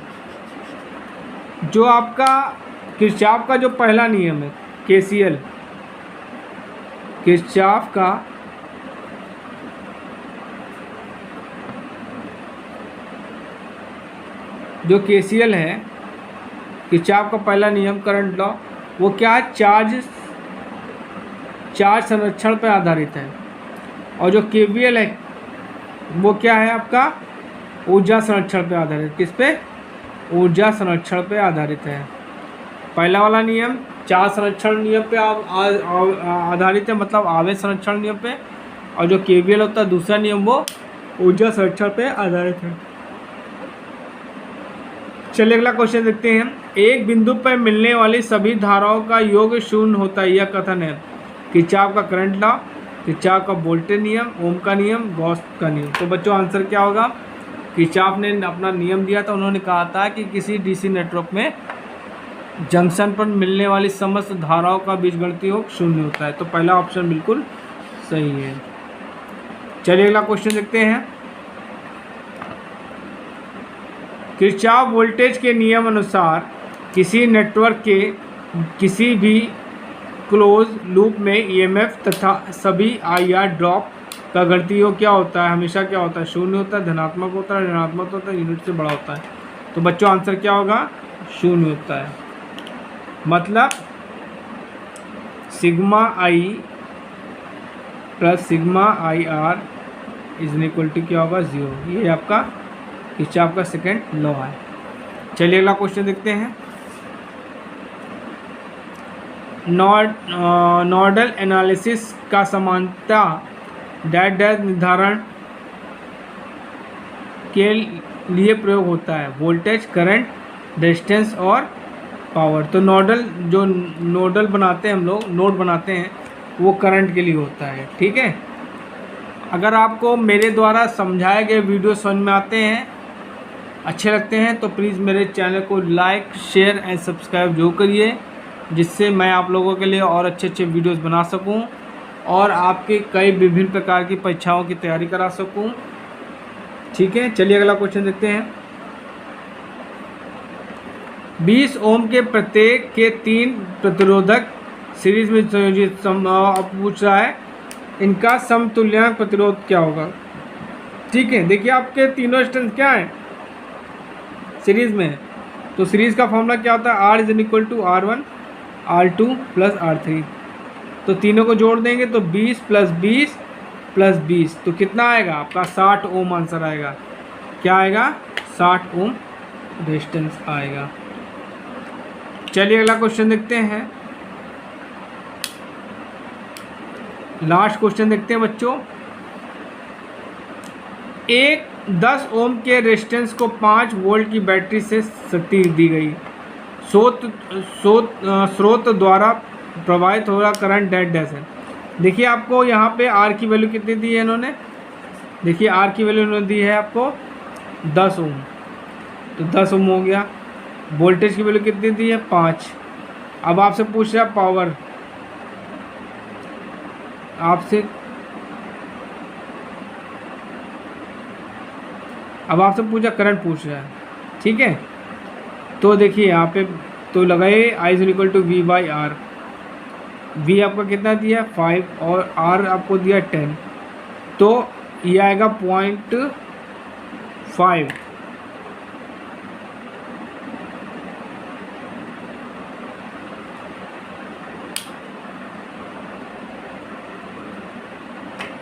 जो आपका किरचॉफ का जो पहला नियम है KCL, किरचॉफ का जो KCL है, किरचॉफ का पहला नियम करंट लॉ, वो क्या है, चार्ज संरक्षण पर आधारित है। और जो KVL है वो क्या है आपका, ऊर्जा संरक्षण पर आधारित। किस पे, ऊर्जा संरक्षण पर आधारित है। पहला वाला नियम चार्ज संरक्षण नियम पे आधारित है, मतलब आवेश संरक्षण नियम पे, और जो केवीएल होता है दूसरा नियम वो ऊर्जा संरक्षण पे आधारित है। चलिए अगला क्वेश्चन देखते हैं। एक बिंदु पर मिलने वाली सभी धाराओं का योग शून्य होता है, यह कथन है। किरचॉफ का करंट लॉ, किरचॉफ का वोल्टेज नियम, ओम का नियम, गॉस का नियम। तो बच्चों आंसर क्या होगा? किरचॉफ ने अपना नियम दिया था, उन्होंने कहा था कि किसी डीसी नेटवर्क में जंक्शन पर मिलने वाली समस्त धाराओं का बीजगणितीय योग शून्य होता है। तो पहला ऑप्शन बिल्कुल सही है। चलिए अगला क्वेश्चन देखते हैं। किरचॉफ वोल्टेज के नियम अनुसार किसी नेटवर्क के किसी भी क्लोज लूप में ईएमएफ तथा सभी आईआर ड्रॉप का गणितीय योग क्या होता है? हमेशा क्या होता है? शून्य होता है, धनात्मक होता है, ऋणात्मक होता है, यूनिट से बड़ा होता है। तो बच्चों आंसर क्या होगा? शून्य होता है। मतलब sigma I plus sigma I R is equal to क्या होगा? 0। ये आपका किरचॉफ का सेकंड लॉ है। चलिए अगला क्वेश्चन देखते हैं। नोडल एनालिसिस का समानता डैश डैश निर्धारण के लिए प्रयोग होता है। वोल्टेज, करंट, रेजिस्टेंस और पावर। तो जो नोडल बनाते हैं हम लोग, नोड बनाते हैं, वो करंट के लिए होता है। ठीक है। अगर आपको मेरे द्वारा समझाए गए वीडियो समझ में आते हैं, अच्छे लगते हैं, तो प्लीज़ मेरे चैनल को लाइक, शेयर एंड सब्सक्राइब जरूर करिए, जिससे मैं आप लोगों के लिए और अच्छे अच्छे वीडियोस बना सकूं और आपके कई विभिन्न प्रकार की परीक्षाओं की तैयारी करा सकूं। ठीक है। चलिए अगला क्वेश्चन देखते हैं। 20 ओम के प्रत्येक के 3 प्रतिरोधक सीरीज में संयोजित पूछ रहा है, इनका समतुल्यांक प्रतिरोध क्या होगा? ठीक है। देखिए आपके तीनों रेजिस्टेंस क्या है सीरीज में, तो सीरीज का फॉर्मूला क्या होता है? R is equal to R1 R2 plus R3। तो तीनों को जोड़ देंगे तो 20 प्लस 20 प्लस 20, तो कितना आएगा आपका? 60 ओम आंसर आएगा। क्या आएगा? 60 ओम रेजिस्टेंस आएगा। चलिए अगला क्वेश्चन देखते हैं। लास्ट क्वेश्चन देखते हैं बच्चों। एक 10 ओम के रेजिस्टेंस को 5 वोल्ट की बैटरी से शक्ति दी गई। स्रोत द्वारा प्रवाहित हो रहा करंट डैश डैश है। देखिए आपको यहाँ पे आर की वैल्यू कितनी दी है इन्होंने? देखिए आर की वैल्यू इन्होंने दी है आपको 10 ओम, तो 10 ओम हो गया। वोल्टेज की वैल्यू कितनी दी है? 5। अब आपसे पूछ रहा है पावर, अब आपसे पूछा करंट पूछ रहा है। ठीक है। तो देखिए यहाँ पे तो लगाइए I is equal to V by R. V आपका कितना दिया? 5 और R आपको दिया 10, तो ये आएगा 0.5।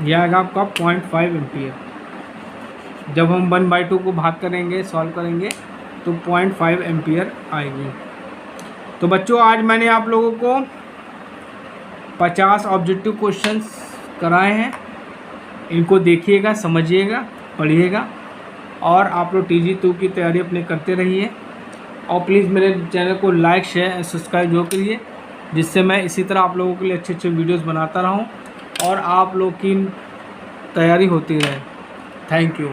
यह आएगा आपका 0.5 एम्पियर। जब हम 1/2 को भाग करेंगे, सॉल्व करेंगे, तो 0.5 एम्पियर आएगी। तो बच्चों आज मैंने आप लोगों को 50 ऑब्जेक्टिव क्वेश्चंस कराए हैं। इनको देखिएगा, समझिएगा, पढ़िएगा और आप लोग TG2 की तैयारी अपने करते रहिए। और प्लीज़ मेरे चैनल को लाइक, शेयर एंड सब्सक्राइब जरूर करिए, जिससे मैं इसी तरह आप लोगों के लिए अच्छे अच्छे वीडियोज़ बनाता रहूँ और आप लोग की तैयारी होती रहे। Thank you.